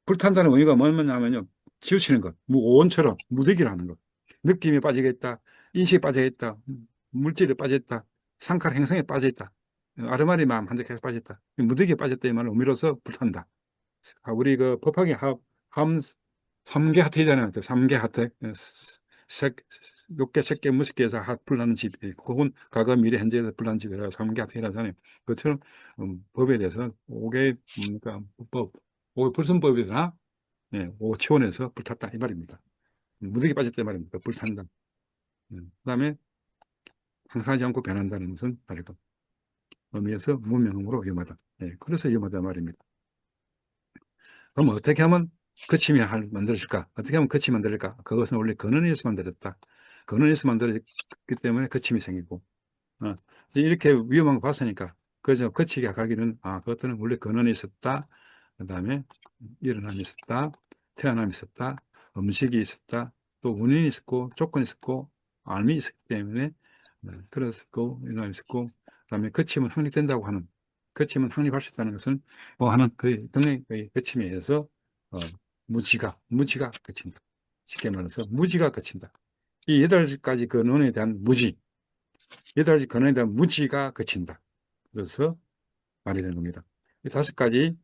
Speaker 1: 불탄다는 의미가 뭐냐면요. 치우치는 것, 무오온처럼 무대기를 하는 것. 느낌에 빠지겠다, 인식에 빠져있다, 물질에 빠져있다, 상칼 행성에 빠져있다, 아르마리 마음 한적해서 빠졌다. 무대기에 빠졌다 이 말은 의미로서 불탄다. 우리 그 법학의 함, 삼계 하태잖아요. 그 삼계 하태. 색, 육계, 색계, 무색계에서 불나는 집. 그건 과거, 미래, 현재에서 불나는 집이라 삼계 하태라잖아요. 그처럼 법에 대해서 오개 뭡니까? 법, 오개 불순법에서나 오치원에서 불탔다 이 말입니다. 무더기 빠졌다 이 말입니다. 불탄다. 그다음에 항상하지 않고 변한다는 것은 다르고 의미에서 무명으로 위험하다. 그래서 위험하다 말입니다. 그럼 어떻게 하면 거침이 만들어질까? 어떻게 하면 거침이 만들까? 그것은 원래 근원에서 만들었다. 근원에서 만들어졌기 때문에 거침이 생기고 이렇게 위험한 거 봤으니까 그저 거치게 가기는 그것들은 원래 근원에 있었다. 그 다음에 일어남이 있었다. 태어남이 있었다. 음식이 있었다. 또 원인이 있었고 조건이 있었고 암이 있었기 때문에 그랬었고 일어남이 있었고 그 다음에 거침은 확립된다고 하는 거침은 확립할 수 있다는 것은 뭐 하는 그 등의 거침에 의해서 무지가 거친다. 쉽게 말해서 무지가 거친다. 이 8가지 근원에 대한 무지 8가지 근원에 대한 무지가 거친다. 그래서 말이 되는 겁니다. 이 5가지에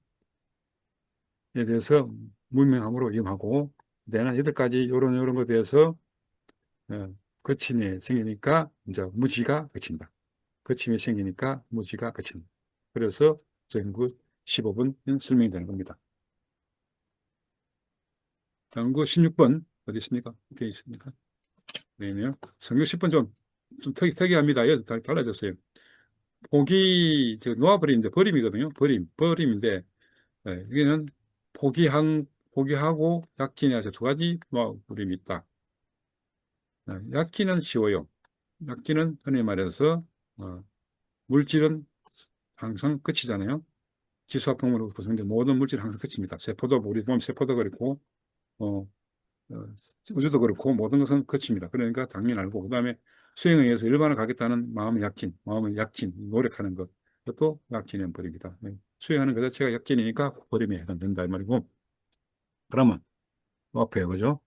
Speaker 1: 대해서 무명함으로 위험하고 내는 8가지 이런 것에 대해서 거침이 생기니까 이제 무지가 거친다. 거침이 생기니까 무지가 거친다. 그래서 전국 15분 설명이 되는 겁니다. 다음 거 16번 어디 있습니까? 어디 있습니까? 네네요. 성경 10번 좀 특이합니다. 여기서 달라졌어요. 놓아버리는데 버림이거든요. 버림인데 여기는 포기하고 약진에 두 가지 놓아버림이 있다. 약진은 쉬워요. 약진은 흔히 말해서 물질은 항상 끝이잖아요. 지수화풍으로 구성된 모든 물질은 항상 끝입니다. 세포도 우리 몸 세포도 그렇고 어, 우주도 그렇고 모든 것은 끝입니다. 그러니까 당연히 알고 그다음에 수행에 의해서 일반을 가겠다는 마음의 약진, 노력하는 것 그것도 약진의 버립니다. 수행하는 것 자체가 약진이니까 버림에 해당된다 이 말이고 그러면 앞에 그죠?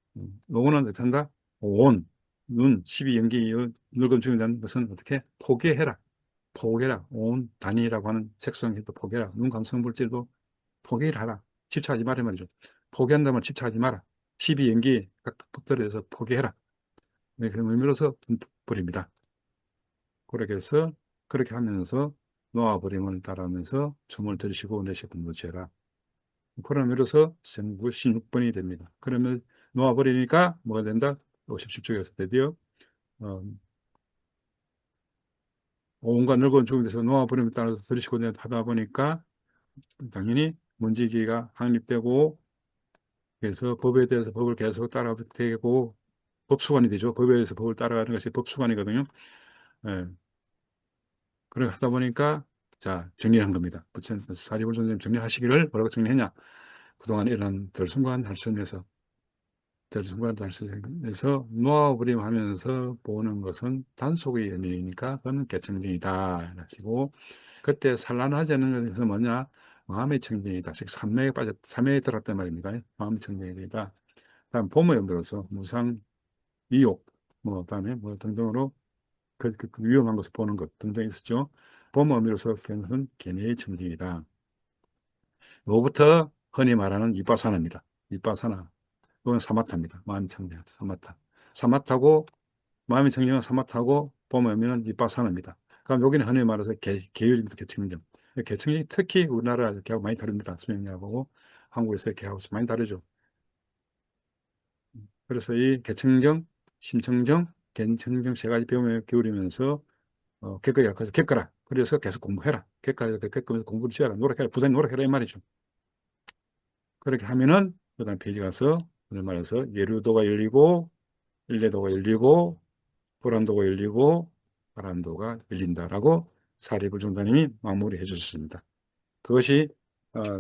Speaker 1: 요거는 어떻게 한다? 온, 눈, 12연기, 늙은 중에 대한 것은 어떻게? 포기해라. 온, 단위라고 하는 색성에도 포기해라. 눈 감성 물질도 포기를 하라. 집착하지 말라 말이죠. 포기한다면 집착하지 마라. 12연기 각 법들에 대해서 포기해라. 그런 의미로서 버립니다. 그렇게 해서 그렇게 하면서 놓아버림을 따라하면서 춤을 들이쉬고 내쉬고 무지해라. 그런 의미로서 전부 16번이 됩니다. 그러면 놓아버리니까 뭐가 된다? 57쪽에서 드디어 온갖 늙은 죽은 데서 놓아버림에 따라서 들이쉬고 하다 보니까 당연히 문지기가 확립되고 그래서 법에 대해서 법을 계속 따라되고 법수관이 되죠. 법에 의해서 법을 따라가는 것이 법수관이거든요. 예. 그래 하다 보니까 자 정리한 겁니다. 부처님 사리불 선생님 정리하시기를 뭐라고 정리했냐? 그동안 일어난 들순간 할수면서 대중과 달성에서 놓아버림 하면서 보는 것은 단속의 연예이니까 그건 개청정이다. 하시고, 그때 산란하지 않는 것은 뭐냐? 마음의 청정이다. 즉, 삼매에 들었단 말입니다. 마음의 청정이다. 다음, 봄의 연배로서 무상, 이욕, 뭐, 다음에 뭐 등등으로 그 위험한 것을 보는 것 등등 있었죠. 봄의 의미로서 그것은 견해의 청정이다. 요부터 흔히 말하는 이빠사나입니다. 이빠사나. 이건 사마타입니다. 마음이 청정, 사마타. 사마타고, 마음이 청정은 사마타고, 봄의 의미는 이빠사나입니다. 그럼 여기는 흔히 말해서 계율입니다. 개청정. 개청정이 특히 우리나라 개하고 많이 다릅니다. 수명리하고 한국에서의 개하고 많이 다르죠. 그래서 이 개청정, 심청정, 갠청정 세 가지 배움에 기울이면서 객거리 약해서 객거라. 그래서 계속 공부해라. 객거리 객거면서 공부를 지어라. 노력해라. 부산이 노력해라 이 말이죠. 그렇게 하면은 그다음 페이지 가서 오늘 말해서 예류도가 열리고 일례도가 열리고 불안도가 열리고 바람도가 열린다라고 사리불 종사님이 마무리해 주셨습니다. 그것이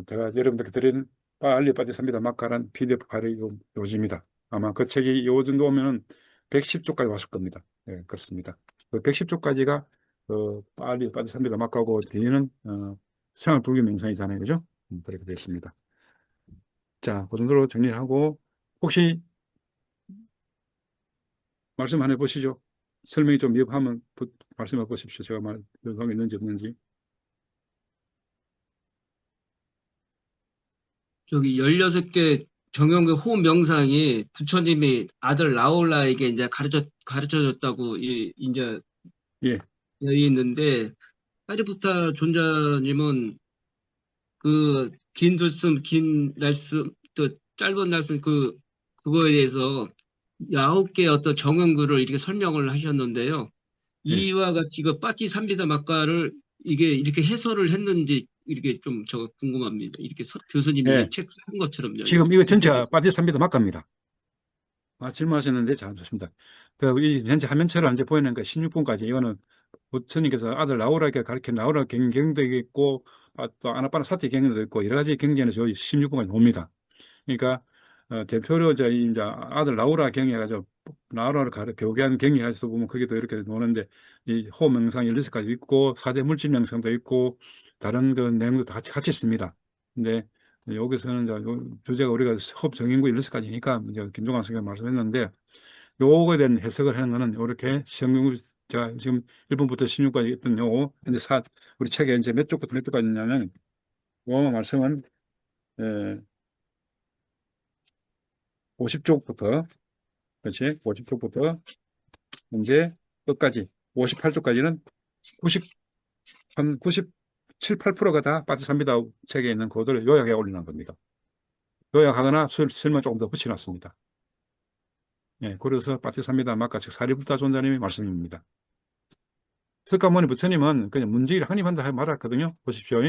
Speaker 1: 제가 여러분들께 드린 빨리 빠지삽니다. 막가란 PDF 파일이 요즘입니다. 아마 그 책이 요 정도 오면은 110조까지 왔을 겁니다. 네, 그렇습니다. 그 110조까지가 빨리 빠지삽니다. 막가고 뒤에는 생활불교 명상이잖아요. 그죠? 그렇게 되어 있습니다. 자, 그 정도로 정리를 하고 혹시 말씀 한번 해보시죠. 설명이 좀 미흡하면 말씀해 보십시오. 제가 말한 게 있는지 없는지.
Speaker 2: 저기 16개 정형의 호흡 명상이 부처님이 아들 라울라에게 이제 가르쳐줬다고 이제
Speaker 1: 예,
Speaker 2: 되어 있는데, 사리부타 존자님은 그 긴 들숨, 긴 날숨, 또 짧은 날숨 그거에 대해서 9개 어떤 정형글을 이렇게 설명을 하셨는데요.
Speaker 1: 예,
Speaker 2: 이와 같이 그 빠티 삼비다 막가를 이게 이렇게 해설을 했는지 이렇게 좀 저거 궁금합니다. 이렇게 교수님이
Speaker 1: 예.
Speaker 2: 책 쓴 것처럼요.
Speaker 1: 지금 이거 전체
Speaker 2: 구체적으로.
Speaker 1: 빠지삽니다. 막갑니다. 질문하셨는데 잘 좋습니다. 현재 화면처럼 이제 보이는 그 16분까지 이거는 부처님께서 아들 나오라게 가르쳐 나오라 경도 있고 또 아나빠나 사티 경도 있고 여러 가지 경전에서 16분까지 옵니다. 그러니까 대표로 저희 이제 아들 나오라 경해가지고 나오라를 교계한 경해가지고 보면 거기도 이렇게 노는데 이 호명상 16가지 있고 사대 물질 명상도 있고 다른 그 내용도 다 같이 있습니다. 근데 여기서는 이제 주제가 우리가 호흡 정인구 16가지니까 이제 김종환 선생님 말씀했는데 요거에 대한 해석을 하는 거는 이렇게 시험용 제가 지금 1번부터 16까지 있던 요거 근데 우리 책에 이제 몇 쪽부터 몇 쪽까지 있냐면 요 말씀은 50쪽부터 그렇지 50쪽부터 이제 끝까지 58쪽까지는 90, 한 97, 8%가 다 빠지삽니다 책에 있는 그거를 요약해 올리는 겁니다. 요약하거나 설명 조금 더 붙여놨습니다. 예, 그래서 빠지삽니다 막가 즉 사리불타 존자님의 말씀입니다. 석가모니 부처님은 그냥 문지기를 확립한다 말았거든요. 보십시오.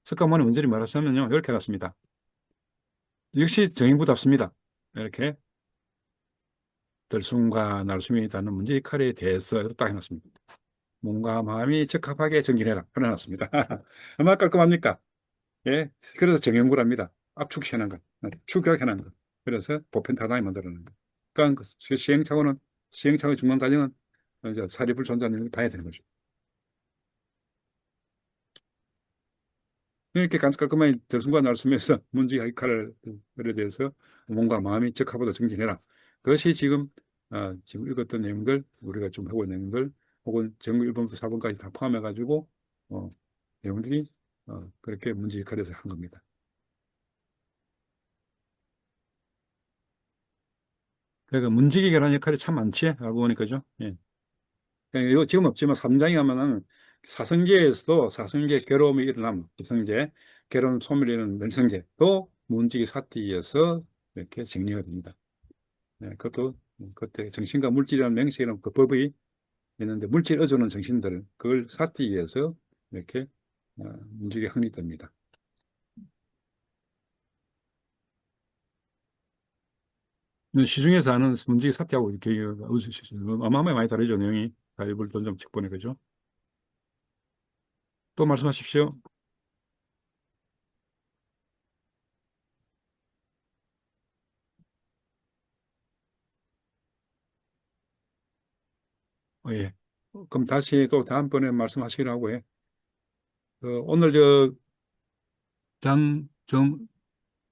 Speaker 1: 석가모니 문지기 말하시면요 이렇게 해놨습니다. 역시 정인부답습니다. 이렇게 들숨과 날숨이 닿는 문지기 칼에 대해서 딱 해놨습니다. 몸과 마음이 적합하게 정진해라. 해놨습니다. 얼마나 깔끔합니까? 예. 그래서 정연구랍니다. 압축시하는 것, 축약하는 것. 그래서 보편타당히 만들어내는 것. 그러니까 시행착오의 중간 과정은 이제 사리불존자님을 봐야 되는 거죠. 이렇게 깔끔하게 들숨과 날숨에서 문제의 역할에 대해서 몸과 마음이 적합하게 정진해라. 그것이 지금 읽었던 내용들, 우리가 좀 하고 있는 내용들, 혹은 전국 1번부터 4번까지 다 포함해가지고, 내용들이, 그렇게 문제 역할에서 한 겁니다. 그러니까 문지기 계란 역할이 참 많지, 알고 보니까죠. 예. 그러니까 이거 지금 없지만 3장에 하면은 사성계에서도 사성계 괴로움이 일어남, 기성제, 괴로움 소멸이는 멸성제도 문지기 사티에서 이렇게 정리가 됩니다. 네, 그것도 그때 정신과 물질이라는 명식이라는 그 법이 있는데 물질 어조는 정신들 그걸 사티에서 이렇게 문지기 확립됩니다. 시중에서 하는 문지기 사티하고 이렇게 어마어마하게 많이 다르죠, 내용이. 다이불 돈점 직본에 그죠? 또 말씀하십시오. 예. 그럼 다시 또 다음번에 말씀하시라고 해. 오늘 장, 정,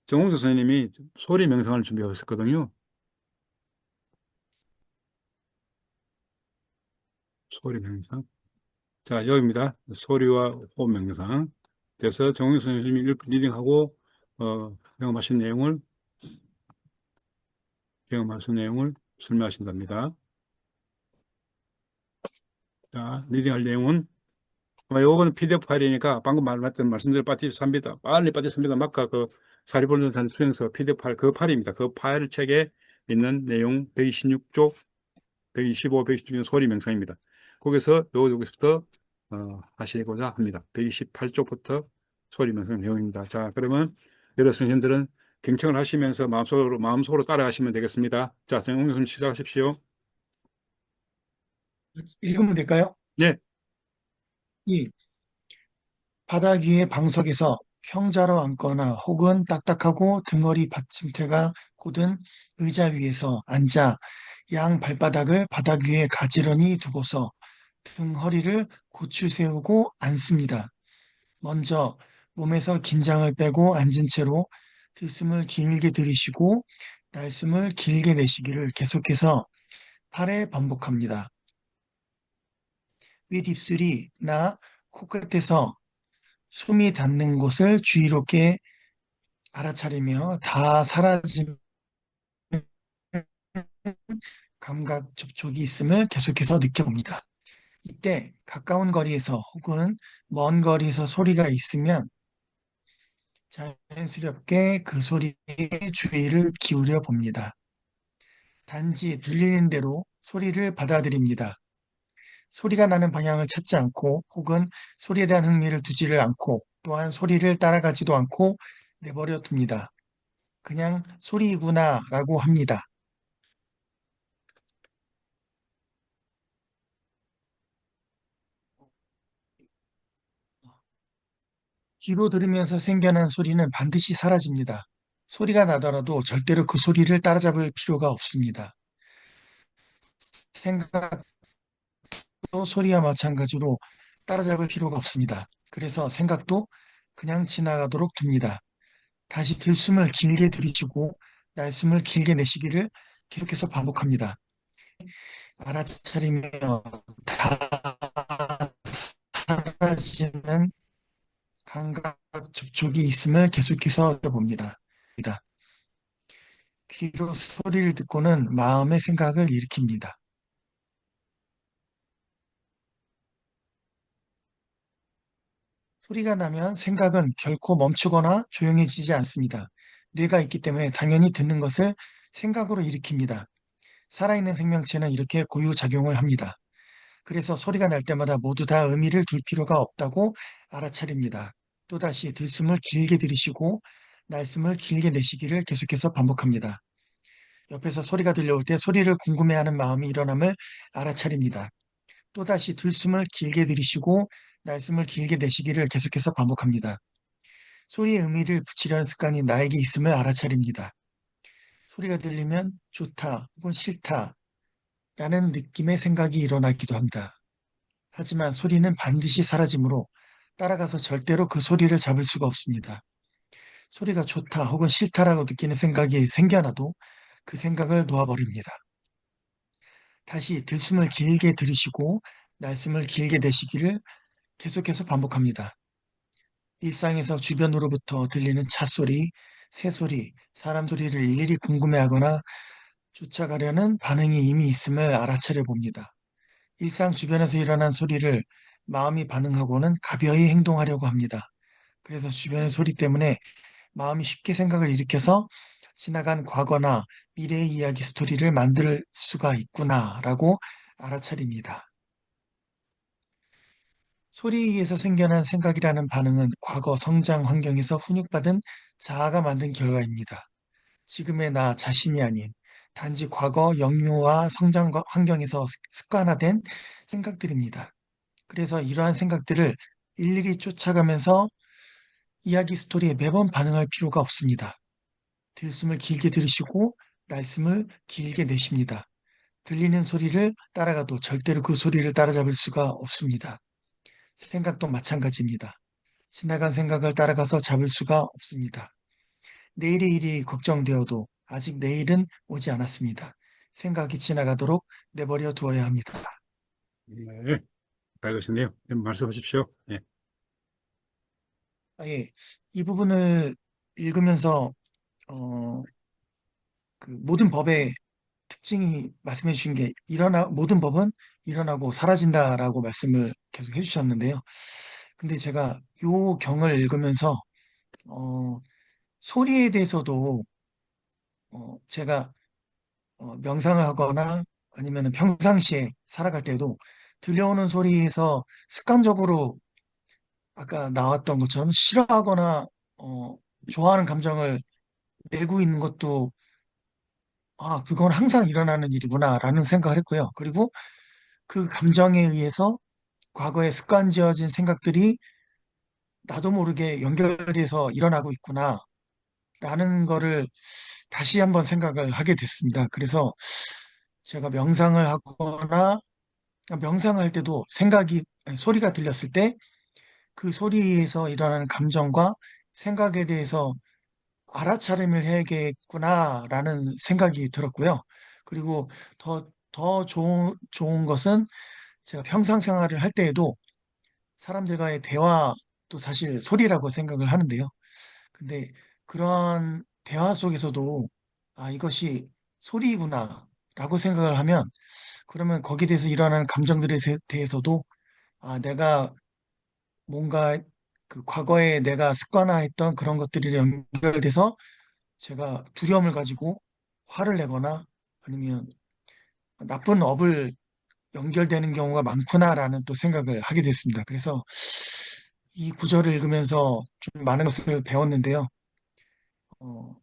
Speaker 1: 정홍수 선생님이 소리 명상을 준비하셨거든요. 소리 명상. 자, 여기입니다. 소리와 호흡 명상. 그래서 정홍수 선생님이 리딩하고, 경험하신 내용을 설명하신답니다. 자, 리딩할 내용은, 요거는 PDF 파일이니까 방금 말씀드린 빠티 3비다, 빨리 빠티 3비다 마카 사리볼전 수행서 PDF 파일, 그 파일입니다. 그 파일 책에 있는 내용 126쪽, 125, 126쪽 소리 명상입니다. 거기서 여기서부터 하시고자 합니다. 128쪽부터 소리 명상 내용입니다. 자, 그러면 여러 선생님들은 경청을 하시면서 마음속으로 따라가시면 되겠습니다. 자, 정홍 선생님 시작하십시오.
Speaker 4: 읽으면 될까요?
Speaker 1: 네.
Speaker 4: 이 바닥 위의 방석에서 평자로 앉거나 혹은 딱딱하고 등허리 받침대가 곧은 의자 위에서 앉아 양 발바닥을 바닥 위에 가지런히 두고서 등허리를 고추 세우고 앉습니다. 먼저 몸에서 긴장을 빼고 앉은 채로 들숨을 길게 들이쉬고 날숨을 길게 내쉬기를 계속해서 8회 반복합니다. 윗입술이 나 코끝에서 숨이 닿는 곳을 주의롭게 알아차리며 다 사라진 감각 접촉이 있음을 계속해서 느껴봅니다. 이때 가까운 거리에서 혹은 먼 거리에서 소리가 있으면 자연스럽게 그 소리에 주의를 기울여 봅니다. 단지 들리는 대로 소리를 받아들입니다. 소리가 나는 방향을 찾지 않고 혹은 소리에 대한 흥미를 두지를 않고 또한 소리를 따라가지도 않고 내버려 둡니다. 그냥 소리이구나 라고 합니다. 귀로 들으면서 생겨난 소리는 반드시 사라집니다. 소리가 나더라도 절대로 그 소리를 따라잡을 필요가 없습니다. 생각도 소리와 마찬가지로 따라잡을 필요가 없습니다. 그래서 생각도 그냥 지나가도록 둡니다. 다시 들숨을 길게 들이쉬고 날숨을 길게 내쉬기를 계속해서 반복합니다. 알아차리며 다 사라지는 감각 접촉이 있음을 계속해서 봅니다. 귀로 소리를 듣고는 마음의 생각을 일으킵니다. 소리가 나면 생각은 결코 멈추거나 조용해지지 않습니다. 뇌가 있기 때문에 당연히 듣는 것을 생각으로 일으킵니다. 살아있는 생명체는 이렇게 고유작용을 합니다. 그래서 소리가 날 때마다 모두 다 의미를 둘 필요가 없다고 알아차립니다. 또다시 들숨을 길게 들이쉬고 날숨을 길게 내쉬기를 계속해서 반복합니다. 옆에서 소리가 들려올 때 소리를 궁금해하는 마음이 일어남을 알아차립니다. 또다시 들숨을 길게 들이쉬고 날숨을 길게 내쉬기를 계속해서 반복합니다. 소리의 의미를 붙이려는 습관이 나에게 있음을 알아차립니다. 소리가 들리면 좋다 혹은 싫다 라는 느낌의 생각이 일어나기도 합니다. 하지만 소리는 반드시 사라지므로 따라가서 절대로 그 소리를 잡을 수가 없습니다. 소리가 좋다 혹은 싫다라고 느끼는 생각이 생겨나도 그 생각을 놓아버립니다. 다시 들숨을 길게 들이쉬고 날숨을 길게 내쉬기를 계속해서 반복합니다. 일상에서 주변으로부터 들리는 찻소리, 새소리, 사람 소리를 일일이 궁금해하거나 쫓아가려는 반응이 이미 있음을 알아차려 봅니다. 일상 주변에서 일어난 소리를 마음이 반응하고는 가벼이 행동하려고 합니다. 그래서 주변의 소리 때문에 마음이 쉽게 생각을 일으켜서 지나간 과거나 미래의 이야기 스토리를 만들 수가 있구나라고 알아차립니다. 소리에 의해서 생겨난 생각이라는 반응은 과거 성장 환경에서 훈육받은 자아가 만든 결과입니다. 지금의 나 자신이 아닌 단지 과거 영유아 성장 환경에서 습관화된 생각들입니다. 그래서 이러한 생각들을 일일이 쫓아가면서 이야기 스토리에 매번 반응할 필요가 없습니다. 들숨을 길게 들이쉬고 날숨을 길게 내쉽니다. 들리는 소리를 따라가도 절대로 그 소리를 따라잡을 수가 없습니다. 생각도 마찬가지입니다. 지나간 생각을 따라가서 잡을 수가 없습니다. 내일의 일이 걱정되어도 아직 내일은 오지 않았습니다. 생각이 지나가도록 내버려 두어야 합니다.
Speaker 1: 네, 잘 것이네요. 말씀하십시오. 예.
Speaker 4: 예, 이 부분을 읽으면서 어, 그 모든 법의 특징이 말씀해 주신 게 모든 법은 일어나고 사라진다라고 말씀을 계속 해주셨는데요. 근데 제가 요 경을 읽으면서 어, 소리에 대해서도 제가 명상을 하거나 아니면 평상시에 살아갈 때도 들려오는 소리에서 습관적으로 아까 나왔던 것처럼 싫어하거나 어, 좋아하는 감정을 내고 있는 것도 그건 항상 일어나는 일이구나라는 생각을 했고요. 그리고 그 감정에 의해서 과거에 습관지어진 생각들이 나도 모르게 연결돼서 일어나고 있구나라는 거를 다시 한번 생각을 하게 됐습니다. 그래서 제가 명상을 하거나 명상을 할 때도 아니, 소리가 들렸을 때 그 소리에서 일어나는 감정과 생각에 대해서 알아차림을 해야겠구나라는 생각이 들었고요. 그리고 더 좋은 것은 제가 평상 생활을 할 때에도 사람들과의 대화도 사실 소리라고 생각을 하는데요. 근데 그런 대화 속에서도 이것이 소리구나라고 생각을 하면 그러면 거기에 대해서 일어나는 감정들에 대해서도 내가 뭔가 그 과거에 내가 습관화했던 그런 것들이 연결돼서 제가 두려움을 가지고 화를 내거나 아니면 나쁜 업을 연결되는 경우가 많구나라는 또 생각을 하게 됐습니다. 그래서 이 구절을 읽으면서 좀 많은 것을 배웠는데요. 어,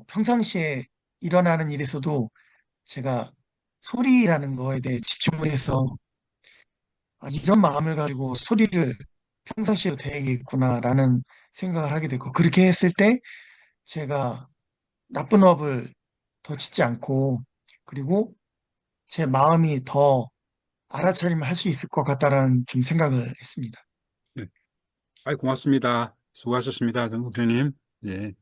Speaker 4: 평상시에 일어나는 일에서도 제가 소리라는 거에 대해 집중을 해서 이런 마음을 가지고 소리를 평상시에도 대야겠구나라는 생각을 하게 됐고 그렇게 했을 때 제가 나쁜 업을 더 짓지 않고 그리고 제 마음이 더 알아차림을 할 수 있을 것 같다라는 좀 생각을 했습니다.
Speaker 1: 네. 아이, 고맙습니다. 수고하셨습니다. 정 목사님. 예.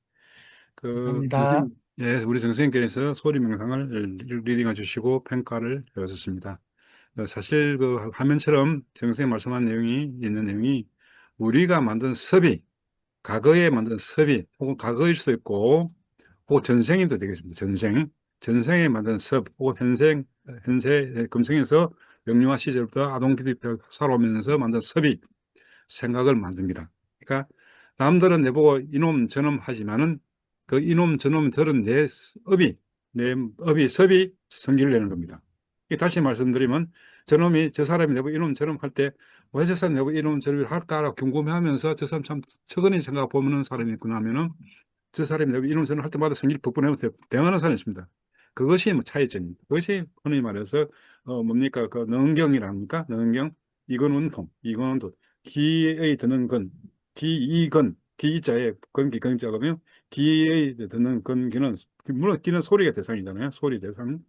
Speaker 4: 감사합니다.
Speaker 1: 예, 우리 정선생님께서 소리 명상을 리딩해 주시고 평가를 해주셨습니다. 사실 그 화면처럼 정선생님 말씀한 내용이 있는 내용이 우리가 만든 섭이, 과거에 만든 섭이, 혹은 과거일 수도 있고, 혹은 전생도 되겠습니다. 전생에 만든 섭, 혹은 현세, 금생에서 영유아 시절부터 아동 기드에 살아오면서 만든 섭이 생각을 만듭니다. 그러니까 남들은 내보고 이놈 저놈 하지만은 그 이놈 저놈 들은 내 업이 섭이 성질을 내는 겁니다. 다시 말씀드리면 저놈이 저 사람이 내보고 이놈 저놈 할 때 왜 저 사람이 내보고 이놈 저놈 할까라고 궁금해하면서 저 사람 참 척은이 생각 보는 사람이 있구나 하면은 저 사람이 내가 이런 전을 할 때마다 성질 勃勃하면서 대응하는 사람이 있습니다. 그것이 뭐 차이점입니다. 그것이 흔히 말해서 뭡니까 그 능경이랍니까? 능경 이건 운통, 이건 운통. 기에 드는 건, 기이건, 기자에 건기 건자가면 기에 드는 건기는 물론 기는 소리가 대상이잖아요. 소리 대상.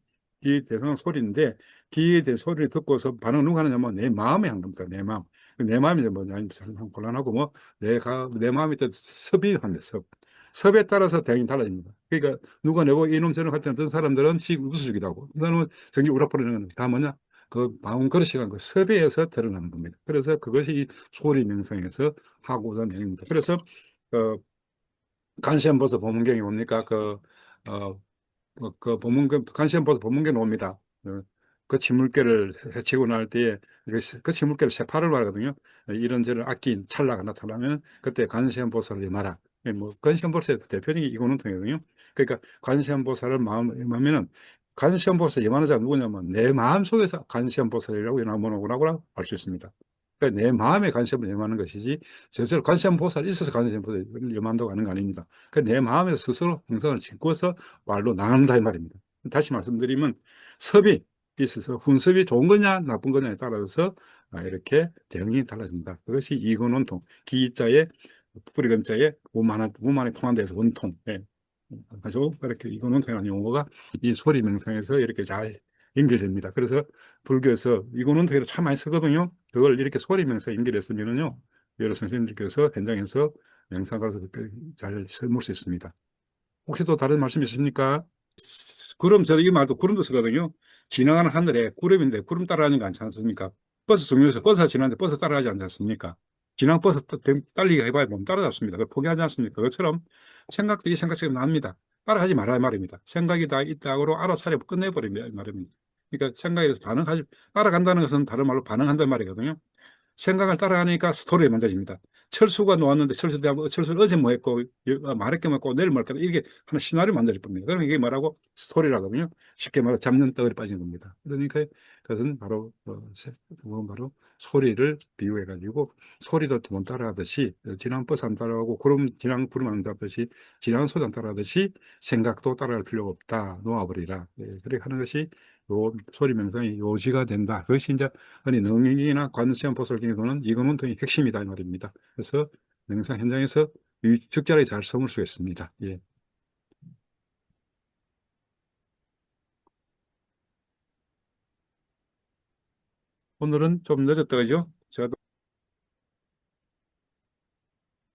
Speaker 1: 기 대상은 소리인데 기에 대해 소리를 듣고서 반응 누가 하느냐면 내 마음에 한 겁니다. 내 마음. 내 마음이 뭐냐 참 곤란하고 뭐 내 마음이 또 섭이합니다. 섭에 따라서 대응이 달라집니다. 그러니까 누가 내고 이놈 저놈 할 때는 어떤 사람들은 우수적이라고 하고 이 사람은 정말 우락부리는 다 뭐냐 그 마음 그릇이라는 거 섭에서 드러나는 겁니다. 그래서 그것이 소리 명상에서 하고자 하는 내용입니다. 그래서 그 간시안보서 법문경이 뭡니까 어, 그 간시안보서 법문경이 옵니다. 그 침물개를 해치고 날 때에 그 침물개를 세파를 말하거든요. 이런저런 악기 찰나가 나타나면 그때 관세음보살을 임하라. 뭐 관세음보살의 대표적인 이건운통이거든요. 그러니까 관세음보살을 마음하면은 관세음보살 임하는 자가 누구냐면 내 마음 속에서 관세음보살이라고 뭐라고 알 수 있습니다. 그러니까 내 마음에 관세음을 임하는 것이지 저절 관세음보살이 있어서 관세음보살을 임한다고 하는 거 아닙니다. 그러니까 내 마음에서 스스로 형상을 짓고서 말로 나간다 이 말입니다. 다시 말씀드리면 섭이 있어서 훈습이 좋은 거냐 나쁜 거냐에 따라서 이렇게 대응이 달라진다. 그것이 이근원통 기자의 뿌리근자의 우만에 통한다 해서 원통. 예. 아주 그렇게 이곤원통이라는 용어가 이 소리 명상에서 이렇게 잘 연결됩니다. 그래서 불교에서 이곤원통이를 참 많이 쓰거든요. 그걸 이렇게 소리 명상 연결했으면은요, 여러 선생님들께서 현장에서 명상가서 잘 설물 수 있습니다. 혹시 또 다른 말씀 있으십니까? 구름, 저 이 말도 구름도 쓰거든요. 지나가는 하늘에 구름인데 구름 따라가는 거 않지 않습니까? 버스 정류에서 버스가 지나는데 버스 따라가지 않지 않습니까? 지난 버스 달리기 해봐야 몸 따라잡습니다. 그걸 포기하지 않습니까? 그것처럼 생각도 이 생각처럼 납니다. 따라하지 말아야 말입니다. 생각이 다 있다고 알아차려 끝내버리면 말입니다. 그러니까 생각에 대해서 반응하지, 따라간다는 것은 다른 말로 반응한다는 말이거든요. 생각을 따라하니까 스토리가 만들어집니다. 철수가 놓았는데 철수를 어제 뭐 했고, 말했게 뭐 했고, 내일 뭐 할까, 이게 하나 시나리오 만들어질 겁니다. 그러면 이게 뭐라고? 스토리라거든요. 쉽게 말해 잡는 떡을 빠진 겁니다. 그러니까 그것은 바로, 그건 바로 소리를 비유해가지고, 소리도 못 따라하듯이, 지난 버스 안 따라가고, 지난 구름 안 따라하듯이, 지난 소리 안 따라하듯이, 생각도 따라갈 필요가 없다. 놓아버리라. 그렇게 하는 것이 요 소리 명상의 요지가 된다. 그것이 이제 아니 능이나 관시험 보살경에서는 이거는 더 핵심이다 이 말입니다. 그래서 명상 현장에서 적절하게 잘 섬을 수 있습니다. 예. 오늘은 좀 늦었다 그죠? 제가